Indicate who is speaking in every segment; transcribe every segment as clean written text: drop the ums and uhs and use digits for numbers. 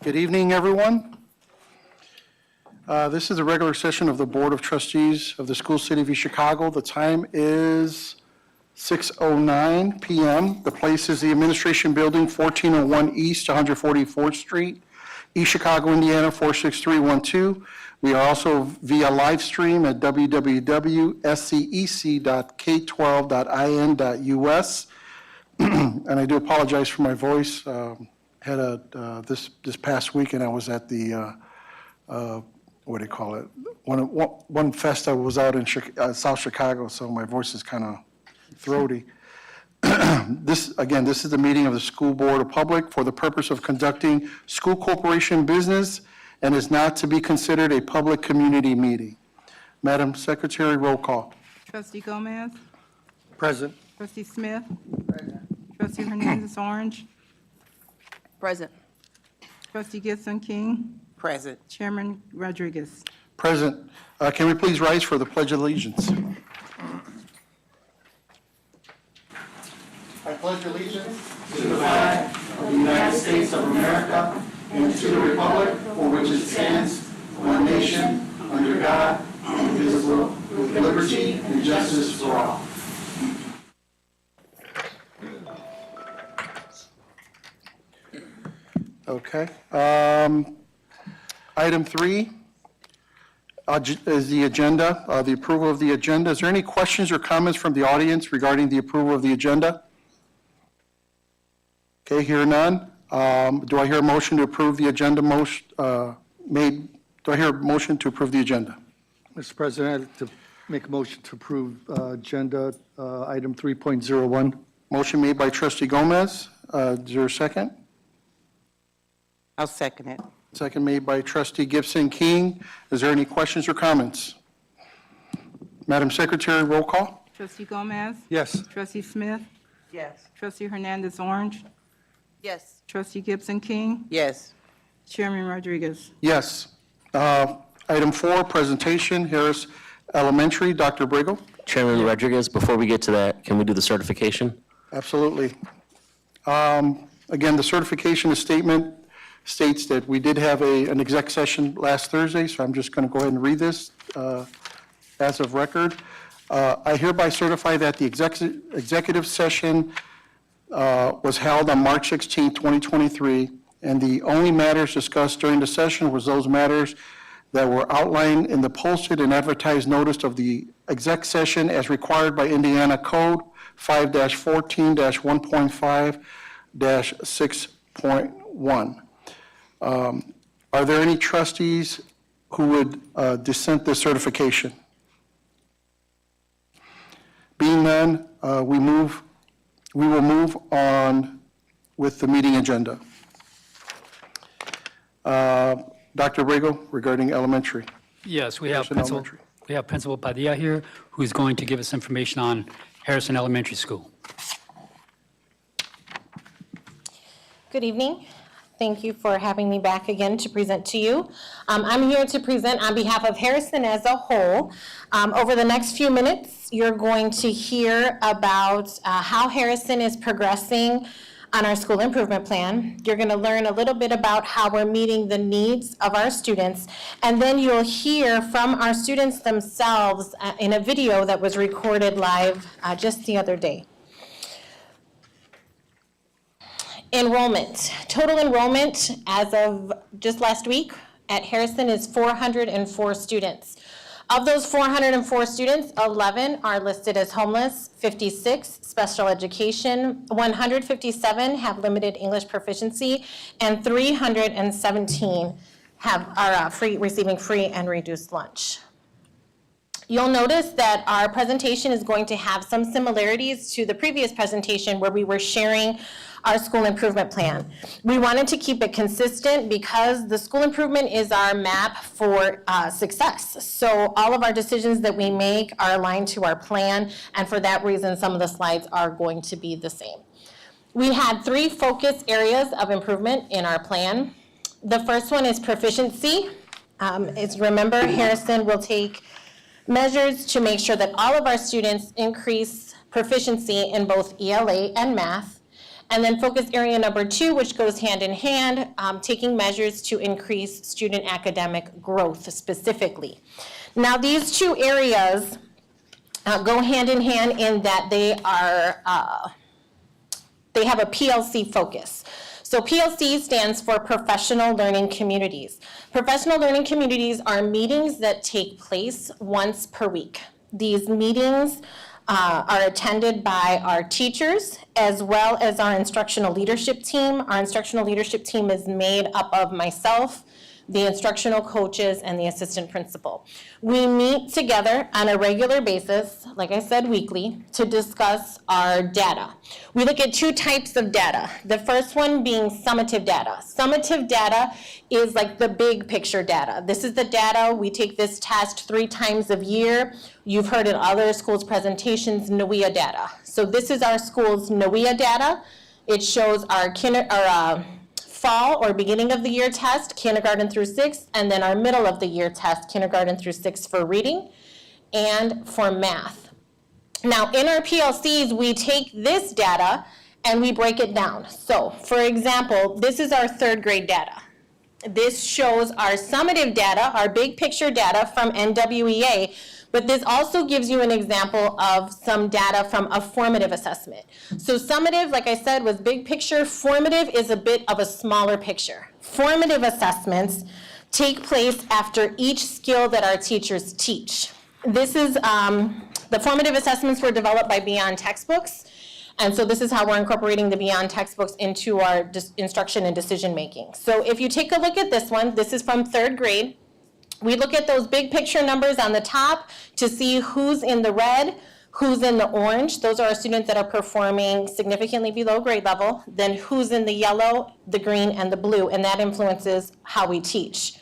Speaker 1: Good evening, everyone. This is a regular session of the Board of Trustees of the School City of East Chicago. The time is 6:09 p.m. The place is the Administration Building, 1401 East 144th Street, East Chicago, Indiana, 46312. We are also via live stream at www.scec.k12.in.us. And I do apologize for my voice. Had this past weekend, I was at the, what do you call it? One fest I was out in South Chicago, so my voice is kind of throaty. This is the meeting of the School Board of Public for the purpose of conducting school corporation business and is not to be considered a public community meeting. Madam Secretary, roll call.
Speaker 2: Trustee Gomez?
Speaker 1: Present.
Speaker 2: Trustee Smith? Present. Trustee Hernandez Orange?
Speaker 3: Present.
Speaker 2: Trustee Gibson King?
Speaker 3: Present.
Speaker 2: Chairman Rodriguez?
Speaker 1: Present. Can we please rise for the Pledge of Allegiance? I pledge allegiance to the flag of the United States of America and to the republic for which it stands, one nation, under God, indivisible, with liberty and justice for all. Okay. Item 3 is the agenda, the approval of the agenda. Is there any questions or comments from the audience regarding the approval of the agenda? Okay, hear none. Do I hear a motion to approve the agenda Do I hear a motion to approve the agenda?
Speaker 4: Mr. President, I'd like to make a motion to approve agenda item 3.01.
Speaker 1: Motion made by Trustee Gomez. Is there a second?
Speaker 3: I'll second it.
Speaker 1: Second made by Trustee Gibson King. Is there any questions or comments? Madam Secretary, roll call.
Speaker 2: Trustee Gomez?
Speaker 4: Yes.
Speaker 2: Trustee Smith?
Speaker 3: Yes.
Speaker 2: Trustee Hernandez Orange?
Speaker 3: Yes.
Speaker 2: Trustee Gibson King?
Speaker 3: Yes.
Speaker 2: Chairman Rodriguez?
Speaker 1: Yes. Item 4, presentation, Harris Elementary. Dr. Brigham?
Speaker 5: Chairman Rodriguez, before we get to that, can we do the certification?
Speaker 1: Absolutely. Again, the certification statement states that we did have an exec session last Thursday, so I'm just going to go ahead and read this as of record. I hereby certify that the executive session was held on March 16, 2023, and the only matters discussed during the session was those matters that were outlined in the posted and advertised notice of the exec session as required by Indiana Code 5-14-1.5-6.1. Are there any trustees who would dissent this certification? Being none, we will move on with the meeting agenda. Dr. Rego, regarding elementary.
Speaker 6: Yes, we have
Speaker 1: Harrison
Speaker 6: Principal Padilla here, who's going to give us information on Harrison Elementary School.
Speaker 7: Good evening. Thank you for having me back again to present to you. I'm here to present on behalf of Harrison as a whole. Over the next few minutes, you're going to hear about how Harrison is progressing on our school improvement plan. You're going to learn a little bit about how we're meeting the needs of our students, and then you'll hear from our students themselves in a video that was recorded live just the other day. Enrollment. Total enrollment as of just last week at Harrison is 404 students. Of those 404 students, 11 are listed as homeless, 56 special education, 157 have limited English proficiency, and 317 are receiving free and reduced lunch. You'll notice that our presentation is going to have some similarities to the previous presentation where we were sharing our school improvement plan. We wanted to keep it consistent because the school improvement is our map for success. So all of our decisions that we make are aligned to our plan, and for that reason, some of the slides are going to be the same. We had 3 focus areas of improvement in our plan. The first one is proficiency. Remember, Harrison will take measures to make sure that all of our students increase proficiency in both ELA and math. And then focus area number 2, which goes hand in hand, taking measures to increase student academic growth specifically. Now, these two areas go hand in hand in that they have a PLC focus. So PLC stands for Professional Learning Communities. Professional Learning Communities are meetings that take place once per week. These meetings are attended by our teachers as well as our instructional leadership team. Our instructional leadership team is made up of myself, the instructional coaches, and the assistant principal. We meet together on a regular basis, like I said, weekly, to discuss our data. We look at 2 types of data. The first one being summative data. Summative data is like the big picture data. This is the data, we take this test 3 times a year. You've heard in other schools' presentations, NWEA data. So this is our school's NWEA data. It shows our fall or beginning of the year test, kindergarten through 6th, and then our middle of the year test, kindergarten through 6th for reading and for math. Now, in our PLCs, we take this data and we break it down. So, for example, this is our 3rd grade data. This shows our summative data, our big picture data from NWEA, but this also gives you an example of some data from a formative assessment. So summative, like I said, was big picture. Formative is a bit of a smaller picture. Formative assessments take place after each skill that our teachers teach. This is, the formative assessments were developed by Beyond Textbooks. And so this is how we're incorporating the Beyond Textbooks into our instruction and decision making. So if you take a look at this one, this is from 3rd grade. We look at those big picture numbers on the top to see who's in the red, who's in the orange. Those are our students that are performing significantly below grade level. Then who's in the yellow, the green, and the blue, and that influences how we teach.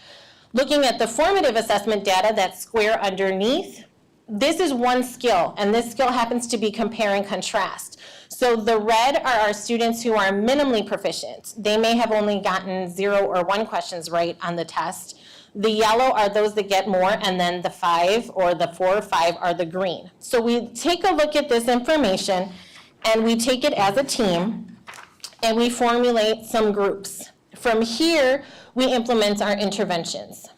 Speaker 7: Looking at the formative assessment data, that square underneath, this is one skill, and this skill happens to be compare and contrast. So the red are our students who are minimally proficient. They may have only gotten 0 or 1 questions right on the test. The yellow are those that get more, and then the 5 or the 4 or 5 are the green. So we take a look at this information, and we take it as a team, and we formulate some groups. From here, we implement our interventions.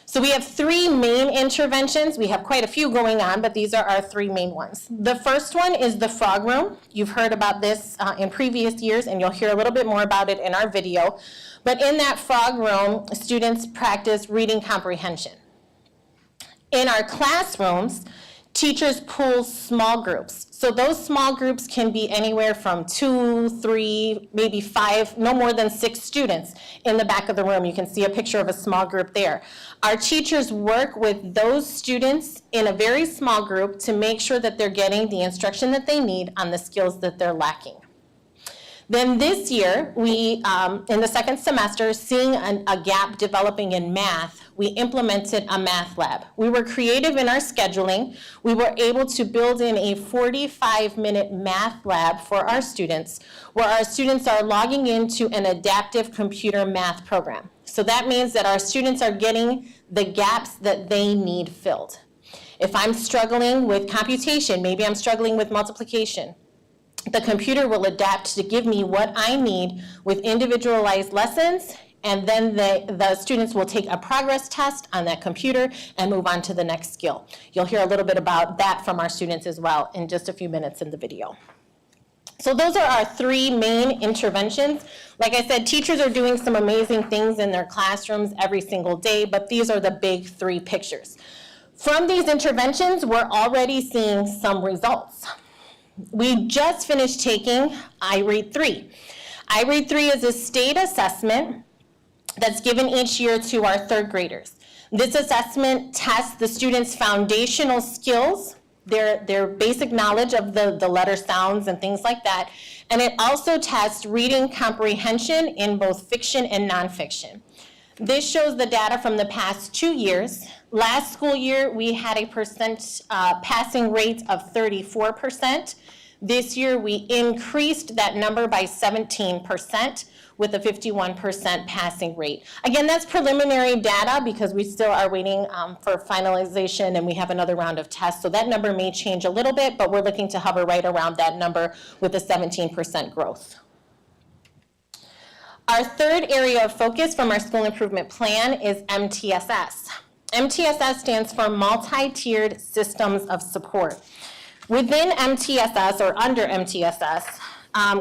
Speaker 7: So we have 3 main interventions. We have quite a few going on, but these are our 3 main ones. The first one is the frog room. You've heard about this in previous years, and you'll hear a little bit more about it in our video. But in that frog room, students practice reading comprehension. In our classrooms, teachers pool small groups. So those small groups can be anywhere from 2, 3, maybe 5, no more than 6 students in the back of the room. You can see a picture of a small group there. Our teachers work with those students in a very small group to make sure that they're getting the instruction that they need on the skills that they're lacking. Then this year, we, in the 2nd semester, seeing a gap developing in math, we implemented a math lab. We were creative in our scheduling. We were able to build in a 45-minute math lab for our students, where our students are logging into an adaptive computer math program. So that means that our students are getting the gaps that they need filled. If I'm struggling with computation, maybe I'm struggling with multiplication, the computer will adapt to give me what I need with individualized lessons, and then the students will take a progress test on that computer and move on to the next skill. You'll hear a little bit about that from our students as well in just a few minutes in the video. So those are our 3 main interventions. Like I said, teachers are doing some amazing things in their classrooms every single day, but these are the big 3 pictures. From these interventions, we're already seeing some results. We just finished taking iRead 3. iRead 3 is a state assessment that's given each year to our 3rd graders. This assessment tests the students' foundational skills, their basic knowledge of the letter sounds and things like that, and it also tests reading comprehension in both fiction and nonfiction. This shows the data from the past 2 years. Last school year, we had a passing rate of 34%. This year, we increased that number by 17% with a 51% passing rate. Again, that's preliminary data because we still are waiting for finalization, and we have another round of tests. So that number may change a little bit, but we're looking to hover right around that number with a 17% growth. Our third area of focus from our school improvement plan is MTSS. MTSS stands for Multi-Tiered Systems of Support. Within MTSS, or under MTSS,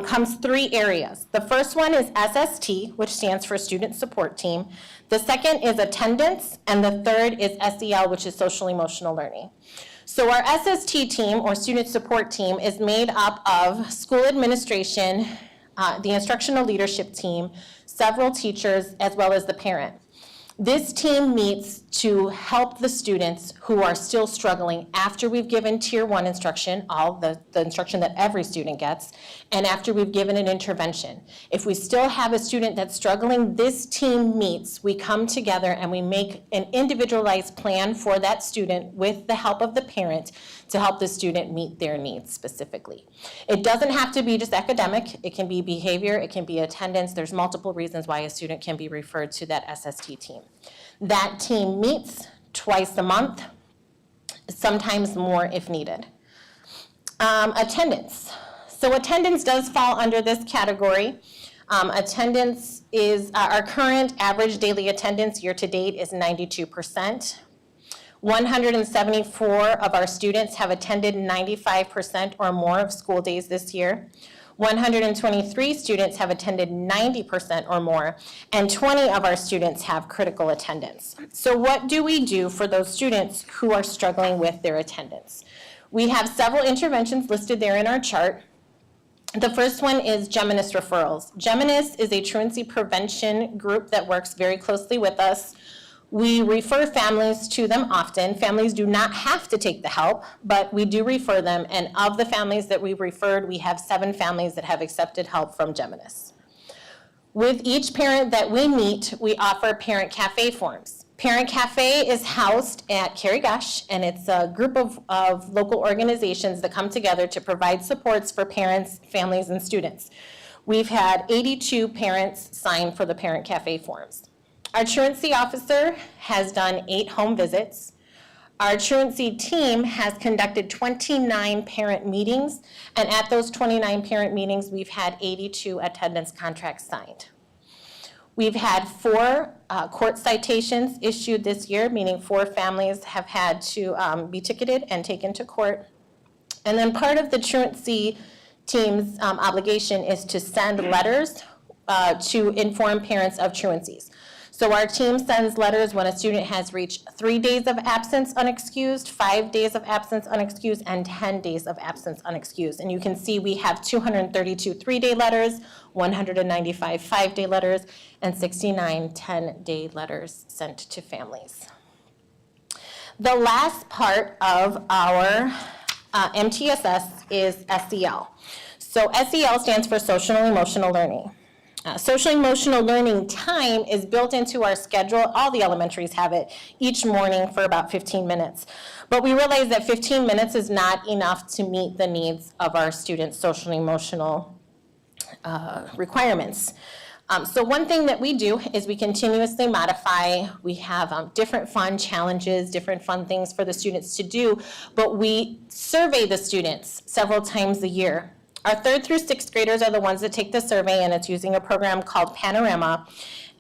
Speaker 7: comes three areas. The first one is SST, which stands for Student Support Team. The second is attendance, and the third is SEL, which is Social Emotional Learning. So our SST team, or Student Support Team, is made up of school administration, the instructional leadership team, several teachers, as well as the parent. This team meets to help the students who are still struggling after we've given Tier 1 instruction, all the instruction that every student gets, and after we've given an intervention. If we still have a student that's struggling, this team meets, we come together and we make an individualized plan for that student with the help of the parent to help the student meet their needs specifically. It doesn't have to be just academic, it can be behavior, it can be attendance. There's multiple reasons why a student can be referred to that SST team. That team meets twice a month, sometimes more if needed. Attendance. So attendance does fall under this category. Attendance is, our current average daily attendance year to date is 92%. 174 of our students have attended 95% or more of school days this year. 123 students have attended 90% or more, and 20 of our students have critical attendance. So what do we do for those students who are struggling with their attendance? We have several interventions listed there in our chart. The first one is Geminis referrals. Geminis is a truancy prevention group that works very closely with us. We refer families to them often. Families do not have to take the help, but we do refer them, and of the families that we referred, we have 7 families that have accepted help from Geminis. With each parent that we meet, we offer Parent Cafe forms. Parent Cafe is housed at Carrie Gush, and it's a group of local organizations that come together to provide supports for parents, families, and students. We've had 82 parents sign for the Parent Cafe forms. Our truancy officer has done 8 home visits. Our truancy team has conducted 29 parent meetings, and at those 29 parent meetings, we've had 82 attendance contracts signed. We've had 4 court citations issued this year, meaning 4 families have had to be ticketed and taken to court. And then part of the truancy team's obligation is to send letters to inform parents of truancies. So our team sends letters when a student has reached 3 days of absence unexcused, 5 days of absence unexcused, and 10 days of absence unexcused. And you can see we have 232 3-day letters, 195 5-day letters, and 69 10-day letters sent to families. The last part of our MTSS is SEL. So SEL stands for Social and Emotional Learning. Social emotional learning time is built into our schedule. All the elementaries have it each morning for about 15 minutes. But we realize that 15 minutes is not enough to meet the needs of our students' social and emotional requirements. So one thing that we do is we continuously modify. We have different fun challenges, different fun things for the students to do, but we survey the students several times a year. Our 3rd through 6th graders are the ones that take the survey, and it's using a program called Panorama.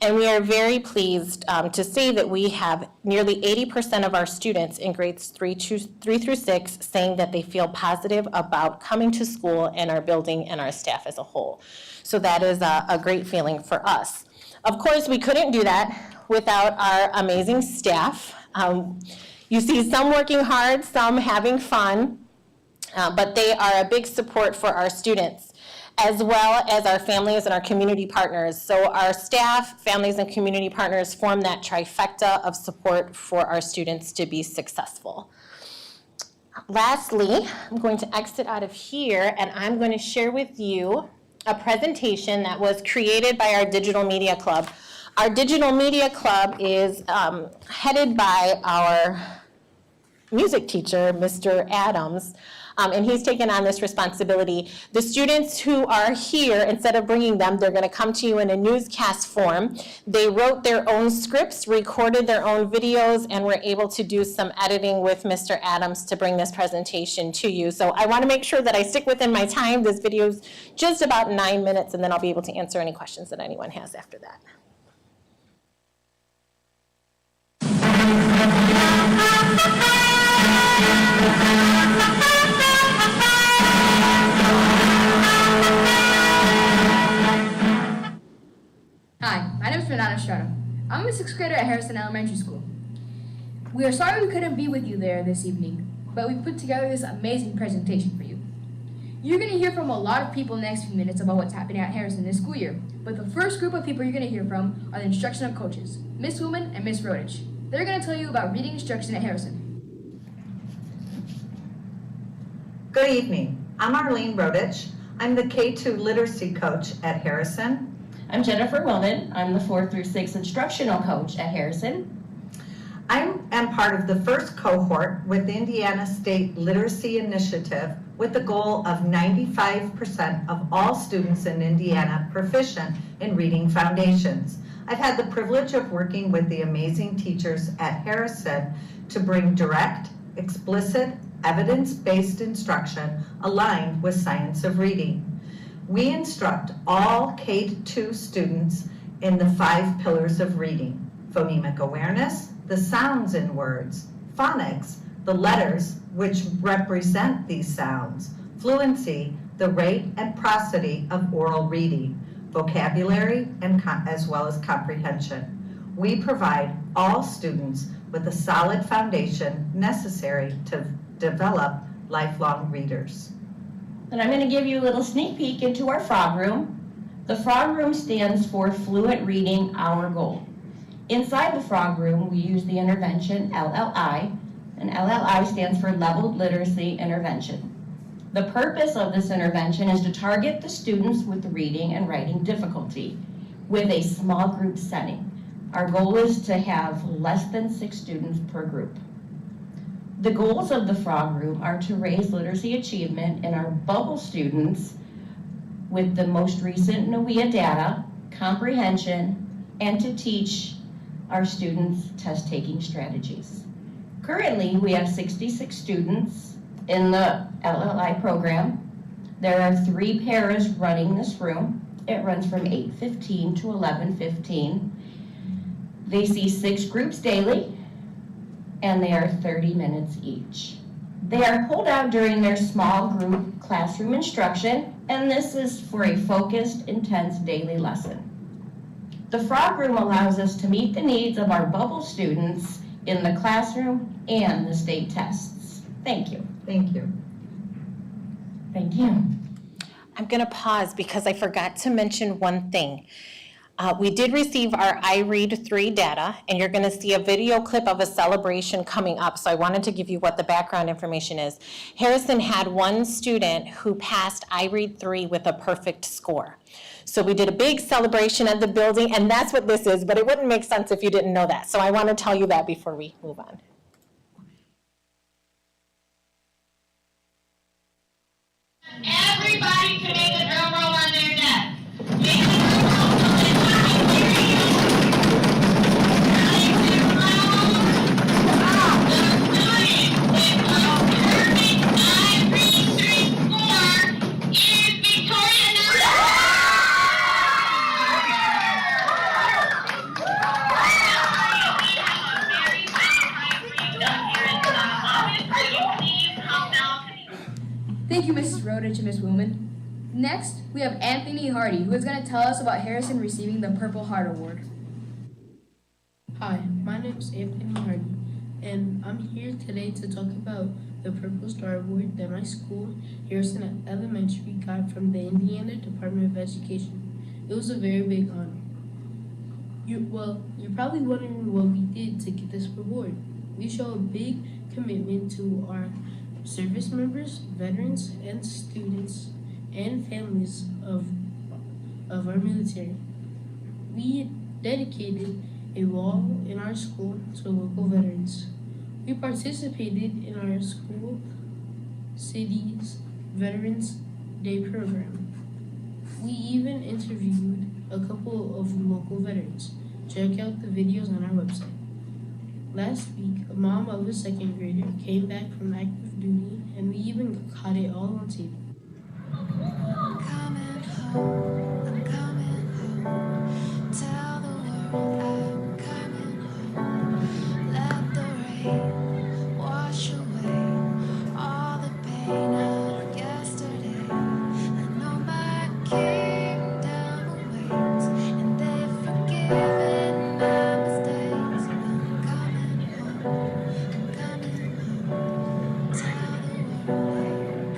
Speaker 7: And we are very pleased to say that we have nearly 80% of our students in grades 3 through 6 saying that they feel positive about coming to school and our building and our staff as a whole. So that is a great feeling for us. Of course, we couldn't do that without our amazing staff. You see some working hard, some having fun. But they are a big support for our students, as well as our families and our community partners. So our staff, families, and community partners form that trifecta of support for our students to be successful. Lastly, I'm going to exit out of here, and I'm going to share with you a presentation that was created by our Digital Media Club. Our Digital Media Club is headed by our music teacher, Mr. Adams. and he's taken on this responsibility. The students who are here, instead of bringing them, they're going to come to you in a newscast form. They wrote their own scripts, recorded their own videos, and were able to do some editing with Mr. Adams to bring this presentation to you. So I want to make sure that I stick within my time. This video is just about 9 minutes, and then I'll be able to answer any questions that anyone has after that.
Speaker 8: Hi, my name is Fernanda Estrada. I'm a sixth grader at Harrison Elementary School. We are sorry we couldn't be with you there this evening, but we put together this amazing presentation for you. You're going to hear from a lot of people in the next few minutes about what's happening at Harrison this school year, but the first group of people you're going to hear from are the instructional coaches, Miss Woolman and Miss Rodich. They're going to tell you about reading instruction at Harrison.
Speaker 9: Good evening. I'm Arlene Rodich. I'm the K-2 literacy coach at Harrison.
Speaker 10: I'm Jennifer Willman. I'm the 4 through 6 instructional coach at Harrison.
Speaker 9: I am part of the first cohort with the Indiana State Literacy Initiative with the goal of 95% of all students in Indiana proficient in reading foundations. I've had the privilege of working with the amazing teachers at Harrison to bring direct, explicit, evidence-based instruction aligned with science of reading. We instruct all K-2 students in the 5 pillars of reading: phonemic awareness, the sounds in words; phonics, the letters which represent these sounds; fluency, the rate and prosody of oral reading; vocabulary, and as well as comprehension. We provide all students with a solid foundation necessary to develop lifelong readers.
Speaker 10: And I'm going to give you a little sneak peek into our frog room. The frog room stands for Fluent Reading Our Goal. Inside the frog room, we use the intervention LLI, and LLI stands for Leveled Literacy Intervention. The purpose of this intervention is to target the students with reading and writing difficulty with a small group setting. Our goal is to have less than 6 students per group. The goals of the frog room are to raise literacy achievement in our bubble students with the most recent NWEA data, comprehension, and to teach our students test-taking strategies. Currently, we have 66 students in the LLI program. There are 3 paras running this room. It runs from 8:15 to 11:15. They see 6 groups daily, and they are 30 minutes each. They are pulled out during their small group classroom instruction, and this is for a focused, intense daily lesson. The frog room allows us to meet the needs of our bubble students in the classroom and the state tests. Thank you.
Speaker 9: Thank you.
Speaker 10: Thank you.
Speaker 7: I'm going to pause because I forgot to mention one thing. We did receive our iRead3 data, and you're going to see a video clip of a celebration coming up, so I wanted to give you what the background information is. Harrison had one student who passed iRead3 with a perfect score. So we did a big celebration at the building, and that's what this is, but it wouldn't make sense if you didn't know that. So I want to tell you that before we move on.
Speaker 11: Everybody can make a drum roll on their deck. Make a drum roll so that I can hear you. Ready to roll. The student with a perfect iRead3 score is Victoria Nelson.
Speaker 8: Thank you, Mrs. Rodich and Miss Woolman. Next, we have Anthony Hardy, who is going to tell us about Harrison receiving the Purple Heart Award.
Speaker 12: Hi, my name is Anthony Hardy, and I'm here today to talk about the Purple Star Award that my school, Harrison Elementary, got from the Indiana Department of Education. It was a very big honor. You're probably wondering what we did to get this reward. We show a big commitment to our service members, veterans, and students, and families of our military. We dedicated a wall in our school to local veterans. We participated in our school City's Veterans Day program. We even interviewed a couple of local veterans. Check out the videos on our website. Last week, a mom of a second grader came back from active duty, and we even caught it all on tape.
Speaker 11: Coming home, I'm coming home. Tell the world I'm coming home. Let the rain wash away all the pain of yesterday. I know my kingdom awaits, and they've forgiven my mistakes. I'm coming home, I'm coming home. Tell the world I'm coming.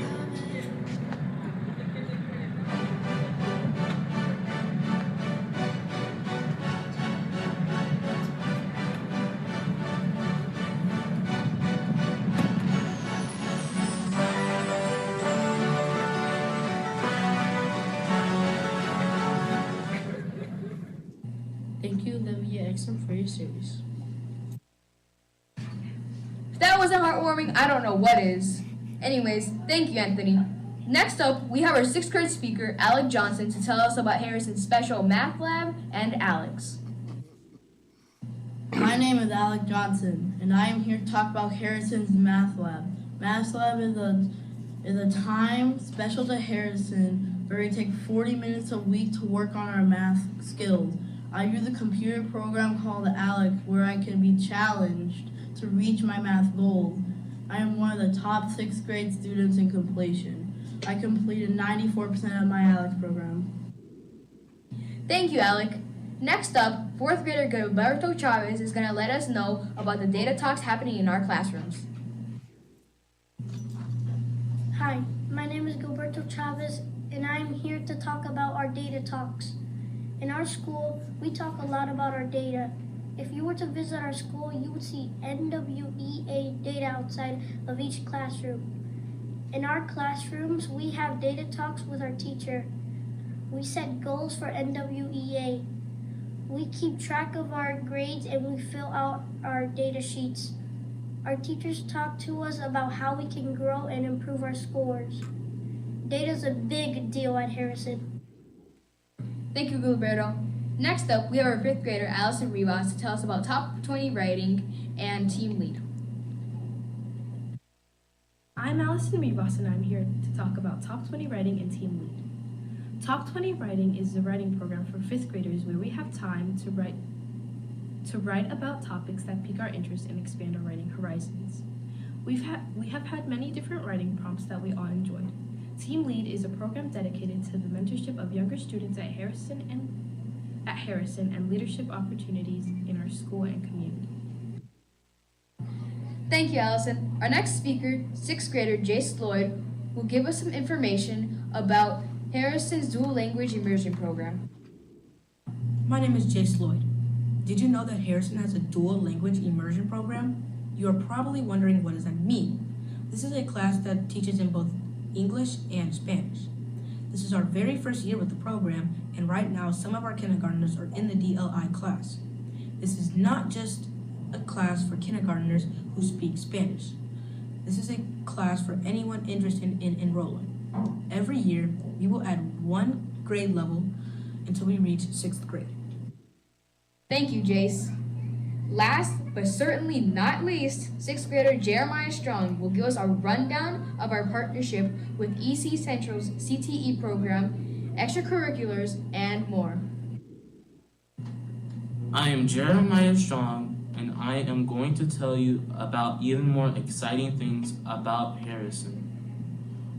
Speaker 12: Thank you, Olivia Exum, for your service.
Speaker 8: If that wasn't heartwarming, I don't know what is. Anyways, thank you, Anthony. Next up, we have our 6th grade speaker, Alec Johnson, to tell us about Harrison's special math lab and Alex.
Speaker 12: My name is Alec Johnson, and I am here to talk about Harrison's Math Lab. Math Lab is a time special to Harrison where we take 40 minutes a week to work on our math skills. I use a computer program called Alec where I can be challenged to reach my math goals. I am one of the top 6th grade students in completion. I completed 94% of my Alec program.
Speaker 8: Thank you, Alec. Next up, 4th grader Gilberto Chavez is going to let us know about the data talks happening in our classrooms.
Speaker 13: Hi, my name is Gilberto Chavez, and I am here to talk about our data talks. In our school, we talk a lot about our data. If you were to visit our school, you would see NWEA data outside of each classroom. In our classrooms, we have data talks with our teacher. We set goals for NWEA. We keep track of our grades and we fill out our data sheets. Our teachers talk to us about how we can grow and improve our scores. Data is a big deal at Harrison.
Speaker 8: Thank you, Gilberto. Next up, we have our 5th grader, Allison Rivas, to tell us about Top 20 Writing and Team Lead.
Speaker 14: I'm Allison Rivas, and I'm here to talk about Top 20 Writing and Team Lead. Top 20 Writing is a writing program for 5th graders where we have time to write about topics that pique our interest and expand our writing horizons. We have had many different writing prompts that we all enjoyed. Team Lead is a program dedicated to the mentorship of younger students at Harrison and leadership opportunities in our school and community.
Speaker 8: Thank you, Allison. Our next speaker, 6th grader Jace Lloyd, will give us some information about Harrison's dual language immersion program.
Speaker 15: My name is Jace Lloyd. Did you know that Harrison has a dual language immersion program? You are probably wondering, what does that mean? This is a class that teaches in both English and Spanish. This is our very first year with the program, and right now some of our kindergartners are in the DLI class. This is not just a class for kindergartners who speak Spanish. This is a class for anyone interested in enrolling. Every year, we will add 1 grade level until we reach 6th grade.
Speaker 8: Thank you, Jace. Last but certainly not least, 6th grader Jeremiah Strong will give us a rundown of our partnership with EC Central's CTE program, extracurriculars, and more.
Speaker 16: I am Jeremiah Strong, and I am going to tell you about even more exciting things about Harrison.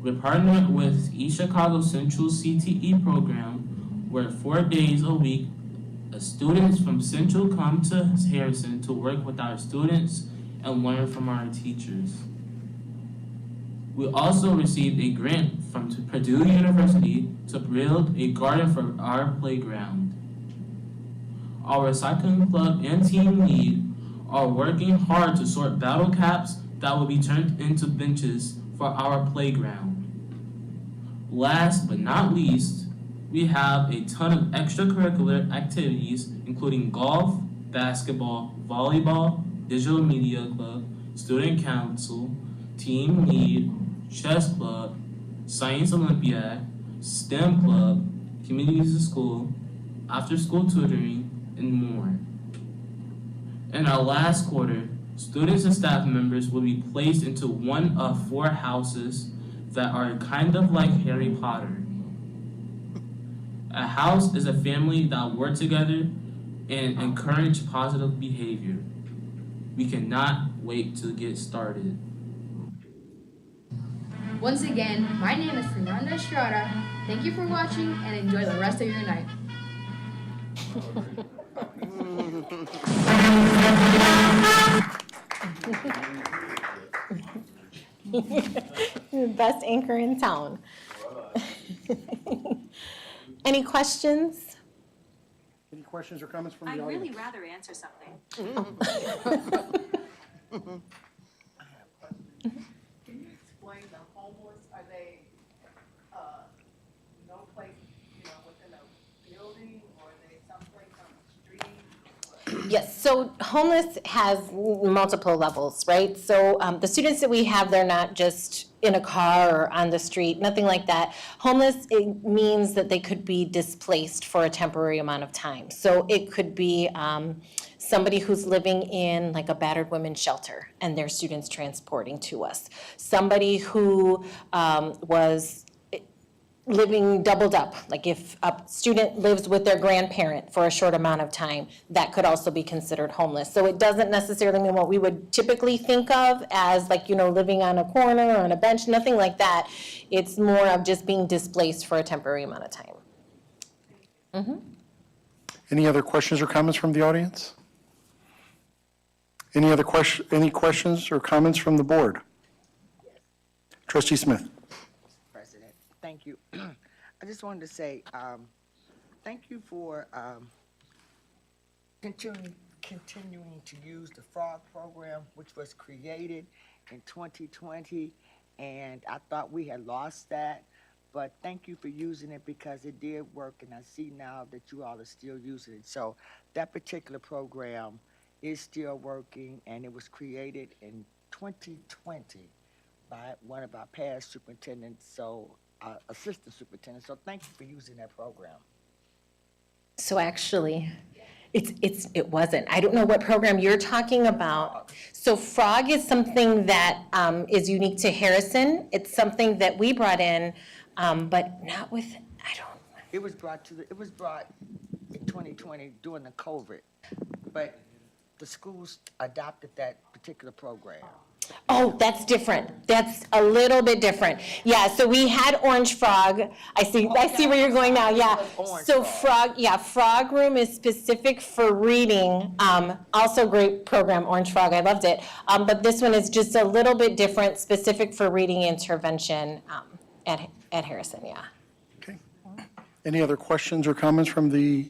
Speaker 16: We're partnered with East Chicago Central CTE program, where 4 days a week, students from Central come to Harrison to work with our students and learn from our teachers. We also received a grant from Purdue University to build a garden for our playground. Our recycling club and team lead are working hard to sort battle caps that will be turned into benches for our playground. Last but not least, we have a ton of extracurricular activities, including golf, basketball, volleyball, digital media club, student council, team lead, chess club, science Olympiad, STEM club, communities of school, after-school tutoring, and more. In our last quarter, students and staff members will be placed into one of 4 houses that are kind of like Harry Potter. A house is a family that work together and encourage positive behavior. We cannot wait to get started.
Speaker 8: Once again, my name is Fernanda Estrada. Thank you for watching and enjoy the rest of your night.
Speaker 7: Best anchor in town. Any questions?
Speaker 1: Any questions or comments from the audience?
Speaker 2: rather answer something.
Speaker 3: Can you explain the homeless? Are they, no place, within a building, or are they someplace on the street?
Speaker 7: Yes, so homeless has multiple levels, right? So the students that we have, they're not just in a car or on the street, nothing like that. Homeless, it means that they could be displaced for a temporary amount of time. So it could be somebody who's living in like a battered women's shelter and their students transporting to us. Somebody who was living doubled up, like if a student lives with their grandparent for a short amount of time, that could also be considered homeless. So it doesn't necessarily mean what we would typically think of as like, living on a corner or on a bench, nothing like that. It's more of just being displaced for a temporary amount of time. Mm-hmm.
Speaker 1: Any other questions or comments from the audience? Any questions or comments from the board? Trustee Smith.
Speaker 3: President, thank you. I just wanted to say, thank you for continuing to use the FROG program, which was created in 2020, and I thought we had lost that, but thank you for using it because it did work, and I see now that you all are still using it. So that particular program is still working, and it was created in 2020 by one of our past superintendents, so assistant superintendent. So thank you for using that program.
Speaker 7: So actually, it wasn't. I don't know what program you're talking about. So FROG is something that is unique to Harrison. It's something that we brought in, but not with,
Speaker 3: It was brought in 2020 during the COVID, but the schools adopted that particular program.
Speaker 7: Oh, that's different. That's a little bit different. Yeah, so we had Orange Frog. I see where you're going now, yeah. So Frog Room is specific for reading. Also great program, Orange Frog, I loved it. But this one is just a little bit different, specific for reading intervention at Harrison, yeah.
Speaker 1: Okay. Any other questions or comments from the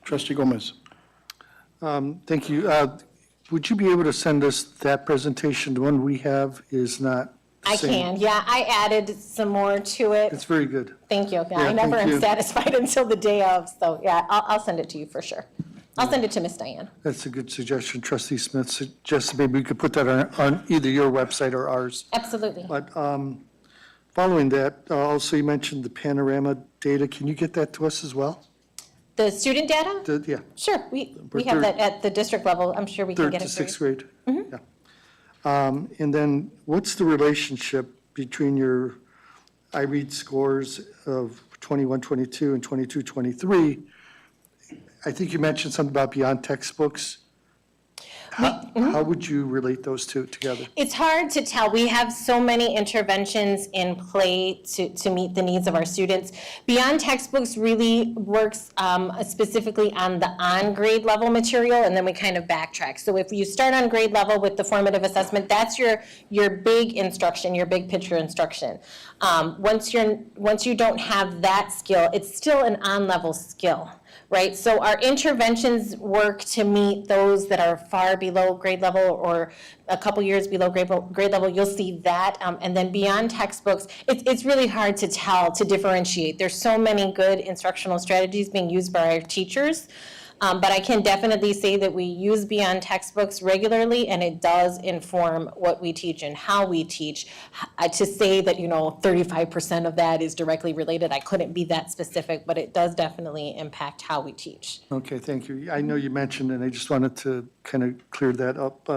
Speaker 1: trustee Gomez?
Speaker 4: Thank you. Would you be able to send us that presentation? The one we have is not the
Speaker 7: I
Speaker 4: same.
Speaker 7: can, yeah. I added some more to it.
Speaker 4: It's very good.
Speaker 7: Thank you.
Speaker 4: Yeah,
Speaker 7: I never
Speaker 4: thank
Speaker 7: am
Speaker 4: you.
Speaker 7: satisfied until the day of, so yeah, I'll send it to you for sure. I'll send it to Miss Diane.
Speaker 4: That's a good suggestion. Trustee Smith suggested maybe we could put that on either your website or ours.
Speaker 7: Absolutely.
Speaker 4: But following that, also you mentioned the panorama data. Can you get that to us as well?
Speaker 7: The student data?
Speaker 4: Yeah,
Speaker 7: Sure, we
Speaker 4: For
Speaker 7: have
Speaker 4: third-
Speaker 7: that at the district level. I'm sure we can
Speaker 4: third
Speaker 7: get
Speaker 4: to
Speaker 7: it for you.
Speaker 4: sixth grade. Yeah. And then what's the relationship between your iRead scores of 21, 22, and 22, 23? I think you mentioned something about beyond textbooks. How would you relate those two together?
Speaker 7: It's hard to tell. We have so many interventions in play to meet the needs of our students. Beyond Textbooks really works specifically on the on-grade level material, and then we kind of backtrack. So if you start on grade level with the formative assessment, that's your big instruction, your big picture instruction. Once you don't have that skill, it's still an on-level skill. Right, so our interventions work to meet those that are far below grade level or a couple years below grade level. You'll see that, and then beyond textbooks, it's really hard to differentiate. There's so many good instructional strategies being used by our teachers, But I can definitely say that we use Beyond Textbooks regularly, and it does inform what we teach and how we teach. To say that, 35% of that is directly related, I couldn't be that specific, but it does definitely impact how we teach.
Speaker 4: Okay, thank you. I know you mentioned, and I just wanted to kind of clear that up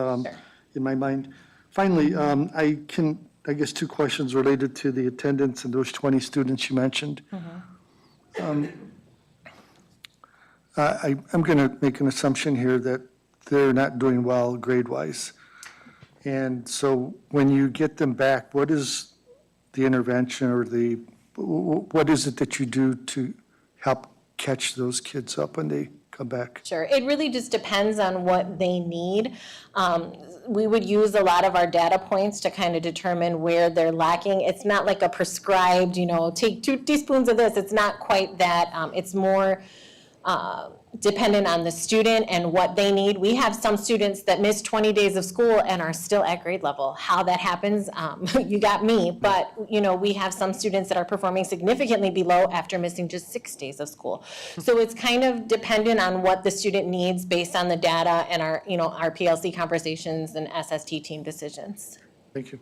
Speaker 4: in my mind. Finally, I guess 2 questions related to the attendance and those 20 students you mentioned. I'm going to make an assumption here that they're not doing well grade-wise. And so when you get them back, what is the intervention or what is it that you do to help catch those kids up when they come back?
Speaker 7: Sure, it really just depends on what they need. We would use a lot of our data points to kind of determine where they're lacking. It's not like a prescribed, take 2 teaspoons of this. It's not quite that. It's more dependent on the student and what they need. We have some students that miss 20 days of school and are still at grade level. How that happens, you got me. But, we have some students that are performing significantly below after missing just 6 days of school. So it's kind of dependent on what the student needs based on the data and our, our PLC conversations and SST team decisions.
Speaker 1: Thank you.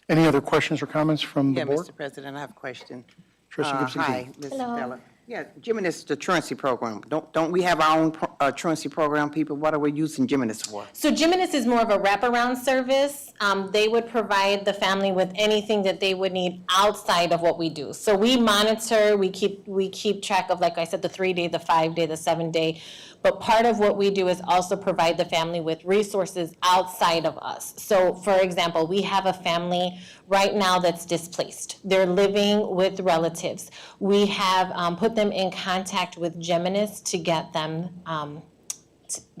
Speaker 1: Any other questions or comments from the
Speaker 17: Yeah,
Speaker 1: board?
Speaker 17: Mr. President, I have a question.
Speaker 1: Trustee Gibson
Speaker 17: Hi,
Speaker 1: King.
Speaker 17: Ms.
Speaker 7: Hello.
Speaker 17: Bella. Yeah, Geminis, the truancy program. Don't we have our own truancy program, people? What are we using Geminis for?
Speaker 7: So Geminis is more of a wraparound service. They would provide the family with anything that they would need outside of what we do. So we monitor, we keep track of, like I said, the 3-day, the 5-day, the 7-day. But part of what we do is also provide the family with resources outside of us. So for example, we have a family right now that's displaced. They're living with relatives. We have put them in contact with Geminis to get them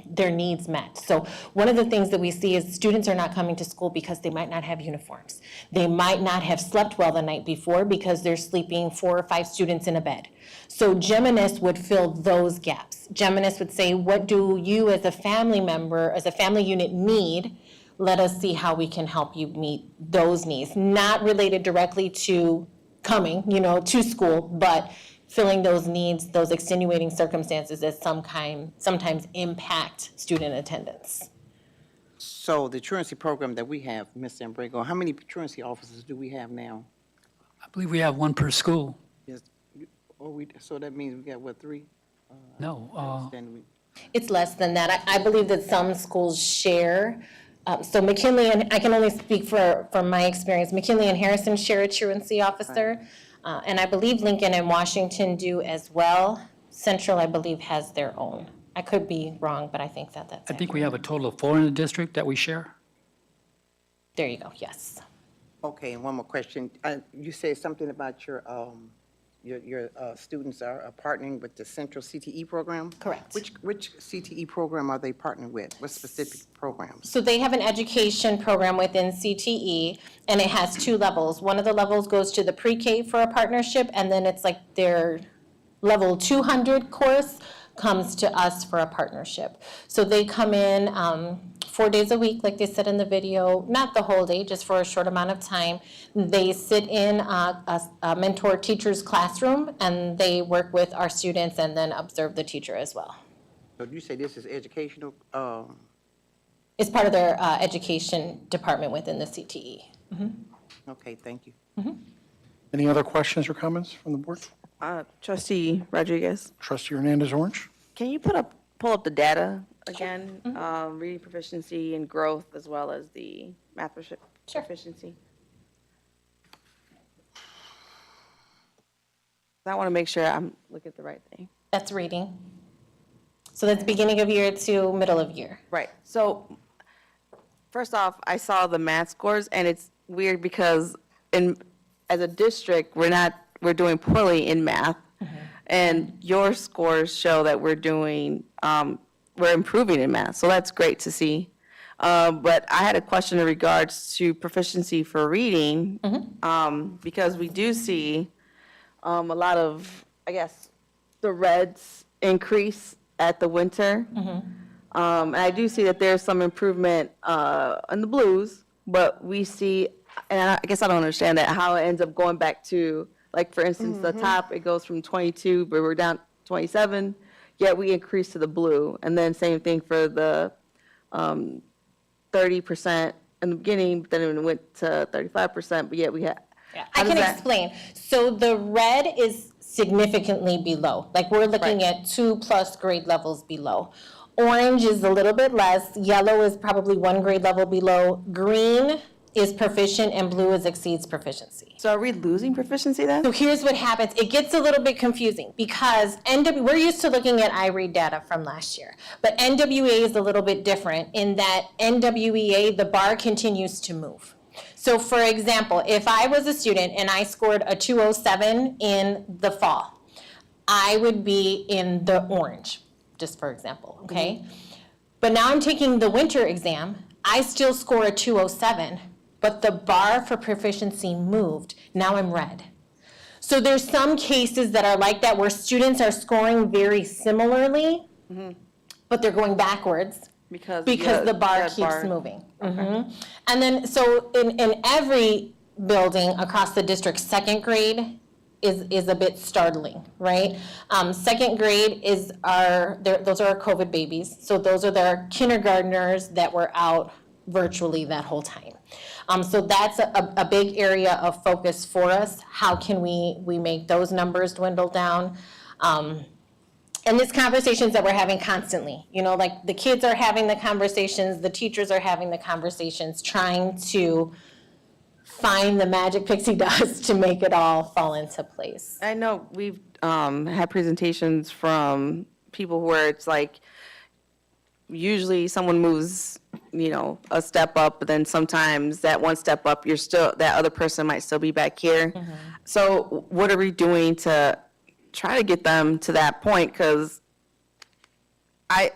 Speaker 7: their needs met. So one of the things that we see is students are not coming to school because they might not have uniforms. They might not have slept well the night before because they're sleeping 4 or 5 students in a bed. So Geminis would fill those gaps. Geminis would say, what do you as a family member, as a family unit need? Let us see how we can help you meet those needs. Not related directly to coming, to school, but filling those needs, those extenuating circumstances that sometimes impact student attendance.
Speaker 17: So the truancy program that we have, Ms. Zambrego, how many truancy officers do we have now?
Speaker 6: I believe we have 1 per school.
Speaker 17: Yes. So that means we got, what, 3?
Speaker 6: No,
Speaker 7: It's less than that. I believe that some schools share. So McKinley, and I can only speak from my experience, McKinley and Harrison share a truancy officer. And I believe Lincoln and Washington do as well. Central, I believe, has their own. I could be wrong, but I think that's
Speaker 6: I think we have a total of 4 in the district that we share.
Speaker 7: There you go, yes.
Speaker 17: Okay, and one more question. You said something about your students are partnering with the Central CTE program?
Speaker 7: Correct.
Speaker 17: Which CTE program are they partnering with? What specific programs?
Speaker 7: So they have an education program within CTE, and it has 2 levels. One of the levels goes to the pre-K for a partnership, and then it's like their level 200 course comes to us for a partnership. So they come in 4 days a week, like they said in the video, not the whole day, just for a short amount of time. They sit in a mentor teacher's classroom, and they work with our students and then observe the teacher as well.
Speaker 17: So you say this is educational?
Speaker 7: It's part of their education department within the CTE.
Speaker 17: Okay, thank you.
Speaker 1: Any other questions or comments from the board?
Speaker 18: Trustee Rodriguez,
Speaker 1: Trustee Hernandez-Orange?
Speaker 18: can you pull up the data again? Reading proficiency and growth as well as the math proficiency. I want to make sure I'm looking at the right thing.
Speaker 7: That's reading. So that's beginning of year to middle of year.
Speaker 18: Right. So first off, I saw the math scores, and it's weird because as a district, we're doing poorly in math, and your scores show that we're improving in math. So that's great to see. But I had a question in regards to proficiency for reading, because we do see a lot of, I guess, the reds increase at the winter. And I do see that there's some improvement in the blues, but we see, and I guess I don't understand that, how it ends up going back to, like, for instance, the top, it goes from 22, but we're down 27. yet we increased to the blue. And then same thing for the 30% in the beginning, but then it went to 35%, but yet we had.
Speaker 7: I can explain. So the red is significantly below, like we're looking at 2+ grade levels below. Orange is a little bit less, yellow is probably 1 grade level below, green is proficient, and blue is exceeds proficiency.
Speaker 18: So are we losing proficiency then?
Speaker 7: So here's what happens. It gets a little bit confusing because we're used to looking at iRead data from last year, but NWEA is a little bit different in that NWEA, the bar continues to move. So for example, if I was a student and I scored a 207 in the fall, I would be in the orange, just for example, okay? But now I'm taking the winter exam, I still score a 207, but the bar for proficiency moved, now I'm red. So there's some cases that are like that where students are scoring very similarly, but they're going backwards because the bar keeps moving. And then, so in every building across the district, second grade is a bit startling, right? Second grade is those are our COVID babies. So those are their kindergartners that were out virtually that whole time. So that's a big area of focus for us. How can we make those numbers dwindle down? And it's conversations that we're having constantly. You know, like the kids are having the conversations, the teachers are having the conversations, trying to find the magic pixie dust to make it all fall into place.
Speaker 18: I know we've had presentations from people where it's like, usually someone moves, a step up, but then sometimes that one step up, that other person might still be back here. So what are we doing to try to get them to that point? Because I've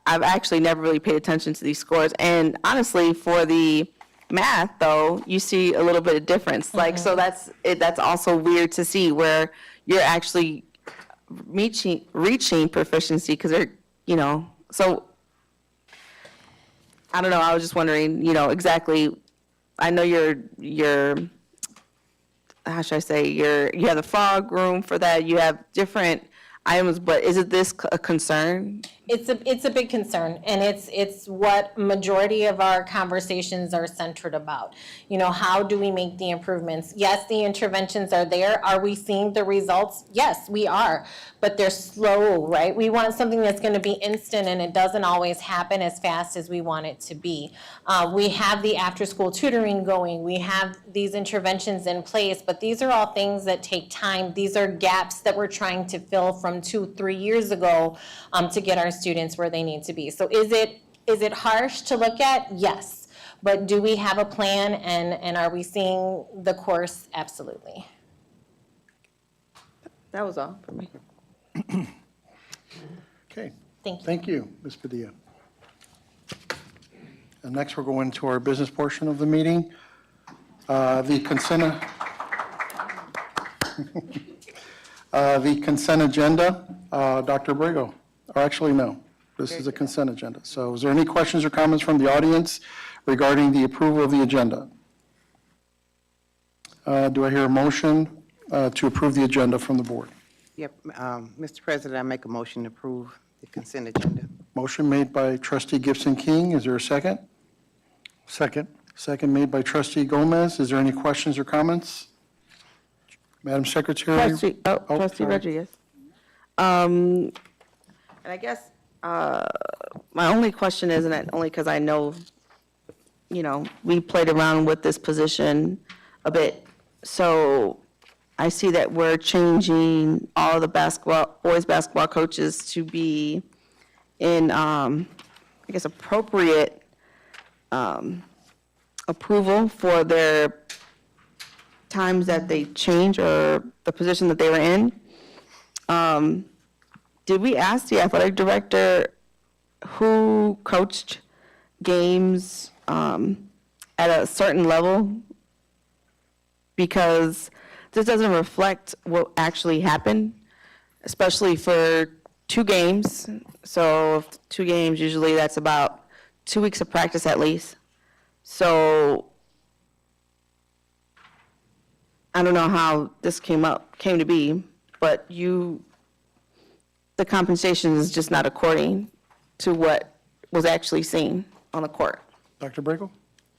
Speaker 18: actually never really paid attention to these scores. And honestly, for the math, though, you see a little bit of difference. Like, so that's also weird to see where you're actually reaching proficiency because they're, so I don't know, I was just wondering, exactly, I know you're how should I say, you have the frog room for that, you have different items, but is this a concern?
Speaker 7: It's a big concern, and it's what majority of our conversations are centered about. How do we make the improvements? Yes, the interventions are there. Are we seeing the results? Yes, we are, but they're slow, right? We want something that's going to be instant, and it doesn't always happen as fast as we want it to be. We have the after-school tutoring going. We have these interventions in place, but these are all things that take time. These are gaps that we're trying to fill from 2-3 years ago to get our students where they need to be. So is it harsh to look at? Yes. But do we have a plan, and are we seeing the course? Absolutely.
Speaker 18: That was all for me.
Speaker 1: Okay.
Speaker 7: Thank you.
Speaker 1: Thank you, Ms. Padilla. And next, we're going to our business portion of the meeting. The consent agenda, Dr. Abrego, or actually, no, this is a consent agenda. So is there any questions or comments from the audience regarding the approval of the agenda? Do I hear a motion to approve the agenda from the board?
Speaker 17: Yep, Mr. President, I make a motion to approve the consent agenda.
Speaker 1: Motion made by trustee Gibson King. Is there a second?
Speaker 4: Second.
Speaker 1: Second made by trustee Gomez. Is there any questions or comments? Madam Secretary?
Speaker 18: Trustee
Speaker 1: sorry.
Speaker 18: Rodriguez. And I guess my only question is, and only because I know, we played around with this position a bit. So I see that we're changing all the boys basketball coaches to be in, appropriate approval for their times that they change or the position that they were in. Did we ask the athletic director who coached games at a certain level? Because this doesn't reflect what actually happened, especially for 2 games. So 2 games, usually that's about 2 weeks of practice at least. So I don't know how this came to be, but the compensation is just not according to what was actually seen on the court.
Speaker 1: Dr. Brago?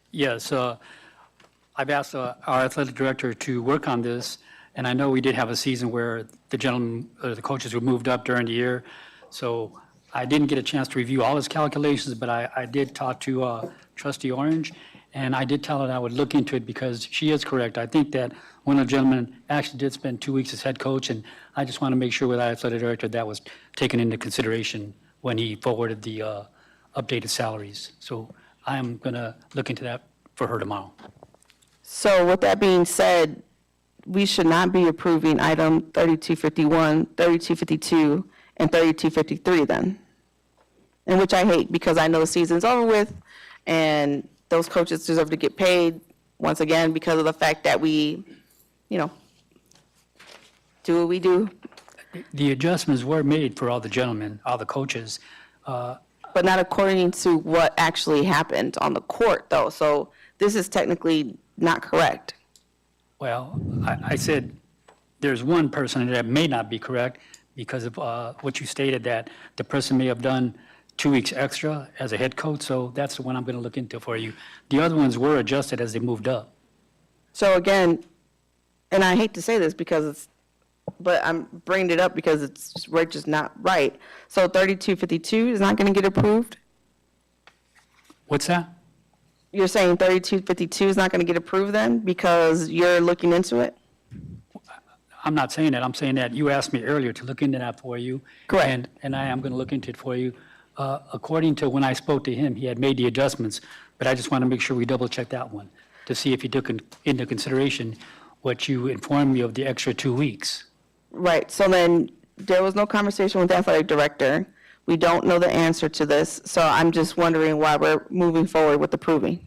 Speaker 6: Yes, I've asked our athletic director to work on this, and I know we did have a season where the gentlemen, the coaches were moved up during the year. So I didn't get a chance to review all his calculations, but I did talk to Trustee Orange, and I did tell her that I would look into it because she is correct. I think that one of the gentlemen actually did spend 2 weeks as head coach, and I just want to make sure with our athletic director that was taken into consideration when he forwarded the updated salaries. So I am going to look into that for her tomorrow.
Speaker 18: So with that being said, we should not be approving item 3251, 3252, and 3253 then. And which I hate because I know the season's over with and those coaches deserve to get paid once again because of the fact that we, do what we do.
Speaker 6: The adjustments were made for all the gentlemen, all the coaches.
Speaker 18: But not according to what actually happened on the court though. So this is technically not correct.
Speaker 6: Well, I said there's one person that may not be correct because of what you stated, that the person may have done 2 weeks extra as a head coach, so that's the one I'm going to look into for you. The other ones were adjusted as they moved up.
Speaker 18: So again, and I hate to say this but I'm bringing it up because it's just not right. So 3252 is not going to get approved?
Speaker 6: What's that?
Speaker 18: You're saying 3252 is not going to get approved then because you're looking into it?
Speaker 6: I'm not saying that. I'm saying that you asked me earlier to look into that for you.
Speaker 18: Correct.
Speaker 6: And I am going to look into it for you. According to when I spoke to him, he had made the adjustments, but I just want to make sure we double check that one to see if he took into consideration what you informed me of the extra 2 weeks.
Speaker 18: Right, so then there was no conversation with the athletic director. We don't know the answer to this, so I'm just wondering why we're moving forward with approving.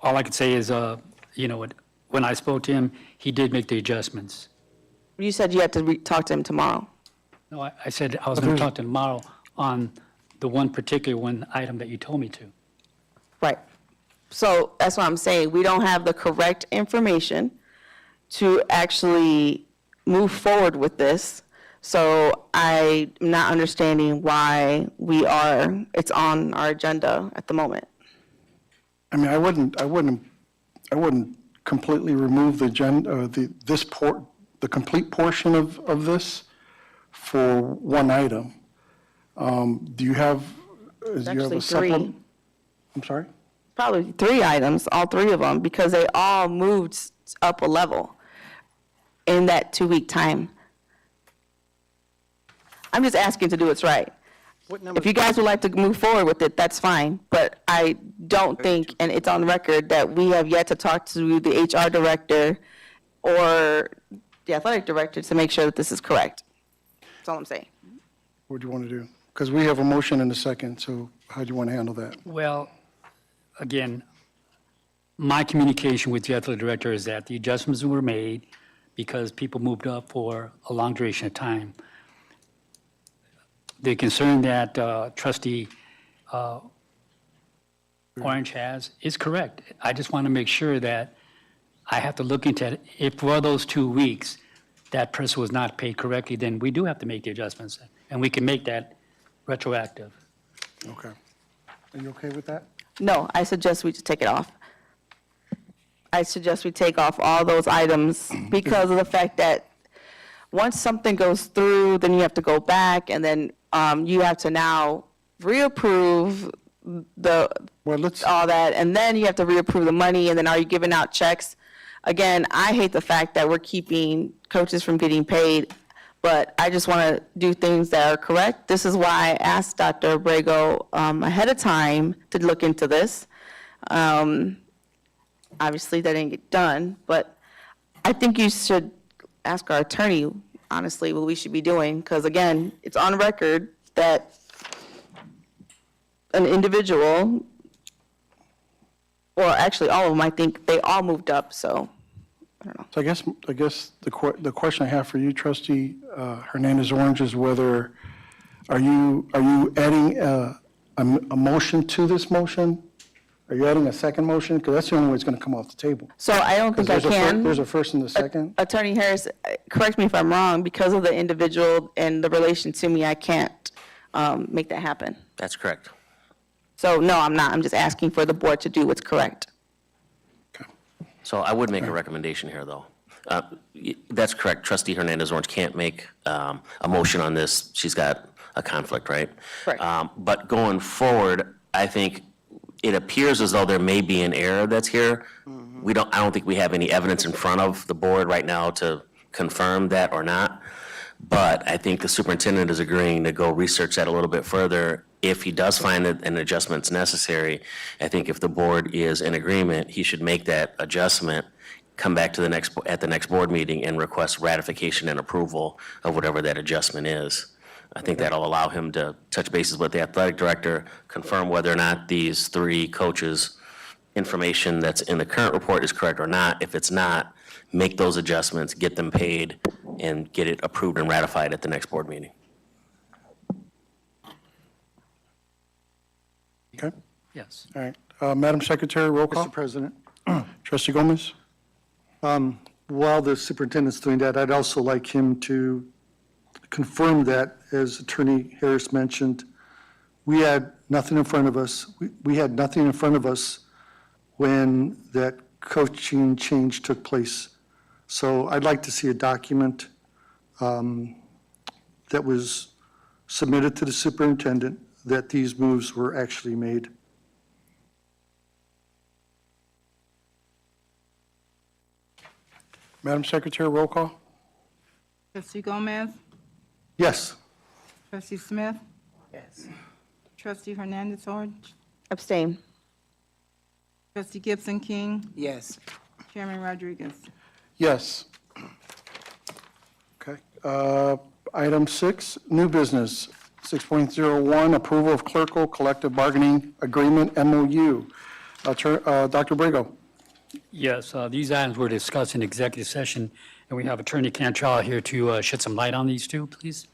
Speaker 6: All I could say is, when I spoke to him, he did make the adjustments.
Speaker 18: You said you had to talk to him tomorrow.
Speaker 6: No, I said I was going to talk to him tomorrow on the one particular one item that you told me to.
Speaker 18: Right. So that's what I'm saying. We don't have the correct information to actually move forward with this. So I'm not understanding why it's on our agenda at the moment.
Speaker 1: I mean, I wouldn't completely remove the agenda, the complete portion of this for one item. Do you have a
Speaker 18: actually
Speaker 1: supplement?
Speaker 18: three.
Speaker 1: I'm sorry?
Speaker 18: Probably 3 items, all 3 of them, because they all moved up a level in that 2-week time. I'm just asking to do what's right. If you guys would like to move forward with it, that's fine, but I don't think, and it's on record, that we have yet to talk to the HR director or the athletic director to make sure that this is correct. That's all I'm saying.
Speaker 1: What do you want to do? Because we have a motion and a second, so how do you want to handle that?
Speaker 6: Well, again, my communication with the athletic director is that the adjustments were made because people moved up for a long duration of time. The concern that Trustee Orange has is correct. I just want to make sure that I have to look into it. If for those 2 weeks, that person was not paid correctly, then we do have to make the adjustments, and we can make that retroactive.
Speaker 1: Okay. Are you okay with that?
Speaker 18: No, I suggest we just take it off. I suggest we take off all those items because of the fact that once something goes through, then you have to go back, and then you have to now reapprove all that, and then you have to reapprove the money, and then are you giving out checks? Again, I hate the fact that we're keeping coaches from getting paid, but I just want to do things that are correct. This is why I asked Dr. Brago ahead of time to look into this. Obviously, that didn't get done, but I think you should ask our attorney, honestly, what we should be doing, because again, it's on record that an individual, or actually all of them, I think they all moved up, so I don't know.
Speaker 1: So I guess the question I have for you, Trustee Hernandez Orange, is whether, are you adding a motion to this motion? Are you adding a second motion? Because that's the only way it's going to come off the table.
Speaker 18: So I don't think I
Speaker 1: There's a fir-
Speaker 18: can.
Speaker 1: There's a first and a second.
Speaker 18: Attorney Harris, correct me if I'm wrong, because of the individual and the relation to me, I can't make that happen.
Speaker 5: That's correct.
Speaker 18: So no, I'm not. I'm just asking for the board to do what's correct.
Speaker 5: So I would make a recommendation here, though. That's correct. Trustee Hernandez Orange can't make a motion on this. She's got a conflict, right?
Speaker 18: Correct.
Speaker 5: But going forward, I think it appears as though there may be an error that's here. I don't think we have any evidence in front of the board right now to confirm that or not. But I think the superintendent is agreeing to go research that a little bit further. If he does find that an adjustment's necessary, I think if the board is in agreement, he should make that adjustment, come back to at the next board meeting and request ratification and approval of whatever that adjustment is. I think that'll allow him to touch bases with the athletic director, confirm whether or not these three coaches' information that's in the current report is correct or not. If it's not, make those adjustments, get them paid, and get it approved and ratified at the next board meeting.
Speaker 1: Okay,
Speaker 6: Yes.
Speaker 1: all right. Madam Secretary, roll call.
Speaker 4: Mr. President,
Speaker 1: Trustee Gomez?
Speaker 4: while the superintendent's doing that, I'd also like him to confirm that, as Attorney Harris mentioned, we had nothing in front of us. We had nothing in front of us when that coaching change took place. So I'd like to see a document that was submitted to the superintendent that these moves were actually made.
Speaker 1: Madam Secretary, roll call.
Speaker 2: Trustee Gomez?
Speaker 4: Yes.
Speaker 2: Trustee Smith?
Speaker 3: Yes.
Speaker 2: Trustee Hernandez Orange?
Speaker 18: Abstain.
Speaker 2: Trustee Gibson King?
Speaker 3: Yes.
Speaker 2: Chairman Rodriguez?
Speaker 1: Yes. Okay. Item 6, new business. 6.01, approval of clerical collective bargaining agreement, MOU. Dr. Brego.
Speaker 6: Yes, these items were discussed in executive session, and we have Attorney Cantrell here to shed some light on these two, please.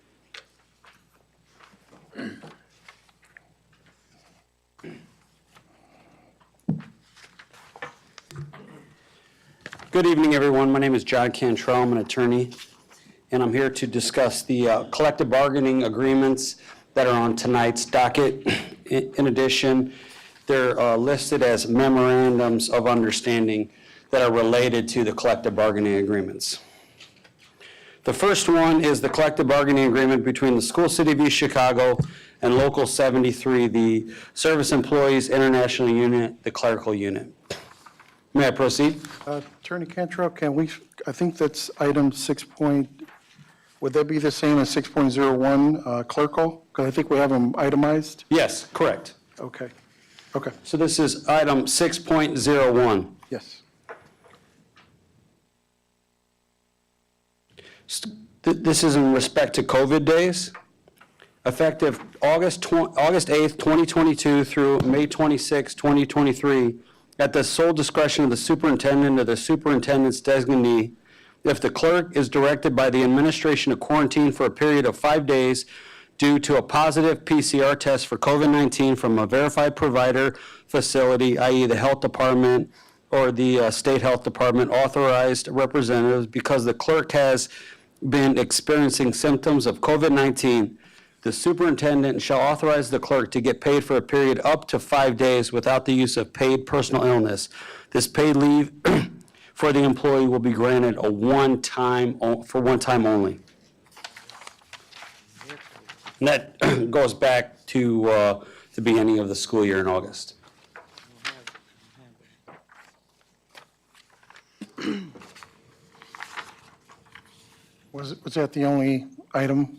Speaker 19: Good evening, everyone. My name is John Cantrell. I'm an attorney, and I'm here to discuss the collective bargaining agreements that are on tonight's docket. In addition, they're listed as memorandums of understanding that are related to the collective bargaining agreements. The first one is the collective bargaining agreement between the School City of East Chicago and Local 73, the Service Employees International Unit, the clerical unit. May I proceed?
Speaker 1: Attorney Cantrell, I think that's item 6. Would that be the same as 6.01 clerical? Because I think we have them itemized.
Speaker 19: Yes, correct.
Speaker 1: Okay. Okay.
Speaker 19: So this is item 6.01.
Speaker 1: Yes.
Speaker 19: This is in respect to COVID days, effective August 8th, 2022 through May 26th, 2023, at the sole discretion of the superintendent or the superintendent's designee, if the clerk is directed by the administration to quarantine for a period of 5 days due to a positive PCR test for COVID-19 from a verified provider facility, i.e. the health department or the state health department authorized representatives, because the clerk has been experiencing symptoms of COVID-19, the superintendent shall authorize the clerk to get paid for a period up to 5 days without the use of paid personal illness. This paid leave for the employee will be granted for one time only. And that goes back to the beginning of the school year in August.
Speaker 1: Was that the only item?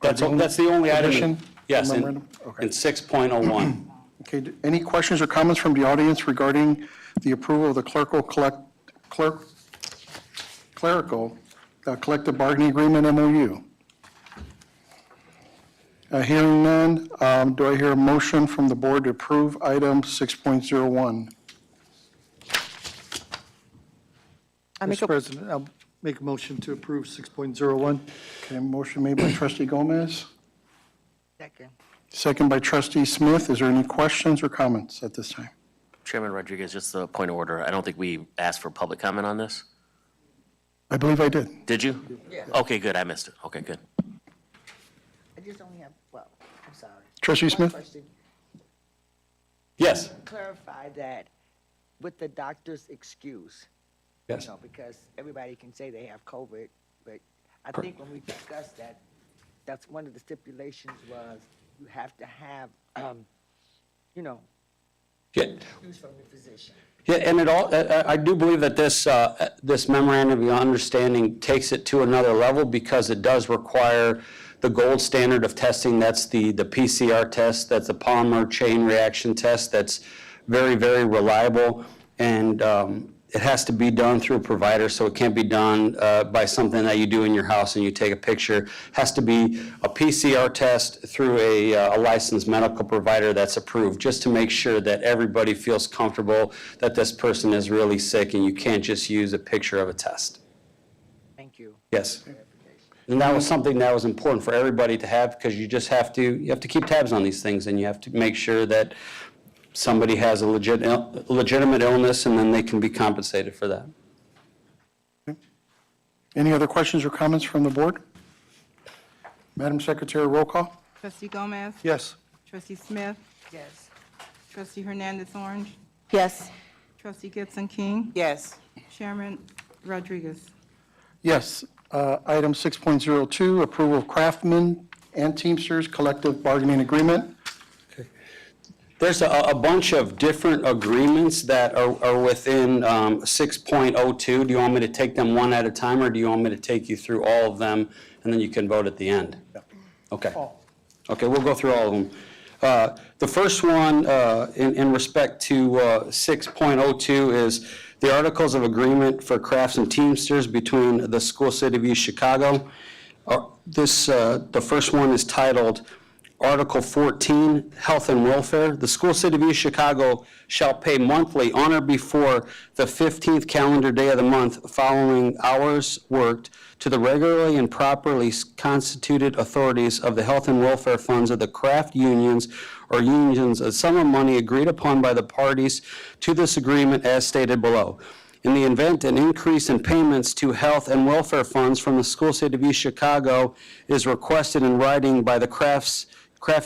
Speaker 19: That's the only item.
Speaker 1: Addition?
Speaker 19: Yes, in
Speaker 1: Memorandum? Okay.
Speaker 19: 6.01.
Speaker 1: Okay, any questions or comments from the audience regarding the approval of the clerical collective bargaining agreement, MOU? Hearing none, do I hear a motion from the board to approve item 6.01?
Speaker 4: Mr. President, I'll make a motion to approve 6.01.
Speaker 1: Okay, motion made by trustee Gomez,
Speaker 3: Second.
Speaker 1: second by trustee Smith. Is there any questions or comments at this time?
Speaker 5: Chairman Rodriguez, just a point of order. I don't think we asked for public comment on this.
Speaker 1: I believe I did.
Speaker 5: Did you?
Speaker 3: Yeah.
Speaker 5: Okay, good. I missed it. Okay, good.
Speaker 3: I just only have, well, I'm sorry.
Speaker 1: Trustee
Speaker 3: One
Speaker 1: Smith?
Speaker 3: question.
Speaker 19: Yes.
Speaker 3: Clarify that with the doctor's excuse.
Speaker 19: Yes.
Speaker 3: You know, because everybody can say they have COVID, but I think when we discussed that, that's one of the stipulations was you have to have, you know,
Speaker 19: Yeah.
Speaker 3: excuse from your physician.
Speaker 19: Yeah, and I do believe that this memorandum of understanding takes it to another level because it does require the gold standard of testing. That's the PCR test, that's the polymer chain reaction test, that's very, very reliable. And it has to be done through a provider, so it can't be done by something that you do in your house and you take a picture. It has to be a PCR test through a licensed medical provider that's approved, just to make sure that everybody feels comfortable that this person is really sick and you can't just use a picture of a test.
Speaker 3: Thank you.
Speaker 19: Yes. And that was something that was important for everybody to have because you have to keep tabs on these things and you have to make sure that somebody has a legitimate illness and then they can be compensated for that.
Speaker 1: Any other questions or comments from the board? Madam Secretary, roll call?
Speaker 2: Trustee Gomez?
Speaker 1: Yes.
Speaker 2: Trustee Smith?
Speaker 3: Yes.
Speaker 2: Trustee Hernandez Orange?
Speaker 18: Yes.
Speaker 2: Trustee Gibson King?
Speaker 17: Yes.
Speaker 2: Chairman Rodriguez?
Speaker 1: Yes. Item 6.02, approval of Craftsman and Teamsters Collective Bargaining Agreement.
Speaker 19: There's a bunch of different agreements that are within 6.02. Do you want me to take them one at a time, or do you want me to take you through all of them, and then you can vote at the end? Okay. Okay, we'll go through all of them. The first one, in respect to 6.02, is the Articles of Agreement for Crafts and Teamsters between the School City of East Chicago. The first one is titled Article 14, Health and Welfare. The School City of East Chicago shall pay monthly on or before the 15th calendar day of the month following hours worked to the regularly and properly constituted authorities of the health and welfare funds of the craft unions or unions a sum of money agreed upon by the parties to this agreement as stated below. In the event an increase in payments to health and welfare funds from the School City of East Chicago is requested in writing by the craft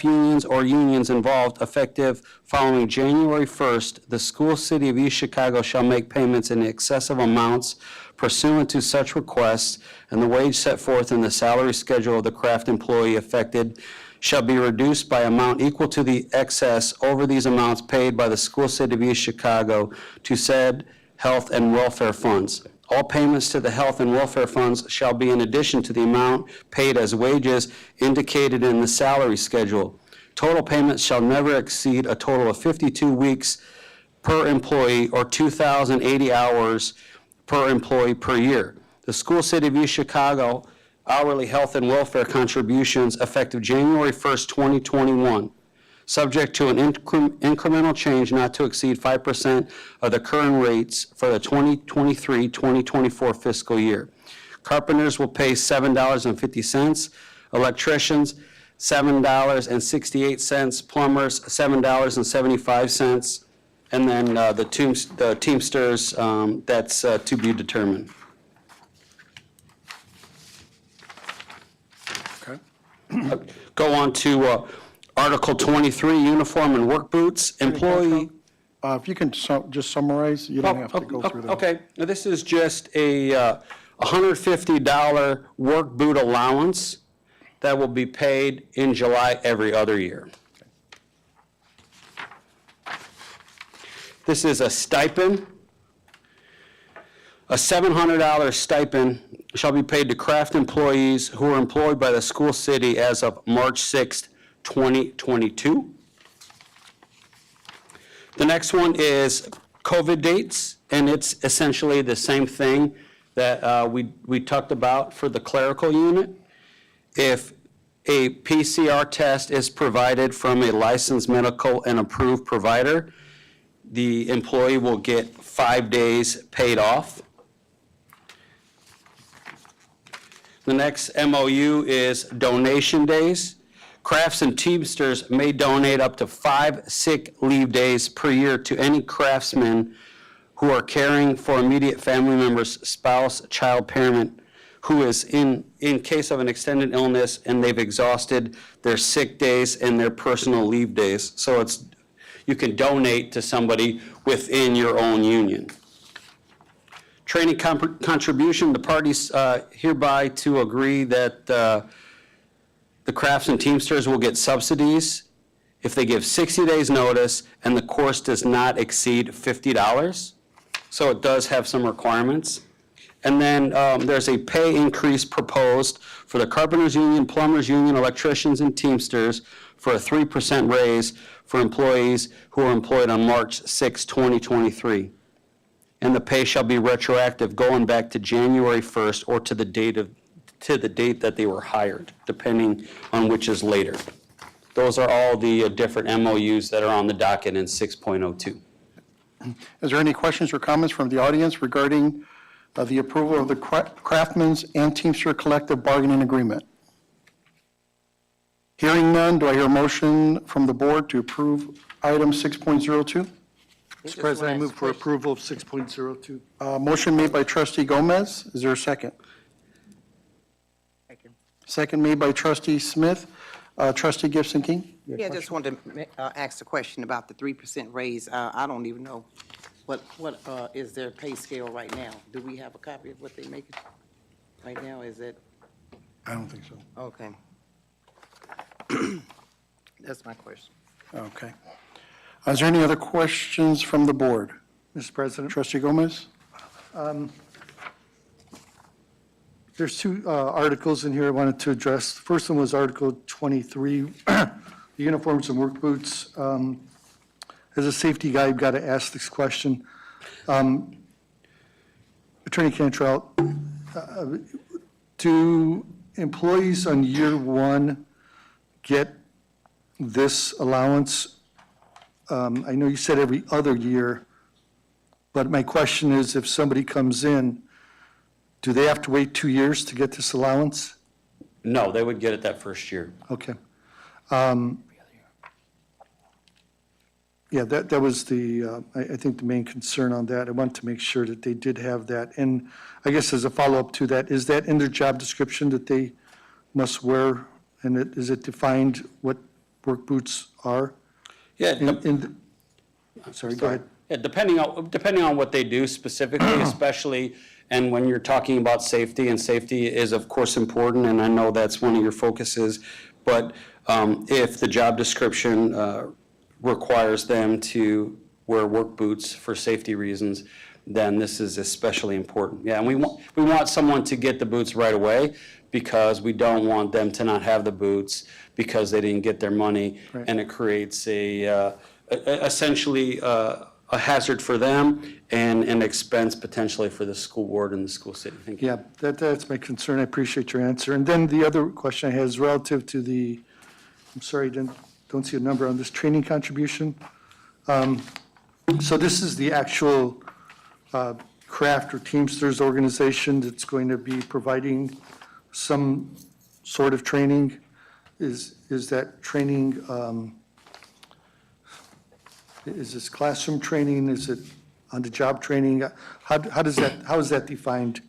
Speaker 19: unions or unions involved effective following January 1st, the School City of East Chicago shall make payments in excessive amounts pursuant to such requests, and the wage set forth in the salary schedule of the craft employee affected shall be reduced by amount equal to the excess over these amounts paid by the School City of East Chicago to said health and welfare funds. All payments to the health and welfare funds shall be in addition to the amount paid as wages indicated in the salary schedule. Total payments shall never exceed a total of 52 weeks per employee or 2,080 hours per employee per year. The School City of East Chicago hourly health and welfare contributions effective January 1st, 2021. Subject to an incremental change not to exceed 5% of the current rates for the 2023-2024 fiscal year. Carpenters will pay $7.50, electricians $7.68, plumbers $7.75, and then the Teamsters, that's to be determined.
Speaker 1: Okay.
Speaker 19: Go on to Article 23, uniform and work boots, employee.
Speaker 1: If you can just summarize, you don't have to go through them.
Speaker 19: Okay, now this is just a $150 work boot allowance that will be paid in July every other year. This is a stipend. A $700 stipend shall be paid to craft employees who are employed by the school city as of March 6th, 2022. The next one is COVID dates, and it's essentially the same thing that we talked about for the clerical unit. If a PCR test is provided from a licensed medical and approved provider, the employee will get 5 days paid off. The next MOU is donation days. Crafts and Teamsters may donate up to 5 sick leave days per year to any craftsman who are caring for immediate family members, spouse, child, parent, who is in case of an extended illness and they've exhausted their sick days and their personal leave days. So you can donate to somebody within your own union. Training contribution, the parties hereby to agree that the Crafts and Teamsters will get subsidies if they give 60 days notice and the course does not exceed $50. So it does have some requirements. And then there's a pay increase proposed for the Carpenters Union, Plumbers Union, Electricians, and Teamsters for a 3% raise for employees who are employed on March 6, 2023. And the pay shall be retroactive going back to January 1st or to the date that they were hired, depending on which is later. Those are all the different MOUs that are on the docket in 6.02.
Speaker 1: Is there any questions or comments from the audience regarding the approval of the Craftsman's and Teamster Collective Bargaining Agreement? Hearing none, do I hear a motion from the board to approve item 6.02?
Speaker 4: Mr. President, I move for approval of 6.02.
Speaker 1: Motion made by trustee Gomez. Is there a second? Second made by trustee Smith. Trustee Gibson King?
Speaker 17: Yeah, I just wanted to ask a question about the 3% raise. I don't even know what is their pay scale right now. Do we have a copy of what they make right now? Is it?
Speaker 1: I don't think so.
Speaker 17: Okay. That's my question.
Speaker 1: Okay. Is there any other questions from the board?
Speaker 4: Mr. President?
Speaker 1: Trustee Gomez?
Speaker 4: There's two articles in here I wanted to address. The first one was Article 23, the uniforms and work boots. As a safety guy, I've got to ask this question. Attorney Cantrell, do employees on year one get this allowance? I know you said every other year, but my question is, if somebody comes in, do they have to wait 2 years to get this allowance?
Speaker 19: No, they would get it that first year.
Speaker 4: Okay. Yeah, that was I think the main concern on that. I want to make sure that they did have that. And I guess as a follow-up to that, is that in their job description that they must wear? And is it defined what work boots are?
Speaker 19: Yeah.
Speaker 4: Sorry, go ahead.
Speaker 19: Yeah, depending on what they do specifically, especially, and when you're talking about safety, and safety is of course important, and I know that's one of your focuses, but if the job description requires them to wear work boots for safety reasons, then this is especially important. Yeah, and we want someone to get the boots right away, because we don't want them to not have the boots because they didn't get their money,
Speaker 4: Right.
Speaker 19: and it creates essentially a hazard for them and an expense potentially for the school board and the school city. Thank you.
Speaker 4: Yeah, that's my concern. I appreciate your answer. And then the other question I had is relative to the, I'm sorry, don't see a number on this, training contribution. So this is the actual craft or Teamsters organization that's going to be providing some sort of training. Is that training, is this classroom training? Is it on-the-job training? How is that defined?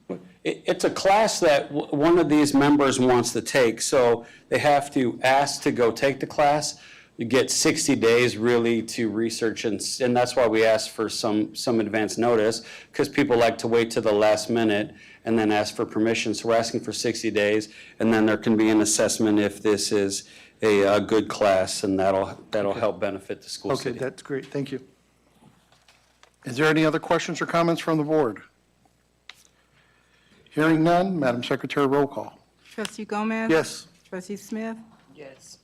Speaker 19: It's a class that one of these members wants to take, so they have to ask to go take the class. You get 60 days really to research, and that's why we ask for some advance notice, because people like to wait to the last minute and then ask for permission. So we're asking for 60 days, and then there can be an assessment if this is a good class, and that'll help benefit the school
Speaker 4: Okay,
Speaker 19: city.
Speaker 4: that's great. Thank you.
Speaker 1: Is there any other questions or comments from the board? Hearing none, Madam Secretary, roll call.
Speaker 2: Trustee Gomez?
Speaker 4: Yes.
Speaker 2: Trustee Smith?
Speaker 3: Yes.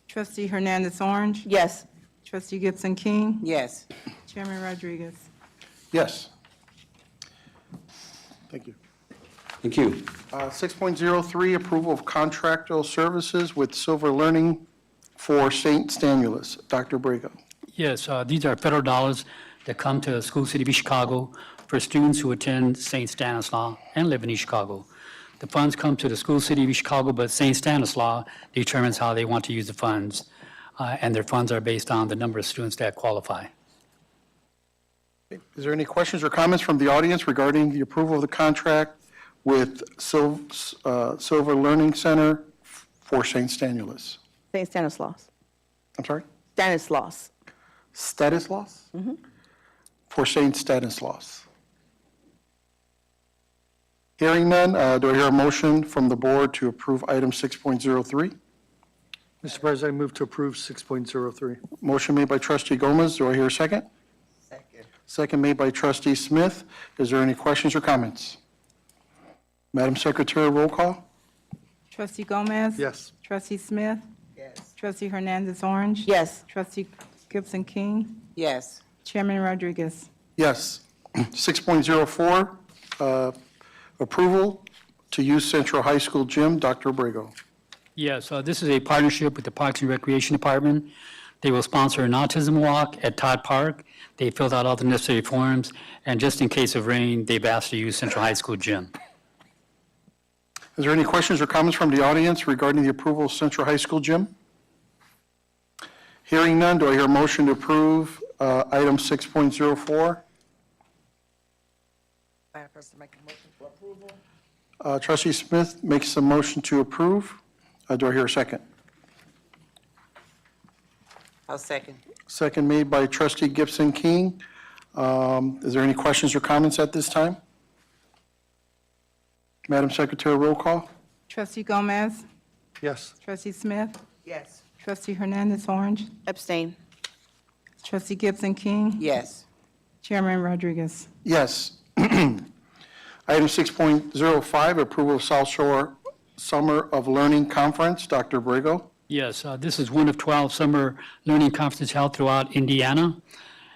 Speaker 2: Trustee Hernandez Orange?
Speaker 18: Yes.
Speaker 2: Trustee Gibson King?
Speaker 17: Yes.
Speaker 2: Chairman Rodriguez?
Speaker 1: Yes. Thank you.
Speaker 19: Thank you.
Speaker 1: 6.03, approval of contractual services with Silver Learning for St. Stanulus. Dr. Brego.
Speaker 6: Yes, these are federal dollars that come to School City of East Chicago for students who attend St. Stanislaus and live in East Chicago. The funds come to the school city of Chicago, but St. Stanislaus determines how they want to use the funds. And their funds are based on the number of students that qualify.
Speaker 1: Is there any questions or comments from the audience regarding the approval of the contract with Silver Learning Center for St. Stanislaus?
Speaker 18: St. Stanislaus.
Speaker 1: I'm sorry?
Speaker 18: Stanislaus.
Speaker 1: Stanislaus? For St. Stanislaus. Hearing none, do I hear a motion from the board to approve item 6.03?
Speaker 4: Mr. President, I move to approve 6.03.
Speaker 1: Motion made by trustee Gomez. Do I hear a second?
Speaker 3: Second.
Speaker 1: Second made by trustee Smith. Is there any questions or comments? Madam Secretary, roll call?
Speaker 2: Trustee Gomez?
Speaker 4: Yes.
Speaker 2: Trustee Smith?
Speaker 3: Yes.
Speaker 2: Trustee Hernandez Orange?
Speaker 18: Yes.
Speaker 2: Trustee Gibson King?
Speaker 17: Yes.
Speaker 2: Chairman Rodriguez?
Speaker 1: Yes. 6.04, approval to use Central High School gym. Dr. Abrego.
Speaker 6: Yes, this is a partnership with the Parks and Recreation Department. They will sponsor an autism walk at Todd Park. They filled out all the necessary forms, and just in case of rain, they've asked to use Central High School gym.
Speaker 1: Is there any questions or comments from the audience regarding the approval of Central High School gym? Hearing none, do I hear a motion to approve item 6.04?
Speaker 3: Madam President, make a motion for approval.
Speaker 1: Trustee Smith makes a motion to approve. Do I hear a second?
Speaker 17: I'll second.
Speaker 1: Second made by trustee Gibson King. Is there any questions or comments at this time? Madam Secretary, roll call?
Speaker 2: Trustee Gomez?
Speaker 4: Yes.
Speaker 2: Trustee Smith?
Speaker 3: Yes.
Speaker 2: Trustee Hernandez Orange?
Speaker 18: Abstain.
Speaker 2: Trustee Gibson King?
Speaker 17: Yes.
Speaker 2: Chairman Rodriguez?
Speaker 1: Yes. Item 6.05, approval of South Shore Summer of Learning Conference. Dr. Abrego.
Speaker 6: Yes, this is one of 12 summer learning conferences held throughout Indiana.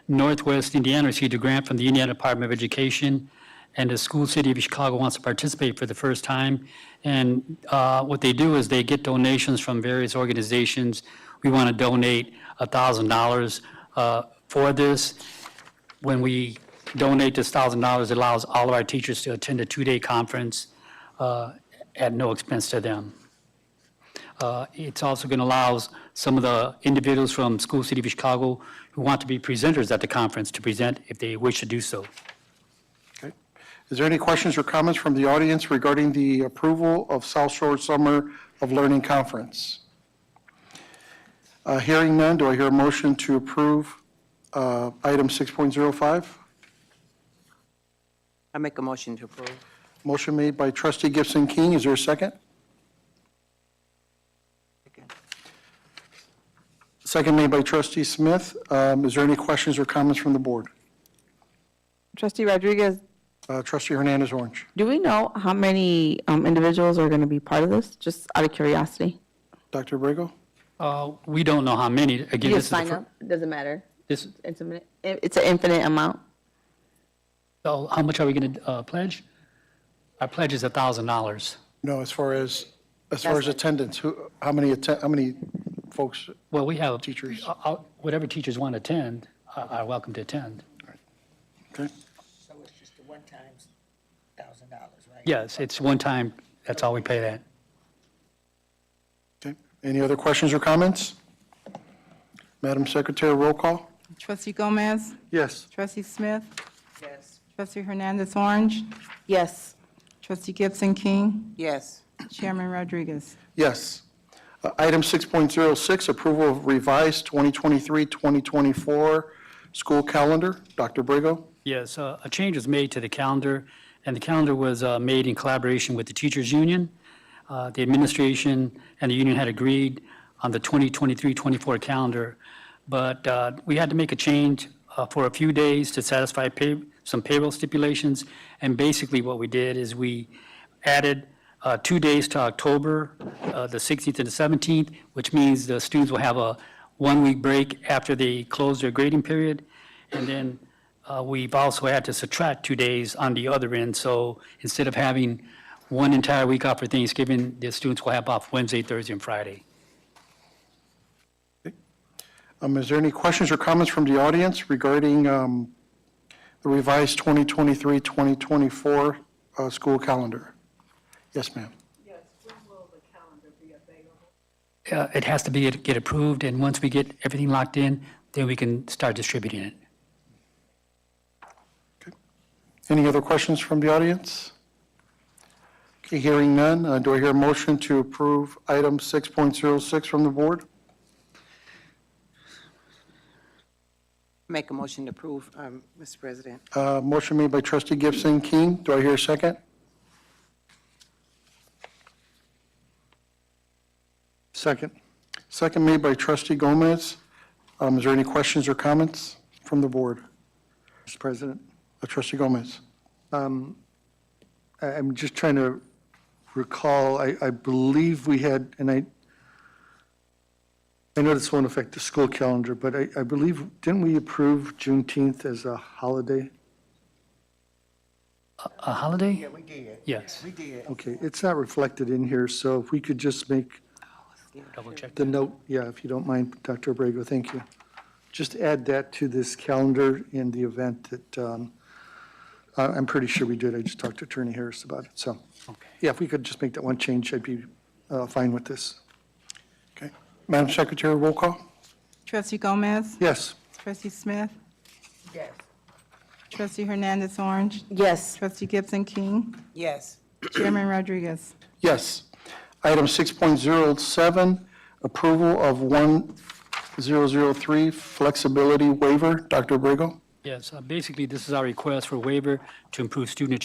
Speaker 6: Northwest Indiana received a grant from the Indiana Department of Education, and the school city of Chicago wants to participate for the first time. And what they do is they get donations from various organizations. We want to donate $1,000 for this. When we donate this $1,000, it allows all of our teachers to attend a 2-day conference at no expense to them. It's also going to allow some of the individuals from School City of Chicago who want to be presenters at the conference to present if they wish to do so.
Speaker 1: Okay. Is there any questions or comments from the audience regarding the approval of South Shore Summer of Learning Conference? Hearing none, do I hear a motion to approve item 6.05?
Speaker 17: I make a motion to approve.
Speaker 1: Motion made by trustee Gibson King. Is there a second? Second made by trustee Smith. Is there any questions or comments from the board?
Speaker 18: Trustee Rodriguez,
Speaker 1: Trustee Hernandez Orange.
Speaker 18: do we know how many individuals are going to be part of this, just out of curiosity?
Speaker 1: Dr. Abrego?
Speaker 6: We don't know how many. Again,
Speaker 18: You
Speaker 6: this is the
Speaker 18: sign
Speaker 6: fir-
Speaker 18: up, it doesn't matter.
Speaker 6: This,
Speaker 18: It's an infinite amount.
Speaker 6: so how much are we going to pledge? Our pledge is $1,000.
Speaker 1: No, as far as attendance, how many folks?
Speaker 6: Well, we have.
Speaker 1: Teachers.
Speaker 6: Whatever teachers want to attend are welcome to attend.
Speaker 1: Okay.
Speaker 3: So it's just the one times $1,000, right?
Speaker 6: Yes, it's one time, that's all we pay that.
Speaker 1: Okay. Any other questions or comments? Madam Secretary, roll call?
Speaker 2: Trustee Gomez?
Speaker 4: Yes.
Speaker 2: Trustee Smith?
Speaker 3: Yes.
Speaker 2: Trustee Hernandez Orange?
Speaker 18: Yes.
Speaker 2: Trustee Gibson King?
Speaker 17: Yes.
Speaker 2: Chairman Rodriguez?
Speaker 1: Yes. Item 6.06, approval of revised 2023-2024 school calendar. Dr. Abrego?
Speaker 6: Yes, a change was made to the calendar, and the calendar was made in collaboration with the teachers' union. The administration and the union had agreed on the 2023-24 calendar, but we had to make a change for a few days to satisfy some payroll stipulations. And basically what we did is we added 2 days to October, the 16th and the 17th, which means the students will have a 1-week break after they close their grading period. And then we've also had to subtract 2 days on the other end. So instead of having one entire week off for Thanksgiving, the students will have off Wednesday, Thursday, and Friday.
Speaker 1: Is there any questions or comments from the audience regarding the revised 2023-2024 school calendar? Yes, ma'am.
Speaker 6: It has to get approved, and once we get everything locked in, then we can start distributing it.
Speaker 1: Any other questions from the audience? Okay, hearing none, do I hear a motion to approve item 6.06 from the board?
Speaker 17: Make a motion to approve, Mr. President.
Speaker 1: Motion made by trustee Gibson King. Do I hear a second?
Speaker 4: Second.
Speaker 1: Second made by trustee Gomez. Is there any questions or comments from the board?
Speaker 4: Mr. President.
Speaker 1: Trustee Gomez.
Speaker 4: I'm just trying to recall, I believe we had, and I know this won't affect the school calendar, but I believe, didn't we approve Juneteenth as a holiday?
Speaker 6: A holiday?
Speaker 3: Yeah, we did.
Speaker 6: Yes.
Speaker 3: We did.
Speaker 4: Okay, it's not reflected in here, so if we could just make
Speaker 6: Double check.
Speaker 4: the note, yeah, if you don't mind, Dr. Abrego, thank you. Just add that to this calendar in the event that, I'm pretty sure we did, I just talked to Attorney Harris about it, so.
Speaker 6: Okay.
Speaker 4: Yeah, if we could just make that one change, I'd be fine with this.
Speaker 1: Okay. Madam Secretary, roll call.
Speaker 2: Trustee Gomez?
Speaker 4: Yes.
Speaker 2: Trustee Smith?
Speaker 3: Yes.
Speaker 2: Trustee Hernandez Orange?
Speaker 18: Yes.
Speaker 2: Trustee Gibson King?
Speaker 3: Yes.
Speaker 2: Chairman Rodriguez?
Speaker 1: Yes. Item 6.07, approval of 1003 flexibility waiver. Dr. Abrego?
Speaker 6: Yes, basically, this is our request for waiver to improve student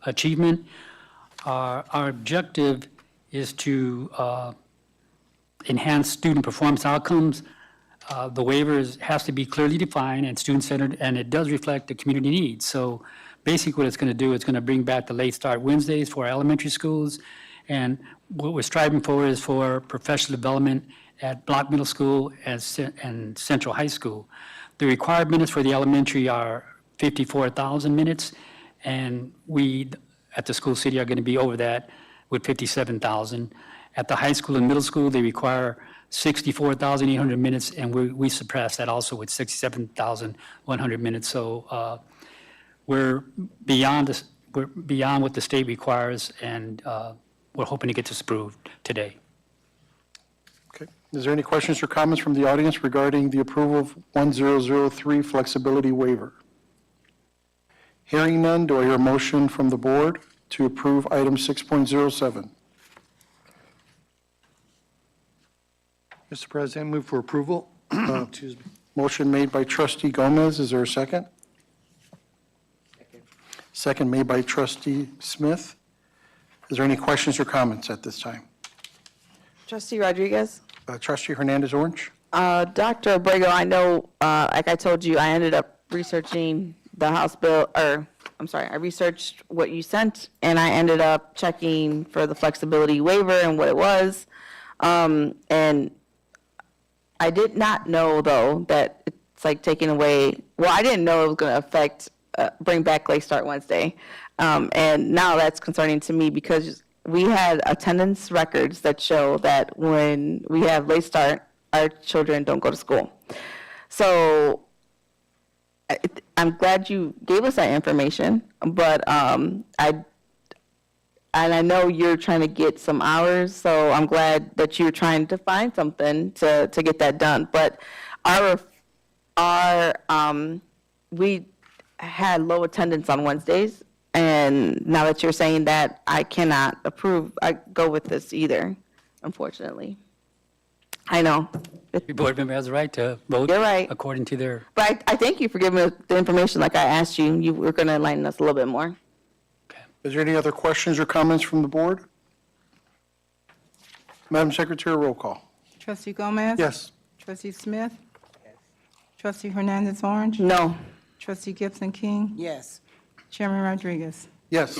Speaker 6: achievement. Our objective is to enhance student performance outcomes. The waivers has to be clearly defined and student-centered, and it does reflect the community needs. So basically, what it's going to do, it's going to bring back the late start Wednesdays for our elementary schools. And what we're striving for is for professional development at Block Middle School and Central High School. The required minutes for the elementary are 54,000 minutes, and we, at the school city, are going to be over that with 57,000. At the high school and middle school, they require 64,800 minutes, and we surpass that also with 67,100 minutes. So we're beyond what the state requires, and we're hoping to get this approved today.
Speaker 1: Okay. Is there any questions or comments from the audience regarding the approval of 1003 flexibility waiver? Hearing none, do I hear a motion from the board to approve item 6.07?
Speaker 4: Mr. President, move for approval. Excuse me.
Speaker 1: Motion made by trustee Gomez. Is there a second? Second made by trustee Smith. Is there any questions or comments at this time?
Speaker 18: Trustee Rodriguez?
Speaker 1: Trustee Hernandez Orange?
Speaker 18: Dr. Abrego, I know, like I told you, I ended up researching the House bill, I researched what you sent, and I ended up checking for the flexibility waiver and what it was. And I did not know, though, that it's like taking away, well, I didn't know it was going to affect, bring back Late Start Wednesday. And now that's concerning to me because we had attendance records that show that when we have late start, our children don't go to school. So I'm glad you gave us that information, but I know you're trying to get some hours, so I'm glad that you're trying to find something to get that done. But we had low attendance on Wednesdays, and now that you're saying that, I cannot go with this either, unfortunately. I know.
Speaker 6: Every board member has the right to vote.
Speaker 18: You're right.
Speaker 6: According to their,
Speaker 18: But I thank you for giving us the information like I asked you. You were going to enlighten us a little bit more.
Speaker 1: Is there any other questions or comments from the board? Madam Secretary, roll call.
Speaker 2: Trustee Gomez?
Speaker 1: Yes.
Speaker 2: Trustee Smith? Trustee Hernandez Orange?
Speaker 18: No.
Speaker 2: Trustee Gibson King?
Speaker 3: Yes.
Speaker 2: Chairman Rodriguez?
Speaker 1: Yes.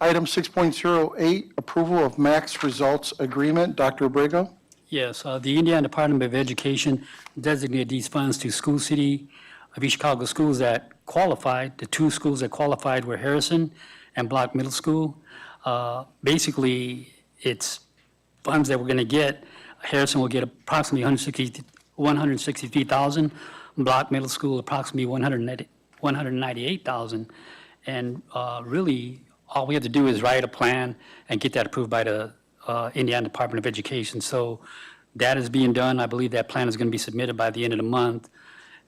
Speaker 1: Item 6.08, approval of max results agreement. Dr. Abrego?
Speaker 6: yes, the Indiana Department of Education designated these funds to School City of East Chicago schools that qualified. The two schools that qualified were Harrison and Block Middle School. Basically, it's funds that we're going to get. Harrison will get approximately $163,000. Block Middle School approximately $198,000. And really, all we have to do is write a plan and get that approved by the Indiana Department of Education. So that is being done. I believe that plan is going to be submitted by the end of the month.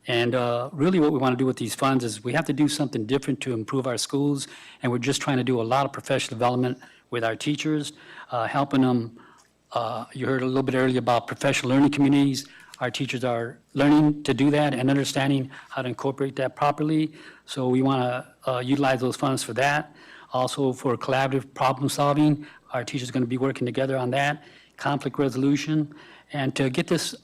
Speaker 6: And really what we want to do with these funds is we have to do something different to improve our schools. And we're just trying to do a lot of professional development with our teachers, helping them. You heard a little bit earlier about professional learning communities. Our teachers are learning to do that and understanding how to incorporate that properly. So we want to utilize those funds for that. Also for collaborative problem solving, our teachers are going to be working together on that, conflict resolution. And to get this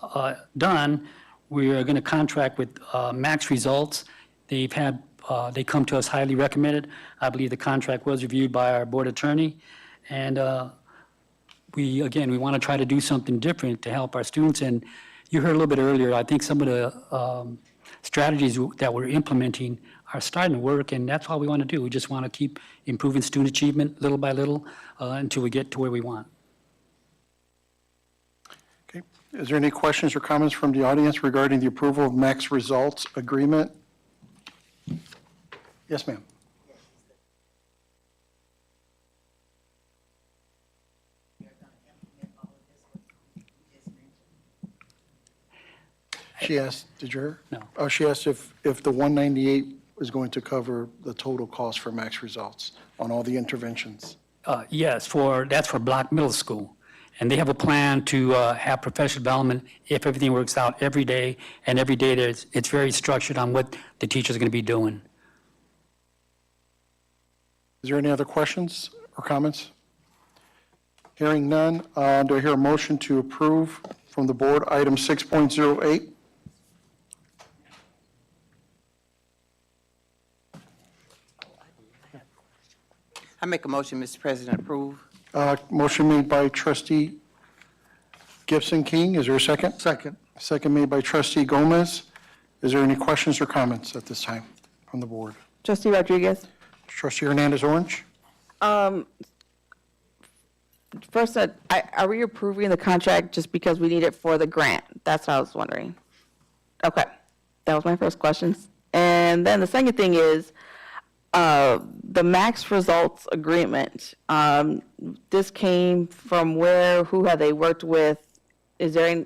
Speaker 6: done, we are going to contract with Max Results. They come to us highly recommended. I believe the contract was reviewed by our board attorney. And we want to try to do something different to help our students. And you heard a little bit earlier, I think some of the strategies that we're implementing are starting to work, and that's all we want to do. We just want to keep improving student achievement little by little until we get to where we want.
Speaker 1: Okay. Is there any questions or comments from the audience regarding the approval of Max Results Agreement? Yes, ma'am. She asked, did you hear?
Speaker 6: No.
Speaker 1: Oh, she asked if the 198 is going to cover the total cost for Max Results on all the interventions.
Speaker 6: Yes, that's for Block Middle School. And they have a plan to have professional development if everything works out every day. And every day it's very structured on what the teachers are going to be doing.
Speaker 1: Is there any other questions or comments? Hearing none, do I hear a motion to approve from the board item 6.08?
Speaker 17: I make a motion, Mr. President, approve.
Speaker 1: Motion made by trustee Gibson King. Is there a second?
Speaker 4: Second.
Speaker 1: Second made by trustee Gomez. Is there any questions or comments at this time from the board?
Speaker 18: Trustee Rodriguez?
Speaker 1: Trustee Hernandez Orange?
Speaker 18: First, are we approving the contract just because we need it for the grant? That's what I was wondering. Okay, that was my first question. And then the second thing is, the Max Results Agreement. This came from where, who have they worked with? Is there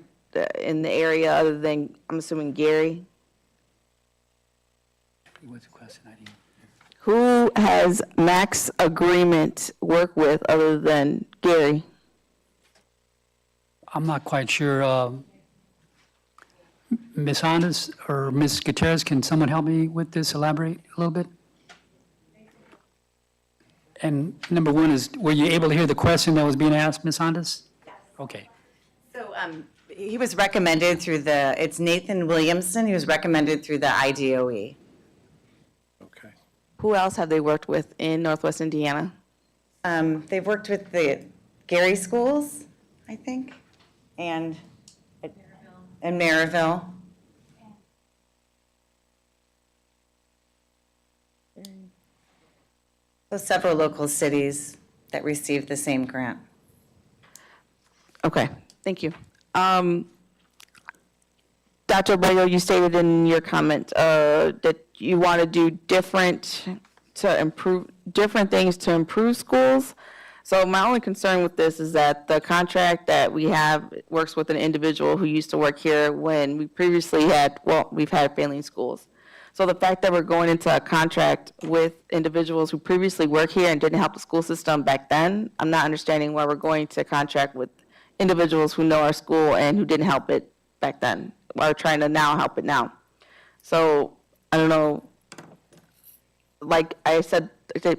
Speaker 18: in the area other than, I'm assuming Gary?
Speaker 6: What's the question? I didn't.
Speaker 18: Who has Max Agreement work with other than Gary?
Speaker 6: I'm not quite sure. Ms. Hondas or Ms. Gutierrez, can someone help me with this, elaborate a little bit? And number one is, were you able to hear the question that was being asked, Ms. Hondas? Yes. Okay.
Speaker 20: So he was recommended through it's Nathan Williamson, he was recommended through the IDOE.
Speaker 1: Okay.
Speaker 18: Who else have they worked with in Northwest Indiana?
Speaker 20: They've worked with the Gary schools, I think, and Maryville. So several local cities that received the same grant.
Speaker 18: Okay, thank you. Dr. Abrego, you stated in your comment that you want to do different things to improve schools. So my only concern with this is that the contract that we have works with an individual who used to work here when we previously we've had failing schools. So the fact that we're going into a contract with individuals who previously worked here and didn't help the school system back then, I'm not understanding why we're going to contract with individuals who know our school and who didn't help it back then, or trying to now help it now. So I don't know, like I said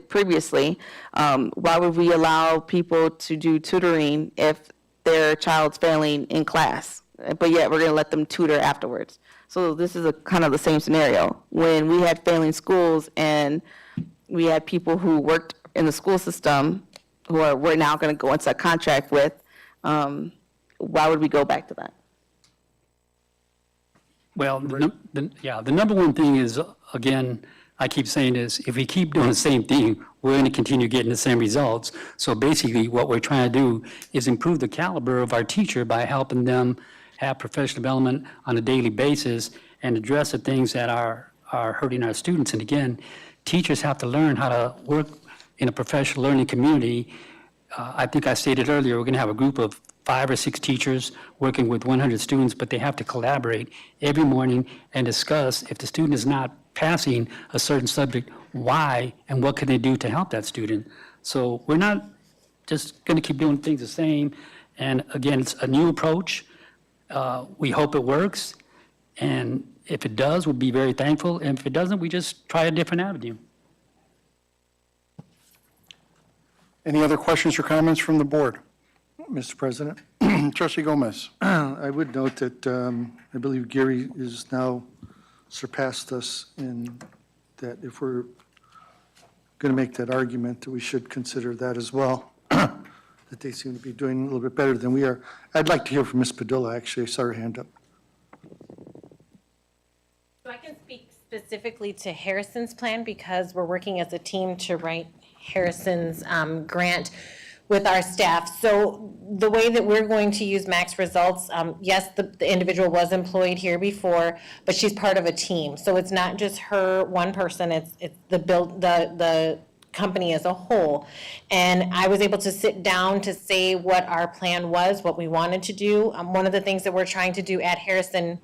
Speaker 18: previously, why would we allow people to do tutoring if their child's failing in class, but yet we're going to let them tutor afterwards? So this is kind of the same scenario. When we had failing schools and we had people who worked in the school system who we're now going to go into a contract with, why would we go back to that?
Speaker 6: Well, the number one thing is, again, I keep saying is, if we keep doing the same thing, we're going to continue getting the same results. So basically, what we're trying to do is improve the caliber of our teacher by helping them have professional development on a daily basis and address the things that are hurting our students. And again, teachers have to learn how to work in a professional learning community. I think I stated earlier, we're going to have a group of 5 or 6 teachers working with 100 students, but they have to collaborate every morning and discuss if the student is not passing a certain subject, why, and what can they do to help that student. So we're not just going to keep doing things the same. And again, it's a new approach. We hope it works. And if it does, we'll be very thankful. And if it doesn't, we just try a different avenue.
Speaker 1: Any other questions or comments from the board?
Speaker 4: Mr. President,
Speaker 1: Trustee Gomez.
Speaker 4: I would note that I believe Gary is now surpassed us in that if we're going to make that argument, that we should consider that as well, that they seem to be doing a little bit better than we are. I'd like to hear from Ms. Padilla, actually. I saw her hand up.
Speaker 7: So I can speak specifically to Harrison's plan because we're working as a team to write Harrison's grant with our staff. So the way that we're going to use Max Results, yes, the individual was employed here before, but she's part of a team. So it's not just her, one person, it's the company as a whole. And I was able to sit down to say what our plan was, what we wanted to do. One of the things that we're trying to do at Harrison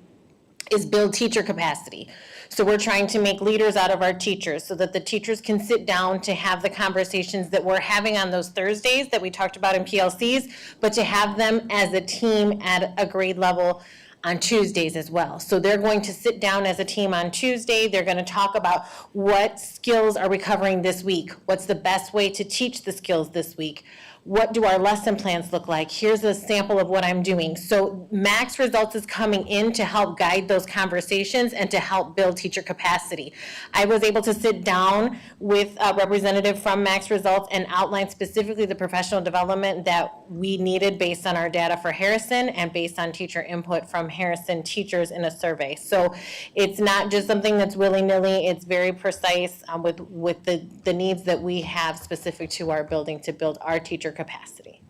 Speaker 7: is build teacher capacity. So we're trying to make leaders out of our teachers so that the teachers can sit down to have the conversations that we're having on those Thursdays that we talked about in PLCs, but to have them as a team at a grade level on Tuesdays as well. So they're going to sit down as a team on Tuesday. They're going to talk about what skills are we covering this week? What's the best way to teach the skills this week? What do our lesson plans look like? Here's a sample of what I'm doing. So Max Results is coming in to help guide those conversations and to help build teacher capacity. I was able to sit down with a representative from Max Results and outline specifically the professional development that we needed based on our data for Harrison and based on teacher input from Harrison teachers in a survey. So it's not just something that's willy-nilly, it's very precise with the needs that we have specific to our building to build our teacher capacity.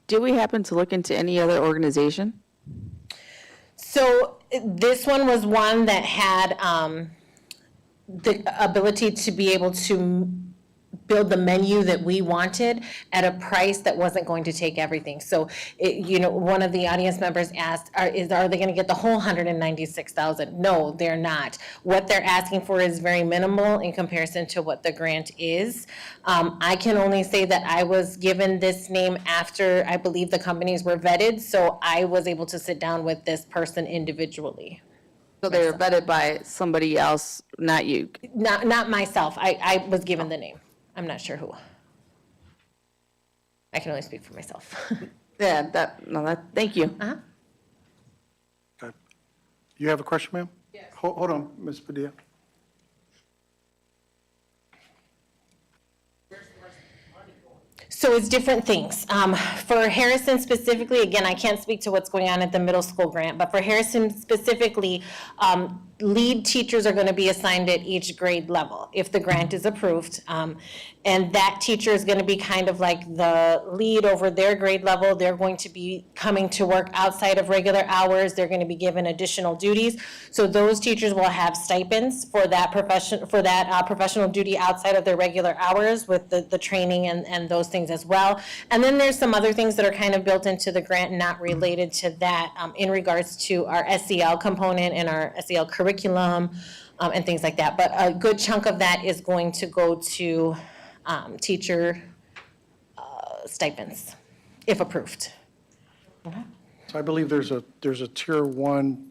Speaker 18: Did we happen to look into any other organization?
Speaker 7: So this one was one that had the ability to be able to build the menu that we wanted at a price that wasn't going to take everything. So, one of the audience members asked, are they going to get the whole $196,000? No, they're not. What they're asking for is very minimal in comparison to what the grant is. I can only say that I was given this name after I believe the companies were vetted, so I was able to sit down with this person individually.
Speaker 18: So they were vetted by somebody else, not you?
Speaker 7: Not myself. I was given the name. I'm not sure who. I can only speak for myself.
Speaker 18: Yeah, thank you.
Speaker 7: Uh-huh.
Speaker 1: Okay. You have a question, ma'am? Yes. Hold on, Ms. Padilla.
Speaker 7: So it's different things. For Harrison specifically, again, I can't speak to what's going on at the middle school grant, but for Harrison specifically, lead teachers are going to be assigned at each grade level if the grant is approved. And that teacher is going to be kind of like the lead over their grade level. They're going to be coming to work outside of regular hours. They're going to be given additional duties. So those teachers will have stipends for that professional duty outside of their regular hours with the training and those things as well. And then there's some other things that are kind of built into the grant, not related to that, in regards to our SEL component and our SEL curriculum and things like that. But a good chunk of that is going to go to teacher stipends, if approved.
Speaker 1: So I believe there's a tier 1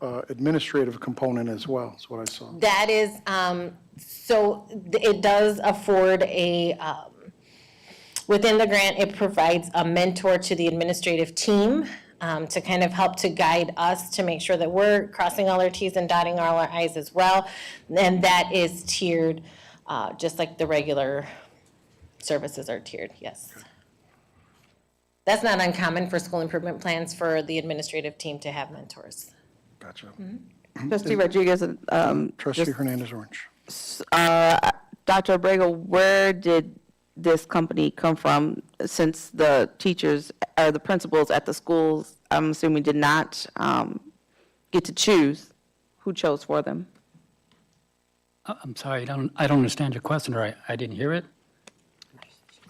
Speaker 1: administrative component as well, is what I saw.
Speaker 7: That is, so it does afford within the grant, it provides a mentor to the administrative team to kind of help to guide us to make sure that we're crossing all our T's and dotting all our I's as well. And that is tiered, just like the regular services are tiered, yes. Okay. That's not uncommon for school improvement plans for the administrative team to have mentors.
Speaker 1: Gotcha.
Speaker 7: Mm-hmm.
Speaker 18: Trustee Rodriguez.
Speaker 1: Trustee Hernandez-Orange.
Speaker 18: Dr. Abrego, where did this company come from, since the teachers or the principals at the schools, I'm assuming, did not get to choose? Who chose for them?
Speaker 6: I'm sorry, I don't understand your question, or I didn't hear it.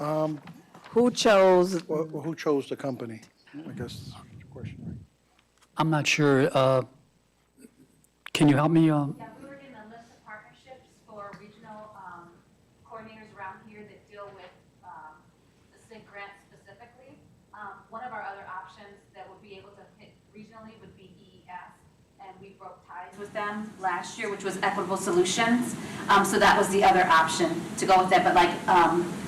Speaker 18: Who chose,
Speaker 1: Who chose the company? I guess is the question, right?
Speaker 6: I'm not sure. Can you help me?
Speaker 21: Yeah, we were given a list of partnerships for regional coordinators around here that deal with the SIG grant specifically. One of our other options that would be able to hit regionally would be EES, and we broke ties with them last year, which was Equitable Solutions. So that was the other option to go with that. But like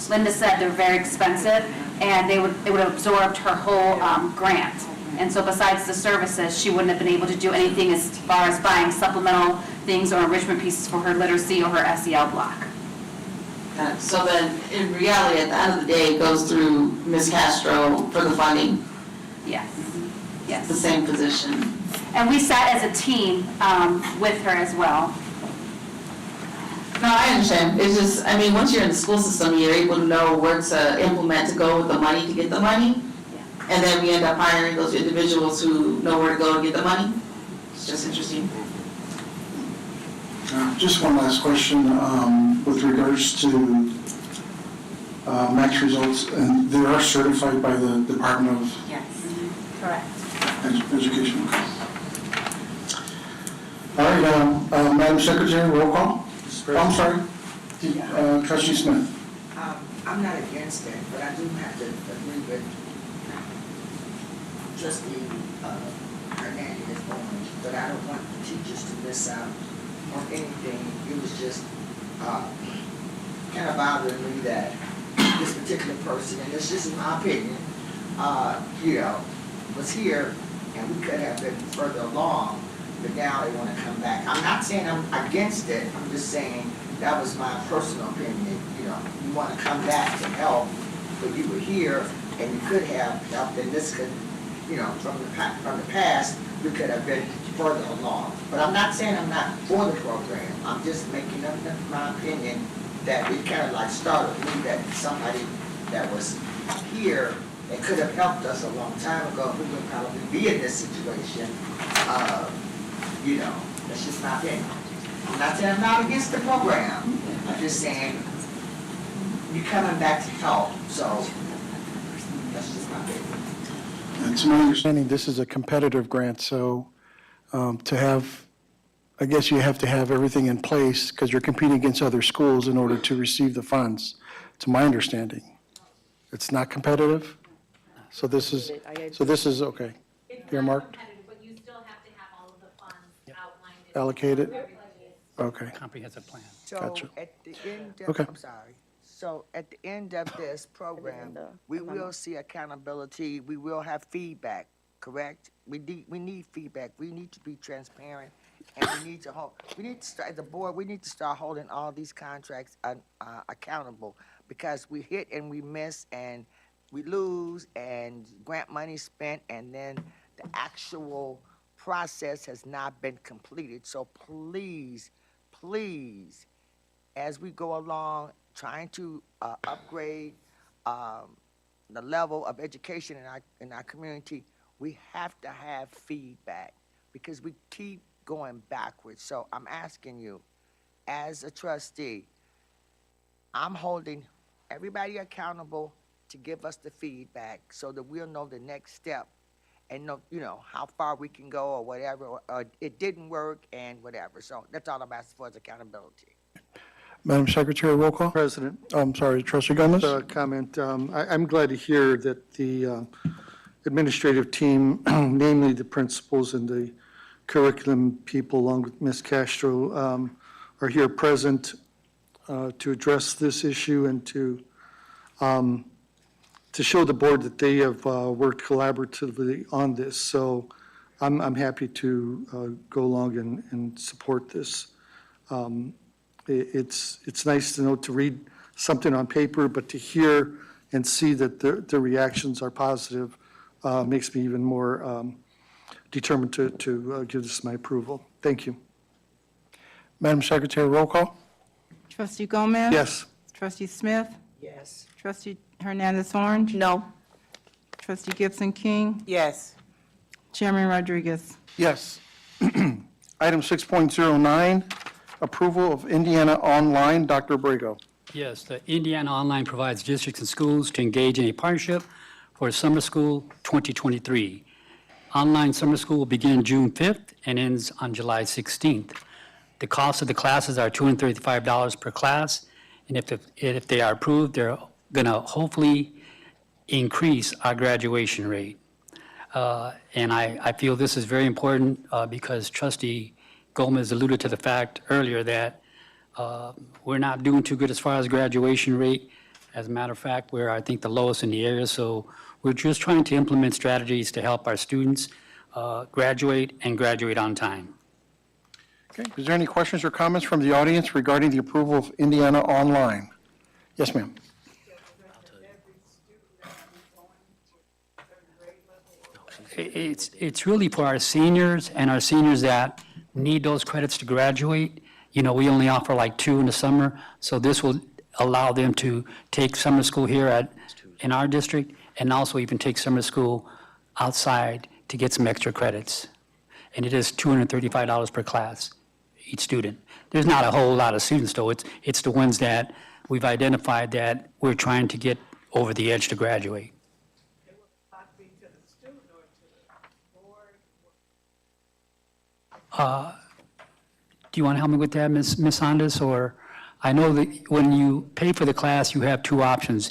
Speaker 21: Linda said, they're very expensive, and it would have absorbed her whole grant. And so besides the services, she wouldn't have been able to do anything as far as buying supplemental things or enrichment pieces for her literacy or her SEL block.
Speaker 18: so then in reality, at the end of the day, it goes through Ms. Castro for the funding,
Speaker 21: Yes, yes.
Speaker 18: the same position.
Speaker 21: And we sat as a team with her as well.
Speaker 18: No, I understand. It's just, I mean, once you're in the school system, you're able to know where to implement to go with the money to get the money. And then we end up hiring those individuals who know where to go to get the money. It's just interesting.
Speaker 1: Just one last question with regards to max results, and they are certified by the Department of
Speaker 21: Yes, correct.
Speaker 1: Education. Okay. All right, Madam Secretary, roll call. I'm sorry, Trustee Smith.
Speaker 3: I'm not against it, but I do have to agree with Trustee Hernandez, but I don't want the teachers to miss out on anything. It was just kind of bothering me that this particular person, and it's just my opinion, was here, and we could have been further along, but now they want to come back. I'm not saying I'm against it, I'm just saying that was my personal opinion. You want to come back to help, but you were here, and you could have helped, and this could, from the past, we could have been further along. But I'm not saying I'm not for the program, I'm just making up my opinion that it kind of like startled me that somebody that was here that could have helped us a long time ago, we would probably be in this situation. That's just my opinion. I'm not saying I'm not against the program, I'm just saying you're coming back to help, so that's just my opinion.
Speaker 1: And to my understanding, this is a competitive grant, so to have, I guess you have to have everything in place because you're competing against other schools in order to receive the funds, to my understanding. It's not competitive? So this is okay. Earmarked?
Speaker 21: But you still have to have all of the funds outlined.
Speaker 1: Allocated? Okay.
Speaker 6: Comprehensive plan.
Speaker 3: So
Speaker 1: Gotcha.
Speaker 3: at the end
Speaker 1: Okay.
Speaker 3: of, I'm sorry. So at the end of this program, we will see accountability, we will have feedback, correct? We need feedback, we need to be transparent, and we need to start, the board, we need to start holding all these contracts accountable, because we hit and we miss and we lose and grant money spent, and then the actual process has not been completed. So please, as we go along, trying to upgrade the level of education in our community, we have to have feedback because we keep going backwards. So I'm asking you, as a trustee, I'm holding everybody accountable to give us the feedback so that we'll know the next step and know, how far we can go or whatever, or it didn't work and whatever. So that's all I'm asking for is accountability.
Speaker 1: Madam Secretary, roll call.
Speaker 4: President,
Speaker 1: I'm sorry, Trustee Gomez?
Speaker 4: comment. I'm glad to hear that the administrative team, namely the principals and the curriculum people, along with Ms. Castro, are here present to address this issue and to show the board that they have worked collaboratively on this. So I'm happy to go along and support this. It's nice to know, to read something on paper, but to hear and see that the reactions are positive makes me even more determined to give this my approval. Thank you.
Speaker 1: Madam Secretary, roll call.
Speaker 2: Trustee Gomez?
Speaker 4: Yes.
Speaker 2: Trustee Smith?
Speaker 3: Yes.
Speaker 2: Trustee Hernandez Orange?
Speaker 18: No.
Speaker 2: Trustee Gibson King?
Speaker 17: Yes.
Speaker 2: Chairman Rodriguez?
Speaker 1: Yes. Item 6.09, approval of Indiana Online. Dr. Abrego.
Speaker 6: Yes, the Indiana Online provides districts and schools to engage in a partnership for Summer School 2023. Online summer school will begin June 5th and ends on July 16th. The cost of the classes are $235 per class, and if they are approved, they're going to hopefully increase our graduation rate. And I feel this is very important because Trustee Gomez alluded to the fact earlier that we're not doing too good as far as graduation rate. As a matter of fact, we're, I think, the lowest in the area. So we're just trying to implement strategies to help our students graduate and graduate on time.
Speaker 1: Okay, is there any questions or comments from the audience regarding the approval of Indiana Online? Yes, ma'am.
Speaker 6: It's really for our seniors and our seniors that need those credits to graduate. You know, we only offer like 2 in the summer, so this will allow them to take summer school here in our district and also even take summer school outside to get some extra credits. And it is $235 per class, each student. There's not a whole lot of students though. It's the ones that we've identified that we're trying to get over the edge to graduate. Do you want to help me with that, Ms. Ondas? Or I know that when you pay for the class, you have 2 options.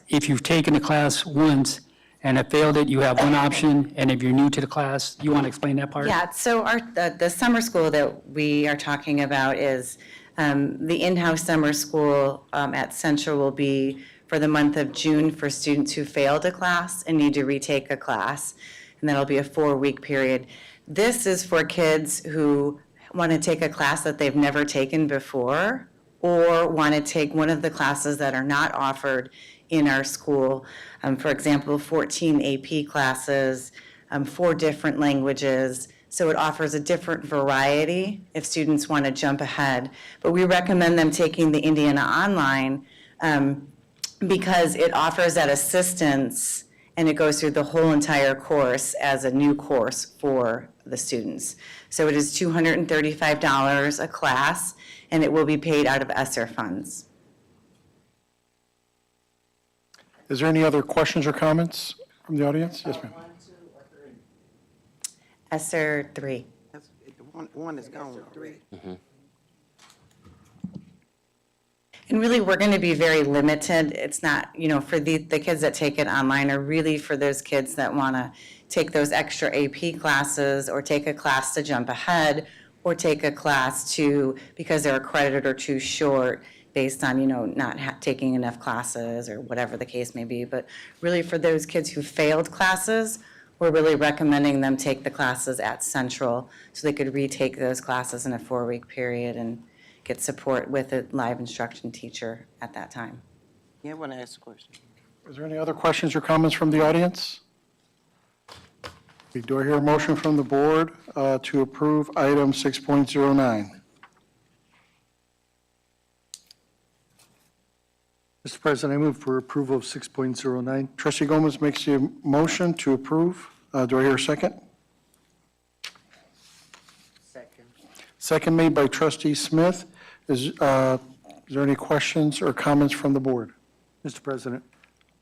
Speaker 6: If you've taken the class once and have failed it, you have one option, and if you're new to the class, you want to explain that part?
Speaker 20: Yeah, so the summer school that we are talking about is the in-house summer school at Central will be for the month of June for students who failed a class and need to retake a class, and that'll be a 4-week period. This is for kids who want to take a class that they've never taken before or want to take one of the classes that are not offered in our school. For example, 14 AP classes, 4 different languages. So it offers a different variety if students want to jump ahead. But we recommend them taking the Indiana Online because it offers that assistance and it goes through the whole entire course as a new course for the students. So it is $235 a class, and it will be paid out of ESSER funds.
Speaker 1: Is there any other questions or comments from the audience? Yes, ma'am.
Speaker 20: ESSER 3.
Speaker 17: That's, one is gone, 3.
Speaker 20: And really, we're going to be very limited. It's not, you know, for the kids that take it online are really for those kids that want to take those extra AP classes or take a class to jump ahead or take a class to, because they're accredited or too short based on, you know, not taking enough classes or whatever the case may be. But really for those kids who failed classes, we're really recommending them take the classes at Central so they could retake those classes in a 4-week period and get support with a live instruction teacher at that time.
Speaker 17: Yeah, I want to ask a question.
Speaker 1: Is there any other questions or comments from the audience? Do I hear a motion from the board to approve item 6.09?
Speaker 4: Mr. President, I move for approval of 6.09.
Speaker 1: Trustee Gomez makes the motion to approve. Do I hear a second?
Speaker 3: Second.
Speaker 1: Second made by Trustee Smith. Is there any questions or comments from the board?
Speaker 4: Mr. President.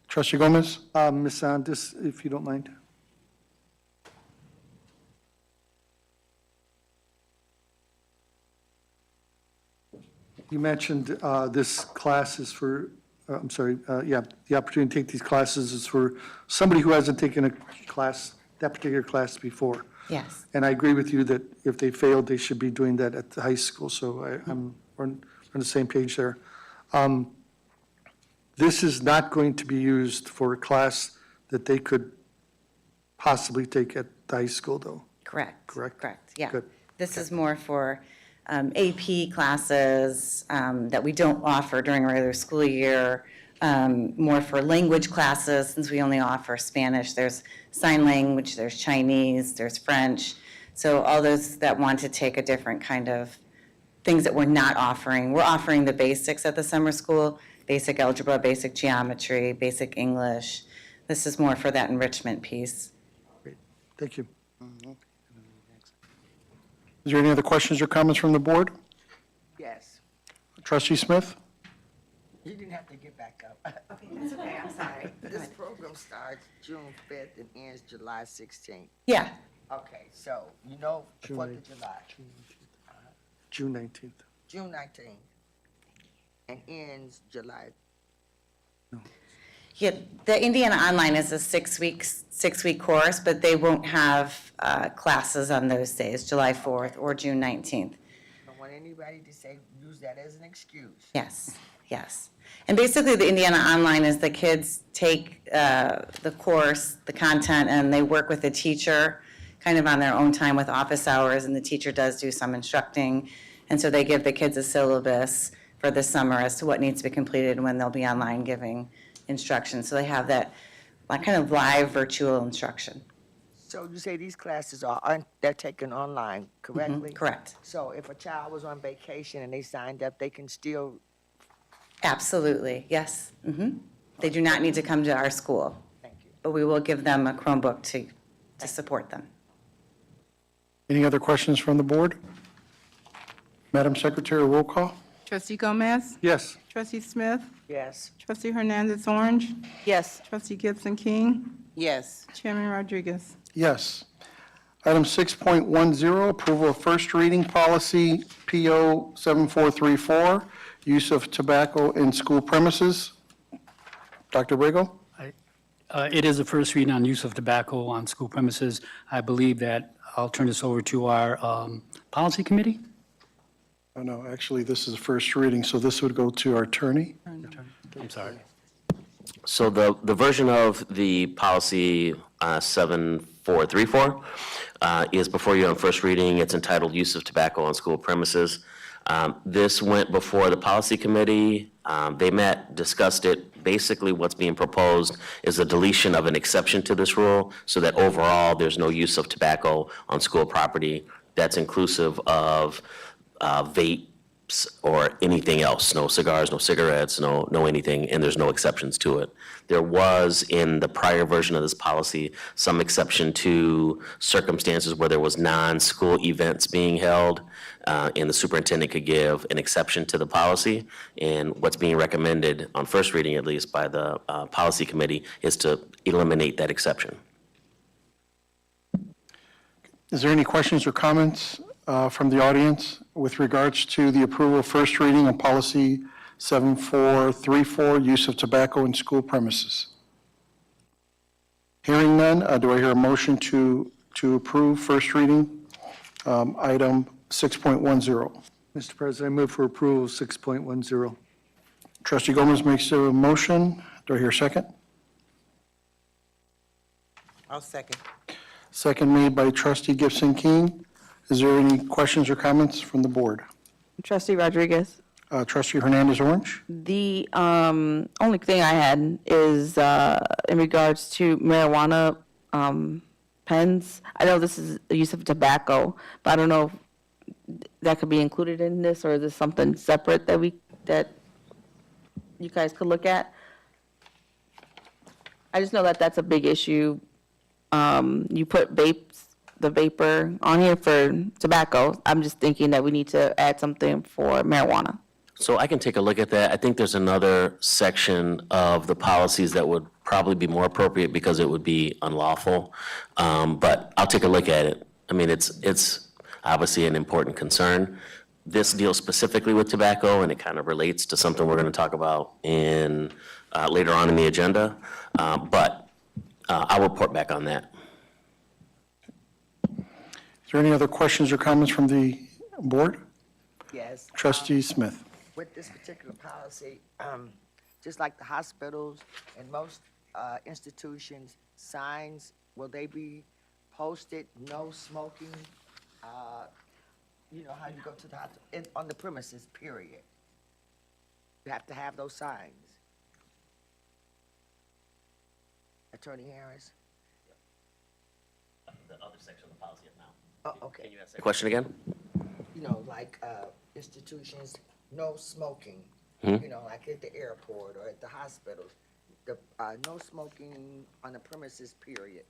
Speaker 1: Trustee Gomez?
Speaker 4: Ms. Ondas, if you don't mind. You mentioned this class is for, the opportunity to take these classes is for somebody who hasn't taken a class, that particular class before.
Speaker 20: Yes.
Speaker 4: And I agree with you that if they failed, they should be doing that at the high school, so we're on the same page there. This is not going to be used for a class that they could possibly take at the high school, though?
Speaker 20: Correct.
Speaker 4: Correct?
Speaker 20: Correct, yeah.
Speaker 4: Good.
Speaker 20: This is more for AP classes that we don't offer during a regular school year, more for language classes, since we only offer Spanish. There's sign language, there's Chinese, there's French. So all those that want to take a different kind of things that we're not offering. We're offering the basics at the summer school, basic algebra, basic geometry, basic English. This is more for that enrichment piece.
Speaker 4: Great, thank you.
Speaker 1: Is there any other questions or comments from the board?
Speaker 3: Yes.
Speaker 1: Trustee Smith?
Speaker 3: You didn't have to get back up.
Speaker 20: Okay, that's okay, I'm sorry.
Speaker 3: This program starts June 5th and ends July 16th.
Speaker 20: Yeah,
Speaker 3: Okay, so you know,
Speaker 4: June
Speaker 3: 4th of
Speaker 4: 8th.
Speaker 3: July,
Speaker 4: June 19th.
Speaker 3: June 19th, and ends July.
Speaker 20: yeah, the Indiana Online is a six-week course, but they won't have classes on those days, July 4th or June 19th.
Speaker 3: I don't want anybody to say, use that as an excuse.
Speaker 20: Yes, yes. And basically, the Indiana Online is the kids take the course, the content, and they work with the teacher kind of on their own time with office hours, and the teacher does do some instructing. And so they give the kids a syllabus for the summer as to what needs to be completed and when they'll be online giving instruction. So they have that like kind of live virtual instruction.
Speaker 3: So you say these classes they're taken online, correctly?
Speaker 20: Correct.
Speaker 3: So if a child was on vacation and they signed up, they can still,
Speaker 20: Absolutely, yes. They do not need to come to our school.
Speaker 3: Thank you.
Speaker 20: But we will give them a Chromebook to support them.
Speaker 1: Any other questions from the board? Madam Secretary, roll call?
Speaker 2: Trustee Gomez?
Speaker 19: Yes.
Speaker 2: Trustee Smith?
Speaker 3: yes.
Speaker 2: Trustee Hernandez Orange?
Speaker 18: Yes.
Speaker 2: Trustee Gibson King?
Speaker 17: Yes.
Speaker 2: Chairman Rodriguez?
Speaker 1: Yes. Item 6.10, approval of first reading policy PO 7434, use of tobacco in school premises. Dr. Abrego?
Speaker 6: It is a first reading on use of tobacco on school premises. I believe that I'll turn this over to our policy committee.
Speaker 1: Oh, no, actually, this is first reading, so this would go to our attorney.
Speaker 6: I'm sorry.
Speaker 5: So the version of the policy 7434 is before you on first reading. It's entitled Use of Tobacco on School Premises. This went before the policy committee. They met, discussed it. Basically, what's being proposed is a deletion of an exception to this rule so that overall, there's no use of tobacco on school property. That's inclusive of vapes or anything else, no cigars, no cigarettes, no anything, and there's no exceptions to it. There was, in the prior version of this policy, some exception to circumstances where there was non-school events being held, and the superintendent could give an exception to the policy. And what's being recommended, on first reading at least, by the policy committee, is to eliminate that exception.
Speaker 1: Is there any questions or comments from the audience with regards to the approval of first reading on policy 7434, use of tobacco in school premises? Hearing none, do I hear a motion to approve first reading, item 6.10?
Speaker 4: Mr. President, I move for approval of 6.10.
Speaker 1: Trustee Gomez makes a motion. Do I hear a second?
Speaker 17: I'll second.
Speaker 1: Second made by trustee Gibson King. Is there any questions or comments from the board?
Speaker 18: Trustee Rodriguez?
Speaker 1: Trustee Hernandez Orange?
Speaker 18: The only thing I had is in regards to marijuana pens. I know this is the use of tobacco, but I don't know if that could be included in this, or is this something separate that you guys could look at? I just know that that's a big issue. You put the vapor on here for tobacco. I'm just thinking that we need to add something for marijuana.
Speaker 5: So I can take a look at that. I think there's another section of the policies that would probably be more appropriate because it would be unlawful. But I'll take a look at it. I mean, it's obviously an important concern. This deals specifically with tobacco, and it kind of relates to something we're going to talk about in later on in the agenda. But I'll report back on that.
Speaker 1: Is there any other questions or comments from the board?
Speaker 3: Yes.
Speaker 1: Trustee Smith?
Speaker 3: With this particular policy, just like the hospitals and most institutions, signs, will they be posted, no smoking? You know how you go to the hospital, on the premises, period. You have to have those signs. Attorney Harris?
Speaker 5: The other section of the policy now.
Speaker 3: Oh, okay.
Speaker 5: Can you ask that question again?
Speaker 3: You know, like institutions, no smoking,
Speaker 5: Hmm?
Speaker 3: you know, like at the airport or at the hospitals. The no smoking on the premises, period.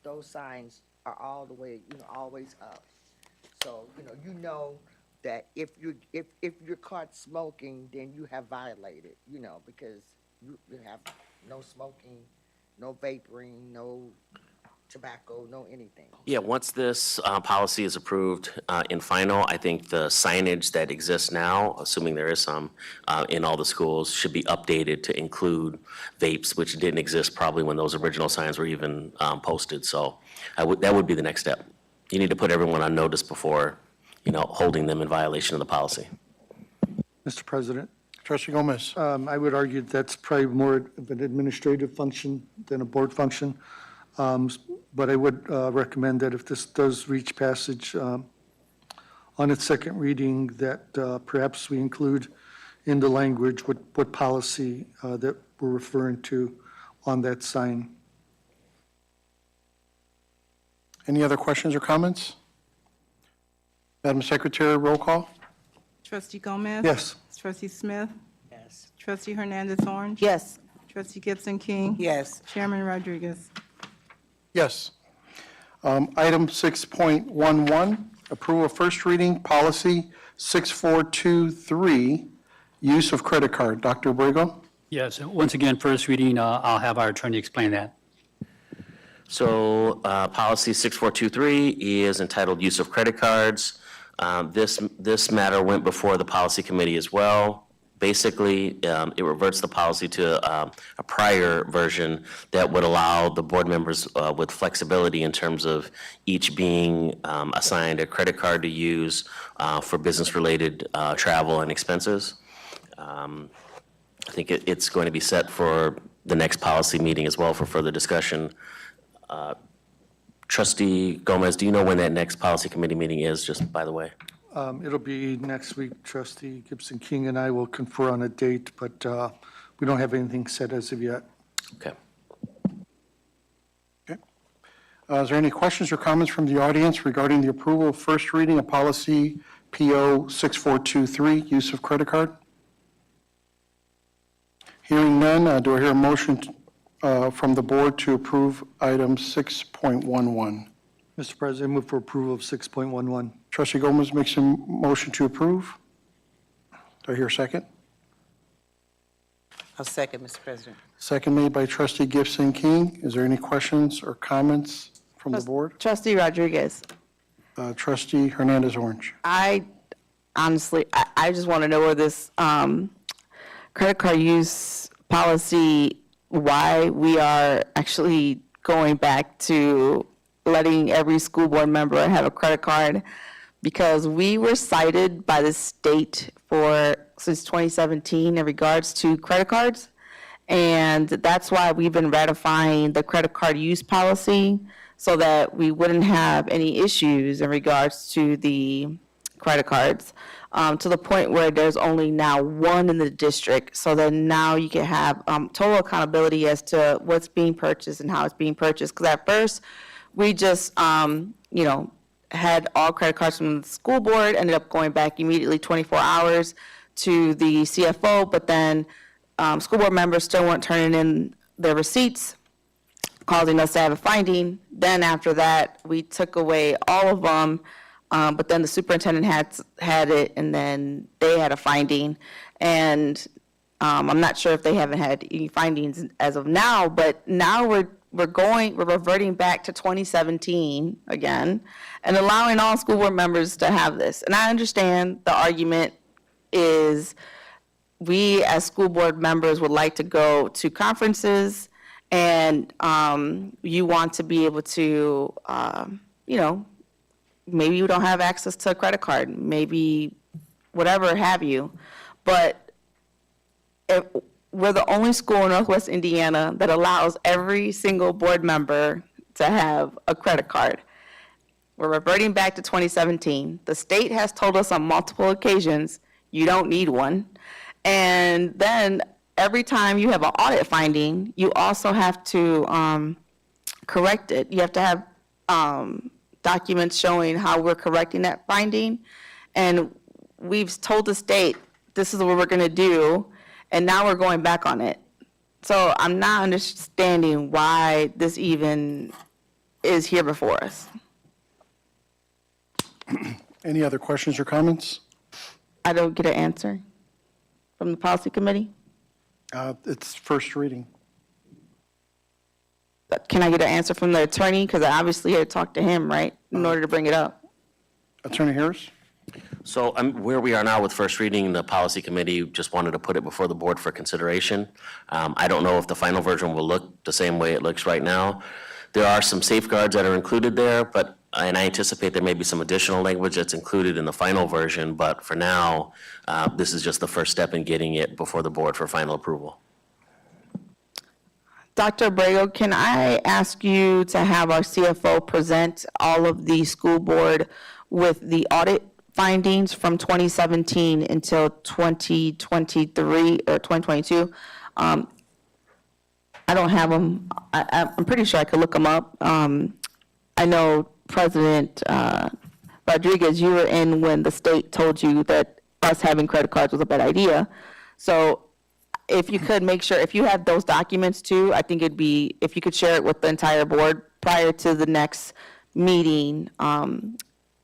Speaker 3: Those signs are all the way, always up. So, you know that if you're caught smoking, then you have violated, you know, because you have no smoking, no vaporing, no tobacco, no anything.
Speaker 5: Yeah, once this policy is approved in final, I think the signage that exists now, assuming there is some, in all the schools, should be updated to include vapes, which didn't exist probably when those original signs were even posted. So that would be the next step. You need to put everyone on notice before, holding them in violation of the policy.
Speaker 4: Mr. President,
Speaker 1: Trustee Gomez.
Speaker 4: I would argue that's probably more of an administrative function than a board function. But I would recommend that if this does reach passage on its second reading, that perhaps we include in the language what policy that we're referring to on that sign.
Speaker 1: Any other questions or comments? Madam Secretary, roll call?
Speaker 2: Trustee Gomez?
Speaker 4: Yes.
Speaker 2: Trustee Smith?
Speaker 3: Yes.
Speaker 2: Trustee Hernandez Orange?
Speaker 18: Yes.
Speaker 2: Trustee Gibson King?
Speaker 17: Yes.
Speaker 2: Chairman Rodriguez?
Speaker 1: Yes. Item 6.11, approval of first reading, policy 6423, use of credit card. Dr. Abrego?
Speaker 6: Yes, once again, first reading, I'll have our attorney explain that.
Speaker 5: So policy 6423 is entitled Use of Credit Cards. This matter went before the policy committee as well. Basically, it reverts the policy to a prior version that would allow the board members with flexibility in terms of each being assigned a credit card to use for business-related travel and expenses. I think it's going to be set for the next policy meeting as well for further discussion. Trustee Gomez, do you know when that next policy committee meeting is, just by the way?
Speaker 4: It'll be next week. Trustee Gibson King and I will confer on a date, but we don't have anything set as of yet.
Speaker 5: Okay.
Speaker 1: Okay. Is there any questions or comments from the audience regarding the approval of first reading of policy PO 6423, use of credit card? Hearing none, do I hear a motion from the board to approve item 6.11?
Speaker 4: Mr. President, I move for approval of 6.11.
Speaker 1: Trustee Gomez makes a motion to approve. Do I hear a second?
Speaker 17: I'll second, Mr. President.
Speaker 1: Second made by Trustee Gibson King. Is there any questions or comments from the board?
Speaker 18: Trustee Rodriguez,
Speaker 1: Trustee Hernandez Orange.
Speaker 18: I honestly, I just want to know where this credit card use policy, why we are actually going back to letting every school board member have a credit card, because we were cited by the state since 2017 in regards to credit cards. And that's why we've been ratifying the credit card use policy, so that we wouldn't have any issues in regards to the credit cards, to the point where there's only now one in the district. So then now you can have total accountability as to what's being purchased and how it's being purchased. Because at first, we just, had all credit cards from the school board, ended up going back immediately 24 hours to the CFO, but then school board members still weren't turning in their receipts, causing us to have a finding. Then after that, we took away all of them, but then the superintendent had it, and then they had a finding. And I'm not sure if they haven't had any findings as of now, but now we're reverting back to 2017 again, and allowing all school board members to have this. And I understand the argument is we as school board members would like to go to conferences, and you want to be able to, maybe you don't have access to a credit card, maybe whatever have you. But we're the only school in Northwest Indiana that allows every single board member to have a credit card. We're reverting back to 2017. The state has told us on multiple occasions, you don't need one. And then every time you have an audit finding, you also have to correct it. You have to have documents showing how we're correcting that finding. And we've told the state, this is what we're going to do, and now we're going back on it. So I'm not understanding why this even is here before us.
Speaker 1: Any other questions or comments?
Speaker 18: I don't get an answer from the policy committee?
Speaker 1: It's first reading.
Speaker 18: Can I get an answer from the attorney? Because I obviously had to talk to him, right, in order to bring it up.
Speaker 1: Attorney Harris?
Speaker 5: So where we are now with first reading, the policy committee just wanted to put it before the board for consideration. I don't know if the final version will look the same way it looks right now. There are some safeguards that are included there, and I anticipate there may be some additional language that's included in the final version, but for now, this is just the first step in getting it before the board for final approval.
Speaker 18: Dr. Abrego, can I ask you to have our CFO present all of the school board with the audit findings from 2017 until 2023 or 2022? I don't have them. I'm pretty sure I could look them up. I know President Rodriguez, you were in when the state told you that us having credit cards was a bad idea. So if you could make sure, if you have those documents too, I think it'd be, if you could share it with the entire board prior to the next meeting,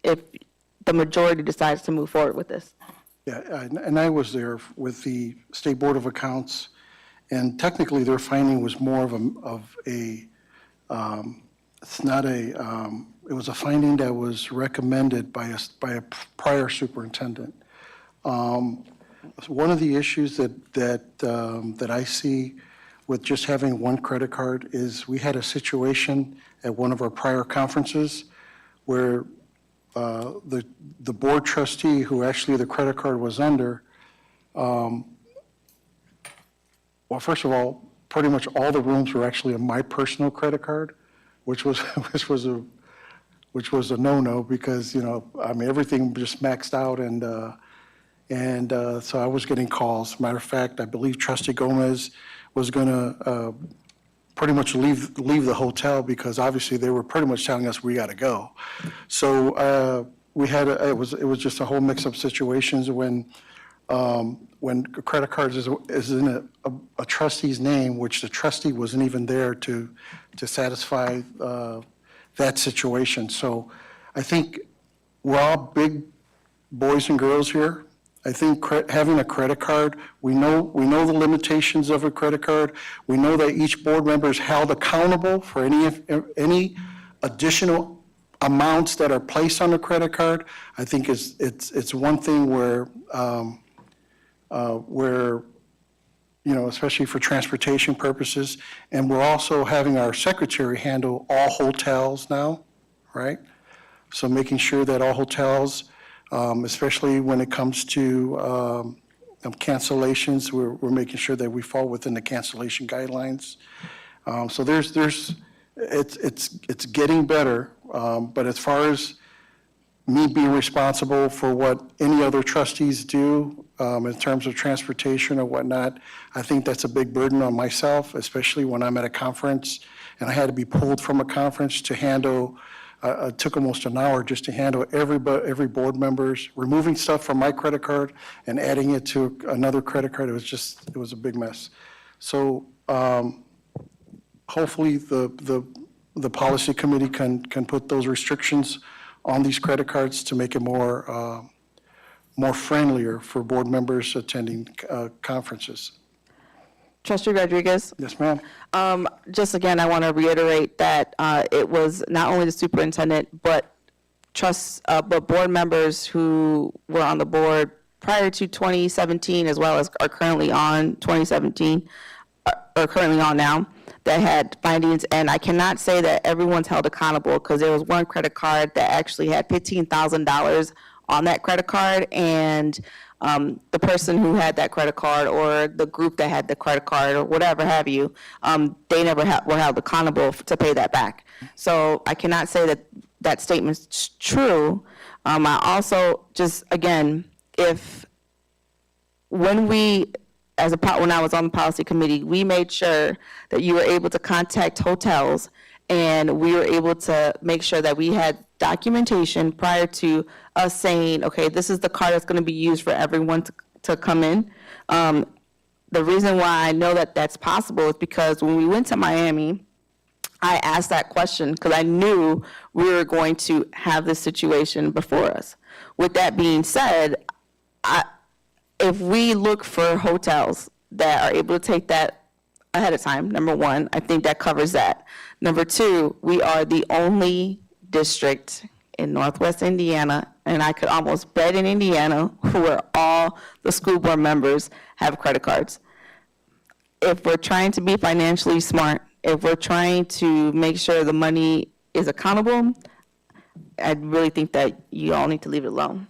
Speaker 18: if the majority decides to move forward with this.
Speaker 1: Yeah, and I was there with the State Board of Accounts, and technically their finding was more of a it's not a, it was a finding that was recommended by a prior superintendent. One of the issues that I see with just having one credit card is we had a situation at one of our prior conferences where the board trustee who actually the credit card was under, well, first of all, pretty much all the rooms were actually on my personal credit card, which was a no-no because, I mean, everything just maxed out and so I was getting calls. Matter of fact, I believe Trustee Gomez was going to pretty much leave the hotel because obviously they were pretty much telling us we got to go. So we had it was just a whole mix-up situations when credit cards is in a trustee's name, which the trustee wasn't even there to satisfy that situation. So I think we're all big boys and girls here. I think having a credit card, we know the limitations of a credit card. We know that each board member is held accountable for any additional amounts that are placed on the credit card. I think it's one thing where especially for transportation purposes, and we're also having our secretary handle all hotels now, right? So making sure that all hotels, especially when it comes to cancellations, we're making sure that we fall within the cancellation guidelines. So it's getting better, but as far as me being responsible for what any other trustees do in terms of transportation or whatnot, I think that's a big burden on myself, especially when I'm at a conference and I had to be pulled from a conference to handle. It took almost an hour just to handle every board member's, removing stuff from my credit card and adding it to another credit card. It was a big mess. So hopefully the policy committee can put those restrictions on these credit cards to make it more friendlier for board members attending conferences.
Speaker 18: Trustee Rodriguez?
Speaker 1: Yes, ma'am.
Speaker 18: Just again, I want to reiterate that it was not only the superintendent, but board members who were on the board prior to 2017, as well as are currently on 2017, or currently on now, that had findings. And I cannot say that everyone's held accountable because there was one credit card that actually had $15,000 on that credit card, and the person who had that credit card or the group that had the credit card or whatever have you, they never were held accountable to pay that back. So I cannot say that that statement's true. I also just, again, when I was on the policy committee, we made sure that you were able to contact hotels, and we were able to make sure that we had documentation prior to us saying, okay, this is the card that's going to be used for everyone to come in. The reason why I know that that's possible is because when we went to Miami, I asked that question because I knew we were going to have this situation before us. With that being said, if we look for hotels that are able to take that ahead of time, number one, I think that covers that. Number two, we are the only district in Northwest Indiana, and I could almost bet in Indiana, where all the school board members have credit cards. If we're trying to be financially smart, if we're trying to make sure the money is accountable, I really think that you all need to leave it alone.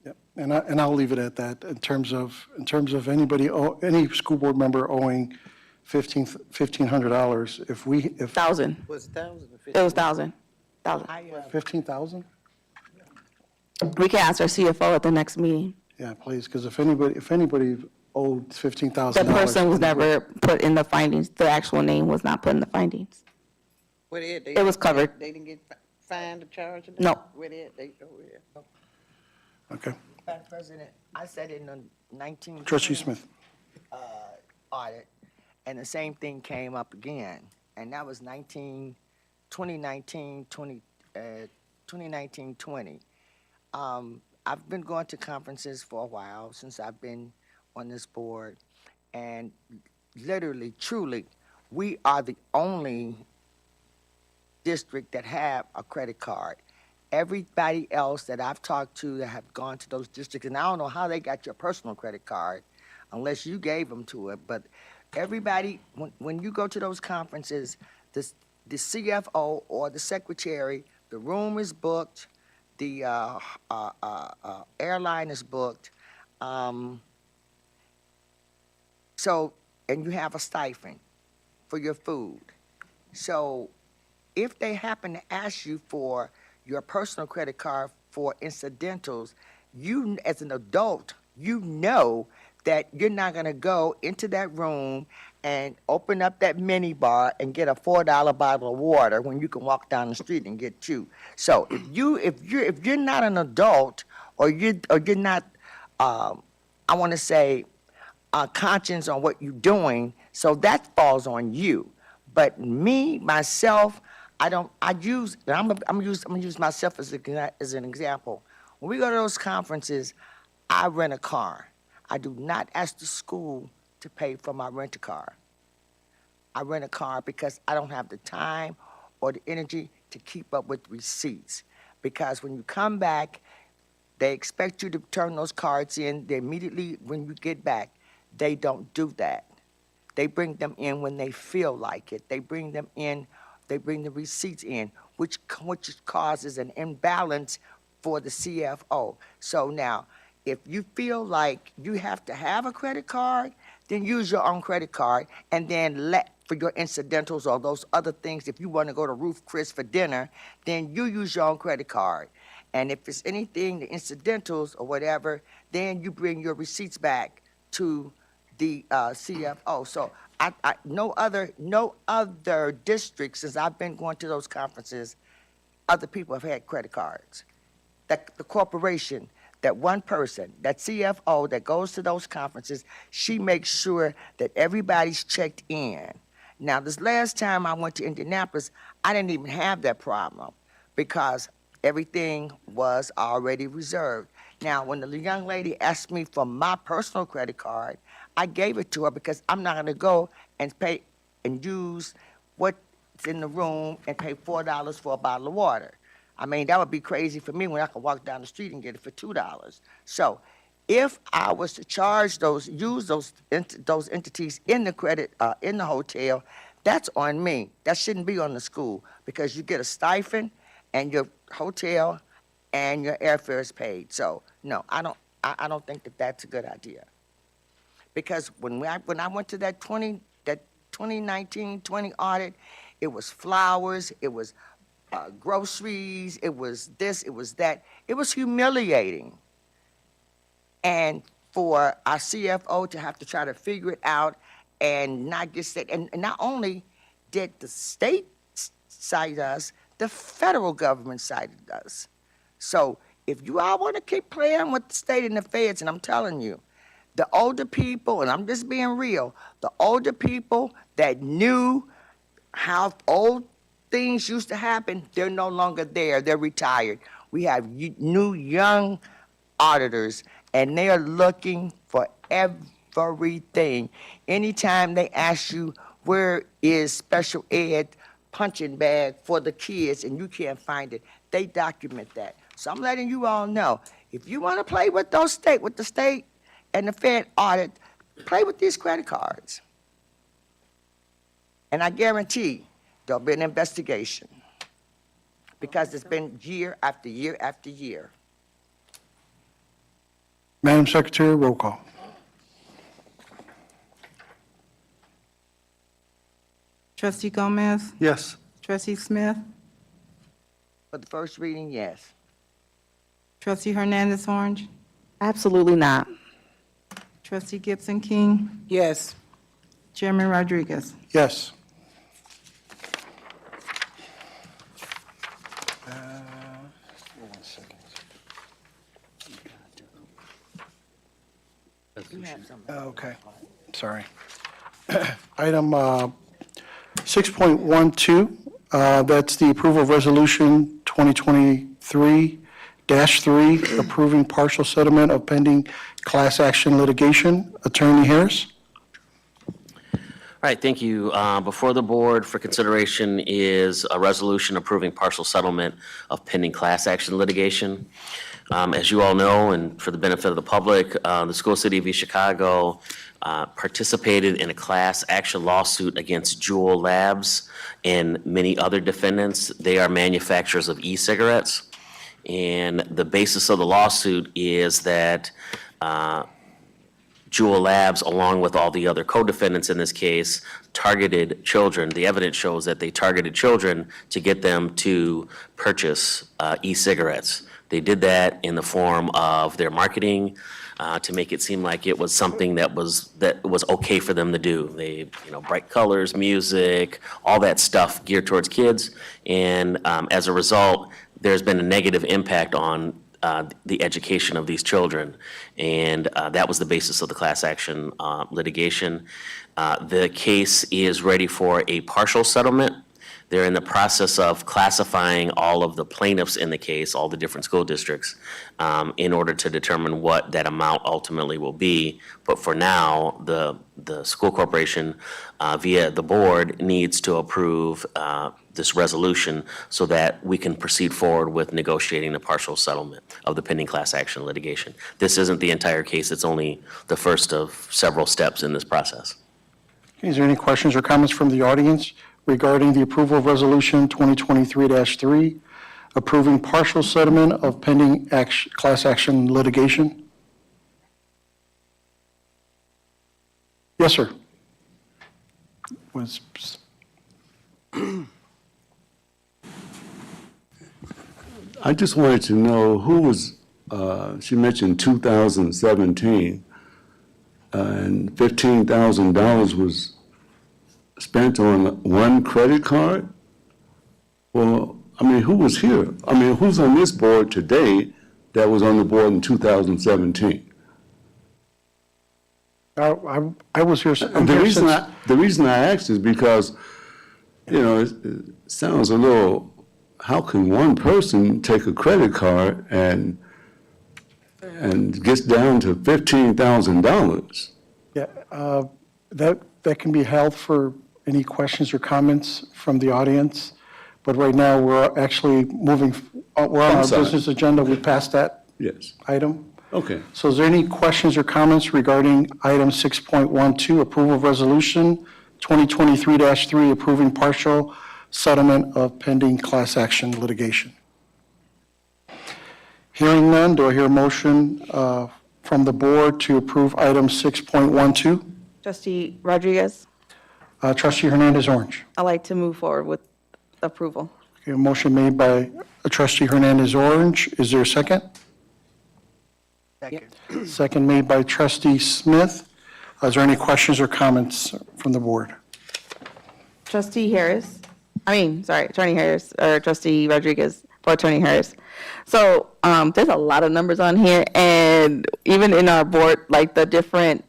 Speaker 1: Yep, and I'll leave it at that in terms of anybody, any school board member owing $1,500, if we, if.
Speaker 18: Thousand.
Speaker 17: Was it 1,000 or
Speaker 18: It was thousand.
Speaker 1: 15,000?
Speaker 18: We can ask our CFO at the next meeting.
Speaker 1: Yeah, please, because if anybody owed $15,000.
Speaker 18: The person was never put in the findings. The actual name was not put in the findings.
Speaker 17: Where they at?
Speaker 18: It was covered.
Speaker 17: They didn't get fined or charged?
Speaker 18: No.
Speaker 17: Where they at? They, over here.
Speaker 1: Okay.
Speaker 3: Madam President, I said in the 19.
Speaker 1: Trustee Smith.
Speaker 3: Audit, and the same thing came up again, and that was 2019, 20. I've been going to conferences for a while since I've been on this board, and literally, truly, we are the only district that have a credit card. Everybody else that I've talked to that have gone to those districts, and I don't know how they got your personal credit card unless you gave them to it, but everybody, when you go to those conferences, the CFO or the secretary, the room is booked, the airline is booked, so, and you have a stipend for your food. So if they happen to ask you for your personal credit card for incidentals, you, as an adult, you know that you're not gonna go into that room and open up that mini bar and get a $4 bottle of water when you can walk down the street and get two. So if you're not an adult, or you're not, I want to say, conscious on what you're doing, so that falls on you. But me, myself, I'm gonna use myself as an example. When we go to those conferences, I rent a car. I do not ask the school to pay for my rent-a-car. I rent a car because I don't have the time or the energy to keep up with receipts. Because when you come back, they expect you to turn those cards in. They immediately, when you get back, they don't do that. They bring them in when they feel like it. They bring them in, they bring the receipts in, which causes an imbalance for the CFO. So now, if you feel like you have to have a credit card, then use your own credit card, and then for your incidentals or those other things, if you want to go to Ruth Chris for dinner, then you use your own credit card. And if it's anything, the incidentals or whatever, then you bring your receipts back to the CFO. So no other district, since I've been going to those conferences, other people have had credit cards. That the corporation, that one person, that CFO that goes to those conferences, she makes sure that everybody's checked in. Now, this last time I went to Indianapolis, I didn't even have that problem because everything was already reserved. Now, when the young lady asked me for my personal credit card, I gave it to her because I'm not gonna go and pay and use what's in the room and pay $4 for a bottle of water. I mean, that would be crazy for me when I could walk down the street and get it for $2. So if I was to charge use those entities in the credit, in the hotel, that's on me. That shouldn't be on the school because you get a stipend and your hotel and your airfare is paid. So no, I don't think that that's a good idea. Because when I went to that 2019-20 audit, it was flowers, it was groceries, it was this, it was that. It was humiliating. And for our CFO to have to try to figure it out and not get sick. And not only did the state cite us, the federal government cited us. So if you all want to keep playing with the state and the feds, and I'm telling you, the older people, and I'm just being real, the older people that knew how old things used to happen, they're no longer there. They're retired. We have new, young auditors, and they are looking for everything. Anytime they ask you, where is special ed punching bag for the kids, and you can't find it, they document that. So I'm letting you all know, if you want to play with the state and the Fed audit, play with these credit cards. And I guarantee there'll be an investigation, because it's been year after year after year.
Speaker 1: Madam Secretary, roll call.
Speaker 2: Trustee Gomez?
Speaker 4: Yes.
Speaker 2: Trustee Smith?
Speaker 3: For the first reading, yes.
Speaker 2: Trustee Hernandez Orange?
Speaker 18: Absolutely not.
Speaker 2: Trustee Gibson King?
Speaker 17: Yes.
Speaker 2: Chairman Rodriguez?
Speaker 1: Yes. Okay, sorry. Item 6.12, that's the approval of Resolution 2023-3, approving partial settlement of pending class action litigation. Attorney Harris?
Speaker 5: All right, thank you. Before the board for consideration is a resolution approving partial settlement of pending class action litigation. As you all know, and for the benefit of the public, the School City of East Chicago participated in a class action lawsuit against Juul Labs and many other defendants. They are manufacturers of e-cigarettes. And the basis of the lawsuit is that Juul Labs, along with all the other co-defendants in this case, targeted children. The evidence shows that they targeted children to get them to purchase e-cigarettes. They did that in the form of their marketing to make it seem like it was something that was okay for them to do. They, bright colors, music, all that stuff geared towards kids. And as a result, there's been a negative impact on the education of these children. And that was the basis of the class action litigation. The case is ready for a partial settlement. They're in the process of classifying all of the plaintiffs in the case, all the different school districts, in order to determine what that amount ultimately will be. But for now, the school corporation, via the board, needs to approve this resolution so that we can proceed forward with negotiating the partial settlement of the pending class action litigation. This isn't the entire case. It's only the first of several steps in this process.
Speaker 1: Is there any questions or comments from the audience regarding the approval of Resolution 2023-3, approving partial settlement of pending class action litigation? Yes, sir.
Speaker 9: I just wanted to know who was, she mentioned 2017, and $15,000 was spent on one credit card? Well, who was here? Who's on this board today that was on the board in 2017?
Speaker 1: I was here.
Speaker 9: The reason I asked is because, it sounds a little, how can one person take a credit card and gets down to $15,000?
Speaker 1: Yeah, that can be held for any questions or comments from the audience. But right now, we're actually moving, we're on our business agenda. We passed that item.
Speaker 9: Okay.
Speaker 1: So is there any questions or comments regarding item 6.12, approval of resolution 2023-3, approving partial settlement of pending class action litigation? Hearing none, do I hear a motion from the board to approve item 6.12?
Speaker 18: Trustee Rodriguez,
Speaker 1: Trustee Hernandez Orange.
Speaker 18: I'd like to move forward with approval.
Speaker 1: Okay, a motion made by Trustee Hernandez Orange. Is there a second?
Speaker 3: Second.
Speaker 1: Second made by Trustee Smith. Is there any questions or comments from the board?
Speaker 18: Attorney Harris, or Trustee Rodriguez for Attorney Harris. So there's a lot of numbers on here, and even in our board, like the different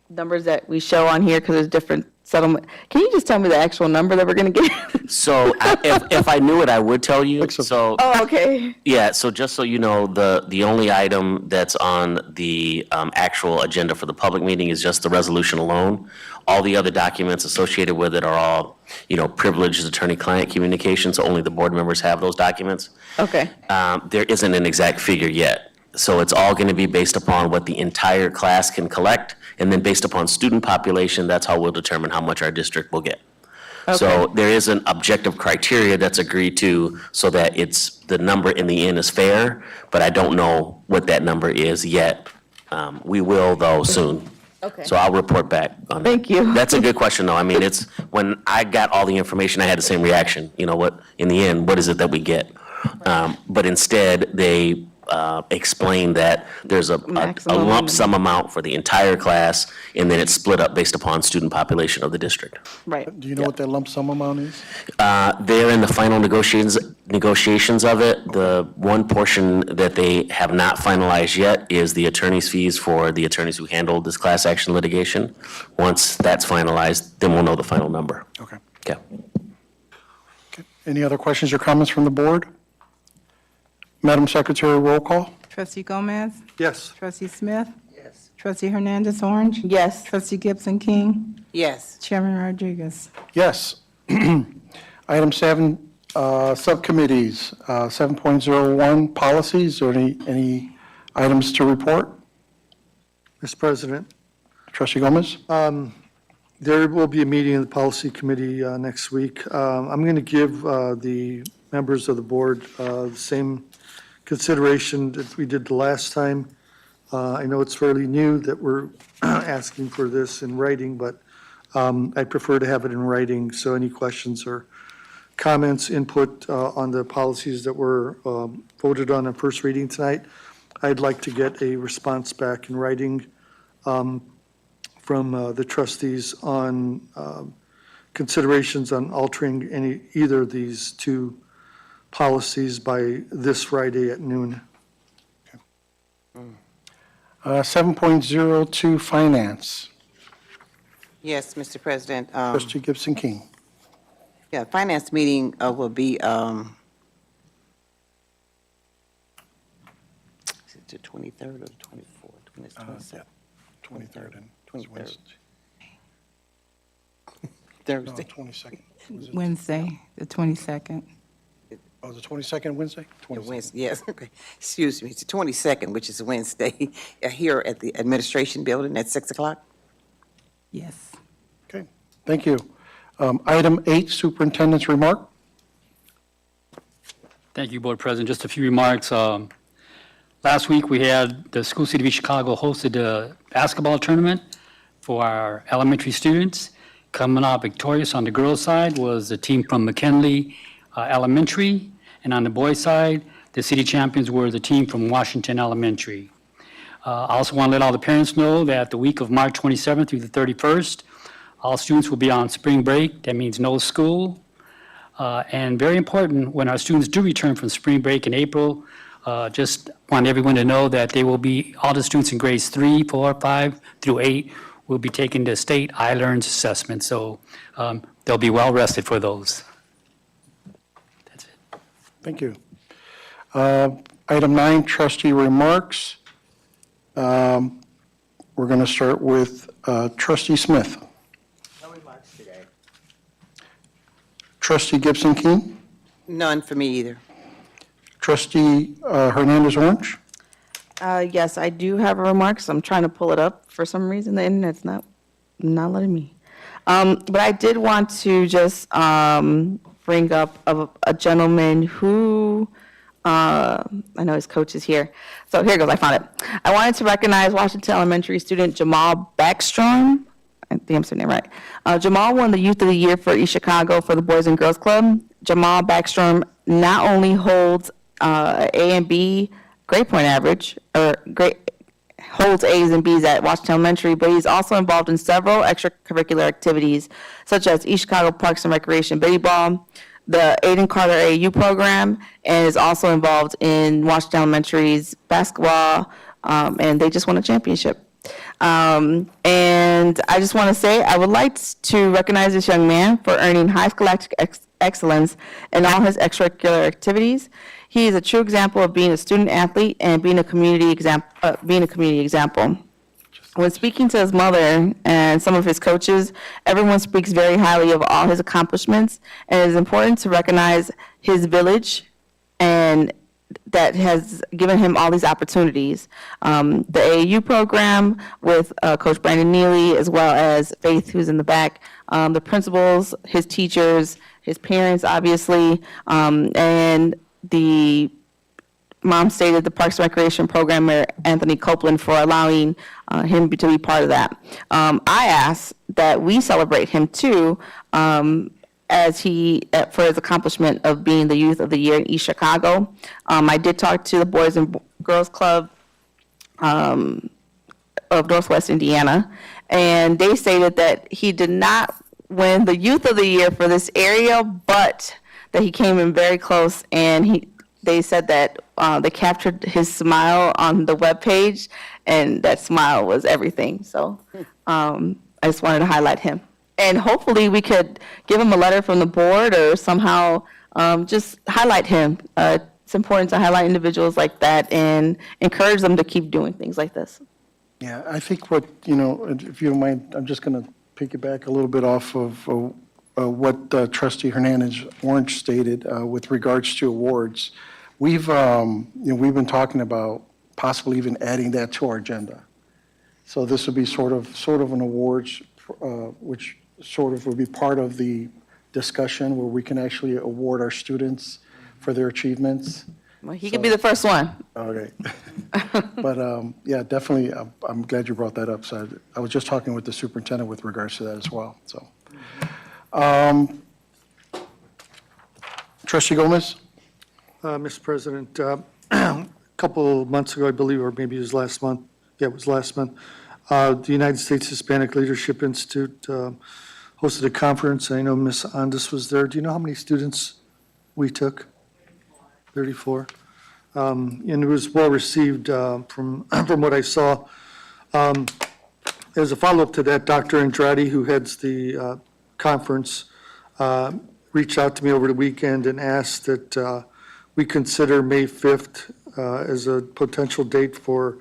Speaker 18: numbers that we show on here, because there's different settlement. Can you just tell me the actual number that we're going to get?
Speaker 5: So if I knew it, I would tell you. So,
Speaker 18: Oh, okay.
Speaker 5: yeah, so just so you know, the only item that's on the actual agenda for the public meeting is just the resolution alone. All the other documents associated with it are all, privileged attorney-client communications, so only the board members have those documents.
Speaker 18: Okay.
Speaker 5: There isn't an exact figure yet. So it's all going to be based upon what the entire class can collect, and then based upon student population, that's how we'll determine how much our district will get. So there is an objective criteria that's agreed to so that the number in the end is fair, but I don't know what that number is yet. We will, though, soon.
Speaker 18: Okay.
Speaker 5: So I'll report back on that.
Speaker 18: Thank you.
Speaker 5: That's a good question, though. I mean, when I got all the information, I had the same reaction. In the end, what is it that we get? But instead, they explain that there's a
Speaker 18: Maximum.
Speaker 5: lump sum amount for the entire class, and then it's split up based upon student population of the district.
Speaker 18: Right.
Speaker 1: Do you know what that lump sum amount is?
Speaker 5: They're in the final negotiations of it. The one portion that they have not finalized yet is the attorney's fees for the attorneys who handled this class action litigation. Once that's finalized, then we'll know the final number.
Speaker 1: Okay.
Speaker 5: Okay.
Speaker 1: Any other questions or comments from the board? Madam Secretary, roll call?
Speaker 2: Trustee Gomez?
Speaker 4: Yes.
Speaker 2: Trustee Smith?
Speaker 3: Yes.
Speaker 2: Trustee Hernandez Orange?
Speaker 18: Yes.
Speaker 2: Trustee Gibson King?
Speaker 17: Yes.
Speaker 2: Chairman Rodriguez?
Speaker 1: Yes. Item 7, subcommittees, 7.01, policies, or any items to report?
Speaker 4: Mr. President,
Speaker 1: Trustee Gomez?
Speaker 4: there will be a meeting of the policy committee next week. I'm going to give the members of the board the same consideration that we did the last time. I know it's fairly new that we're asking for this in writing, but I prefer to have it in writing, so any questions or comments, input on the policies that were voted on first reading tonight, I'd like to get a response back in writing from the trustees on considerations on altering either of these two policies by this Friday at noon.
Speaker 1: 7.02, finance.
Speaker 17: Yes, Mr. President.
Speaker 1: Trustee Gibson King.
Speaker 17: Yeah, finance meeting will be, is it the 23rd or the 24th?
Speaker 1: 23rd and
Speaker 17: 23rd.
Speaker 1: No,
Speaker 17: Thursday.
Speaker 1: 22nd. Was it-
Speaker 2: Wednesday, the 22nd.
Speaker 1: Oh, the 22nd Wednesday? 22nd.
Speaker 17: Wednesday, yes, okay. Excuse me, it's the 22nd, which is Wednesday, here at the administration building at 6 o'clock.
Speaker 2: Yes.
Speaker 1: Okay, thank you. Item 8, superintendent's remark.
Speaker 6: Thank you, Board President. Just a few remarks. Last week, we had the School City of Chicago hosted a basketball tournament for our elementary students. Coming out victorious on the girls' side was the team from McKinley Elementary, and on the boys' side, the city champions were the team from Washington Elementary. I also want to let all the parents know that the week of March 27th through the 31st, all students will be on spring break. That means no school. And very important, when our students do return from spring break in April, just want everyone to know that they will be, all the students in grades 3, 4, 5 through 8 will be taking the state I-Learns assessment. So they'll be well rested for those. That's it.
Speaker 1: Thank you. Item 9, trustee remarks. We're going to start with trustee Smith.
Speaker 3: No remarks today.
Speaker 1: Trustee Gibson King.
Speaker 17: None for me either.
Speaker 1: Trustee Hernandez Orange.
Speaker 18: Yes, I do have remarks. I'm trying to pull it up. For some reason, the internet's not letting me. But I did want to just bring up a gentleman who, I know his coach is here. So here goes, I found it. I wanted to recognize Washington Elementary student Jamal Backstrom. I think I'm saying it right. Jamal won the Youth of the Year for East Chicago for the Boys and Girls Club. Jamal Backstrom not only holds A and B grade point average, holds A's and B's at Washington Elementary, but he's also involved in several extracurricular activities, such as East Chicago Parks and Recreation Bitty Ball, the Aiden Carter AAU program, and is also involved in Washington Elementary's basketball, and they just won a championship. And I just want to say, I would like to recognize this young man for earning high scholastic excellence in all his extracurricular activities. He is a true example of being a student athlete and being a community example. When speaking to his mother and some of his coaches, everyone speaks very highly of all his accomplishments, and it is important to recognize his village and that has given him all these opportunities. The AAU program with Coach Brandon Neely, as well as Faith, who's in the back, the principals, his teachers, his parents, obviously, and the mom stated the Parks and Recreation Programmer, Anthony Copeland, for allowing him to be part of that. I ask that we celebrate him too, as for his accomplishment of being the Youth of the Year in East Chicago. I did talk to the Boys and Girls Club of Northwest Indiana, and they stated that he did not win the Youth of the Year for this area, but that he came in very close, and they said that they captured his smile on the webpage, and that smile was everything. So I just wanted to highlight him. And hopefully we could give him a letter from the board or somehow just highlight him. It's important to highlight individuals like that and encourage them to keep doing things like this.
Speaker 1: Yeah, I think what, if you don't mind, I'm just going to piggyback a little bit off of what Trustee Hernandez Orange stated with regards to awards. We've been talking about possibly even adding that to our agenda. So this would be sort of an awards, which sort of would be part of the discussion where we can actually award our students for their achievements.
Speaker 18: Well, he could be the first one.
Speaker 1: Okay. But, yeah, definitely, I'm glad you brought that up. So I was just talking with the superintendent with regards to that as well, so. Trustee Gomez?
Speaker 4: Mr. President, a couple of months ago, I believe, or maybe it was last month, yeah, it was last month, the United States Hispanic Leadership Institute hosted a conference. I know Ms. Andis was there. Do you know how many students we took? 34. And it was well-received from what I saw. As a follow-up to that, Dr. Andrade, who heads the conference, reached out to me over the weekend and asked that we consider May 5th as a potential date for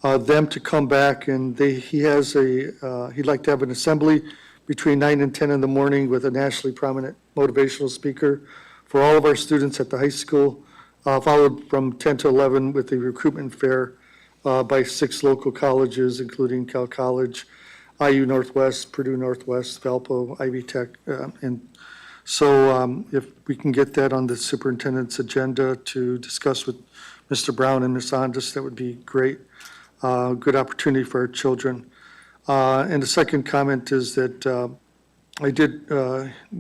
Speaker 4: them to come back, and he'd like to have an assembly between 9 and 10 in the morning with a nationally prominent motivational speaker for all of our students at the high school, followed from 10 to 11 with a recruitment fair by 6 local colleges, including Cal College, IU Northwest, Purdue Northwest, Valpo, Ivy Tech. And so if we can get that on the superintendent's agenda to discuss with Mr. Brown and Ms. Andis, that would be great. Good opportunity for our children. And the second comment is that I did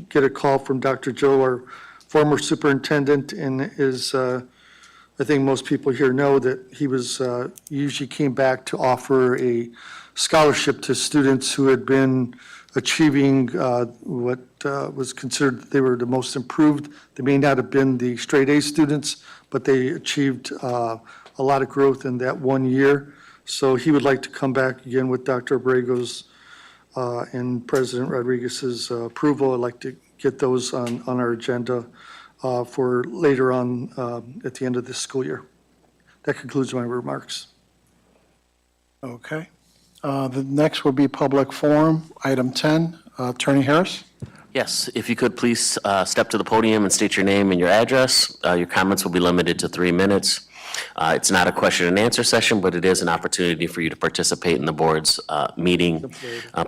Speaker 4: get a call from Dr. Joe, our former superintendent, and I think most people here know that he usually came back to offer a scholarship to students who had been achieving what was considered they were the most improved. They may not have been the straight A students, but they achieved a lot of growth in that 1 year. So he would like to come back again with Dr. Abrego's and President Rodriguez's approval. I'd like to get those on our agenda for later on at the end of this school year. That concludes my remarks.
Speaker 1: Okay. The next will be public forum, item 10. Attorney Harris?
Speaker 5: Yes, if you could please step to the podium and state your name and your address. Your comments will be limited to 3 minutes. It's not a question and answer session, but it is an opportunity for you to participate in the board's meeting.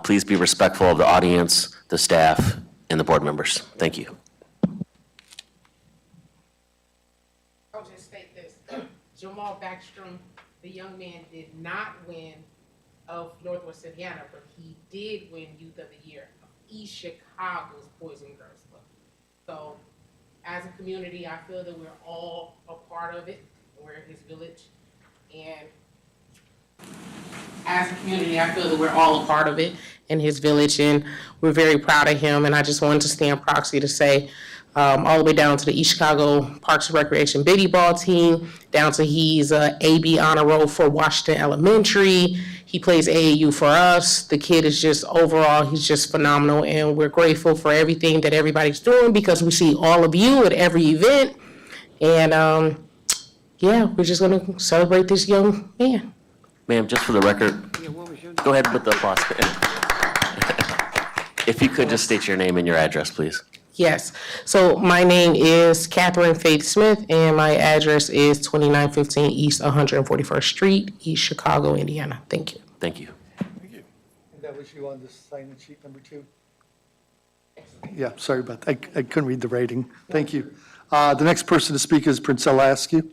Speaker 5: Please be respectful of the audience, the staff, and the board members. Thank you.
Speaker 10: I'll just state this. Jamal Backstrom, the young man, did not win of Northwest Indiana, but he did win Youth of the Year of East Chicago's Boys and Girls Club. So as a community, I feel that we're all a part of it. We're his village. And as a community, I feel that we're all a part of it in his village, and we're very proud of him. And I just wanted to stand proxy to say
Speaker 11: all the way down to the East Chicago Parks and Recreation Biddy Ball team, down to he's a AB honor roll for Washington Elementary. He plays AAU for us. The kid is just overall, he's just phenomenal, and we're grateful for everything that everybody's doing because we see all of you at every event. And yeah, we're just gonna celebrate this young man.
Speaker 5: Ma'am, just for the record, go ahead with the applause. If you could just state your name and your address, please.
Speaker 11: Yes. So my name is Catherine Faith Smith, and my address is 2915 East 141st Street, East Chicago, Indiana. Thank you.
Speaker 5: Thank you.
Speaker 4: And that was you on the sign-in sheet number 2? Yeah, sorry about that. I couldn't read the writing. Thank you. The next person to speak is Princella Askew.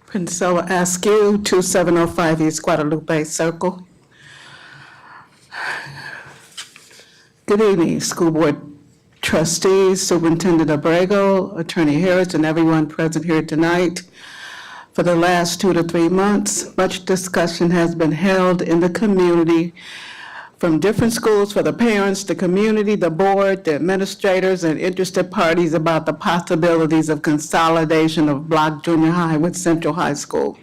Speaker 22: Princella Askew, 2705 East Guadalupe Circle. Good evening, School Board Trustees, Superintendent Abrego, Attorney Harris, and everyone present here tonight. For the last 2 to 3 months, much discussion has been held in the community from different schools for the parents, the community, the board, the administrators, and interested parties about the possibilities of consolidation of Block Junior High with Central High School.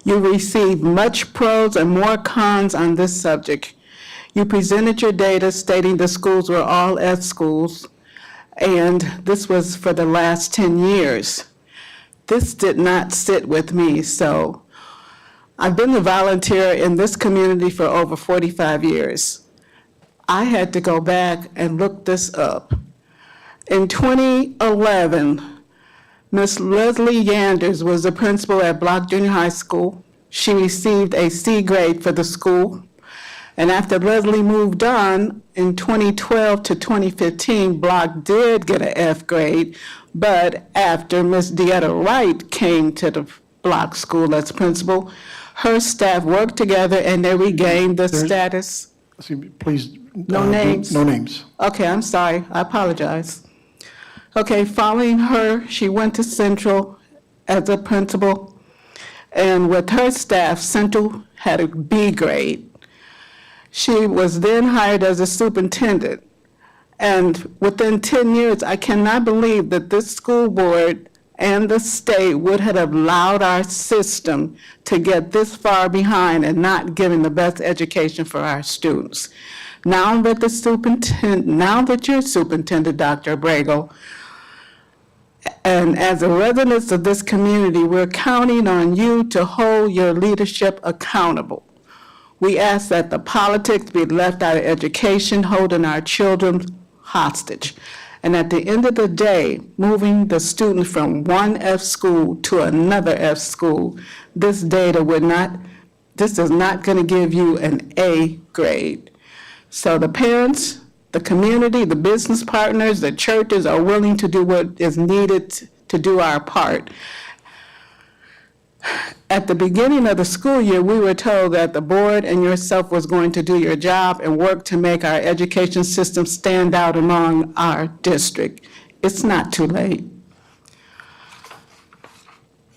Speaker 22: You received much pros and more cons on this subject. You presented your data stating the schools were all F schools, and this was for the last 10 years. This did not sit with me, so I've been a volunteer in this community for over 45 years. I had to go back and look this up. In 2011, Ms. Leslie Yanders was the principal at Block Junior High School. She received a C grade for the school. And after Leslie moved on, in 2012 to 2015, Block did get an F grade, but after Ms. Deetta Wright came to the Block school as principal, her staff worked together and they regained the status.
Speaker 1: Please.
Speaker 22: No names?
Speaker 1: No names.
Speaker 22: Okay, I'm sorry, I apologize. Okay, following her, she went to Central as a principal, and with her staff, Central had a B grade. She was then hired as a superintendent, and within 10 years, I cannot believe that this school board and the state would have allowed our system to get this far behind and not giving the best education for our students. Now that you're superintendent, Dr. Abrego, and as a residents of this community, we're counting on you to hold your leadership accountable. We ask that the politics be left out of education, holding our children hostage. And at the end of the day, moving the student from one F school to another F school, this is not going to give you an A grade. So the parents, the community, the business partners, the churches are willing to do what is needed to do our part. At the beginning of the school year, we were told that the board and yourself was going to do your job and work to make our education system stand out among our district. It's not too late.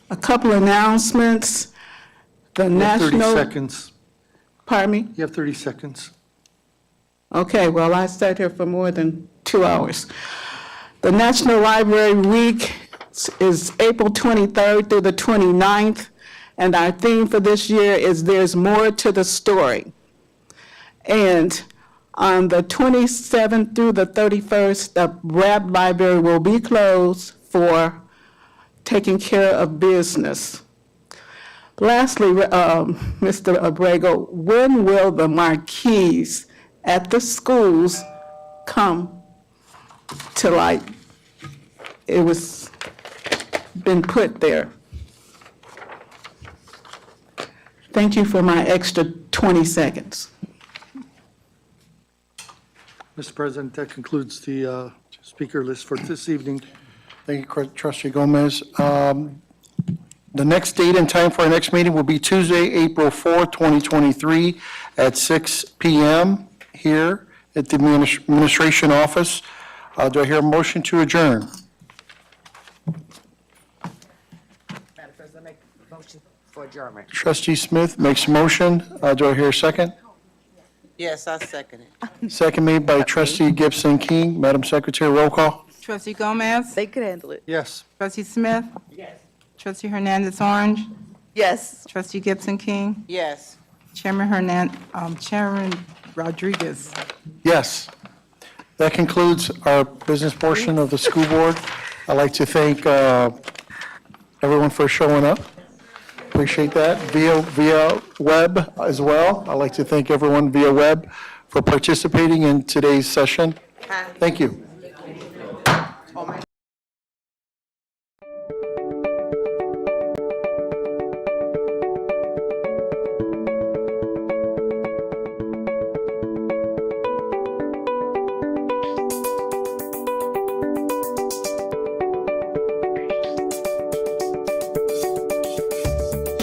Speaker 22: A couple announcements. The
Speaker 4: You have 30
Speaker 22: national.
Speaker 4: seconds.
Speaker 22: Pardon me?
Speaker 4: You have 30 seconds.
Speaker 22: Okay, well, I sat here for more than 2 hours. The National Library Week is April 23rd through the 29th, and our theme for this year is There's More to the Story. And on the 27th through the 31st, the Rabb Library will be closed for taking care of business. Lastly, Mr. Abrego, when will the marquees at the schools come to light? It was been put there. Thank you for my extra 20 seconds.
Speaker 4: Mr. President, that concludes the speaker list for this evening.
Speaker 1: Thank you, Trustee Gomez. The next date and time for our next meeting will be Tuesday, April 4th, 2023 at 6 p.m. here at the administration office. Do I hear a motion to adjourn?
Speaker 3: Madam Madam President, make a motion for adjournment.
Speaker 1: Trustee Smith makes a motion. Do I hear a second?
Speaker 17: Yes, I second it.
Speaker 1: Second made by trustee Gibson King. Madam Secretary, roll call.
Speaker 2: Trustee Gomez?
Speaker 18: They could handle it.
Speaker 4: Yes.
Speaker 2: Trustee Smith? Yes. Trustee Hernandez Orange?
Speaker 18: Yes.
Speaker 2: Trustee Gibson King?
Speaker 17: Yes.
Speaker 2: Chairman Rodriguez?
Speaker 1: Yes. That concludes our business portion of the school board. I'd like to thank everyone for showing up. Appreciate that. Via web as well. I'd like to thank everyone via web for participating in today's session. Thank you.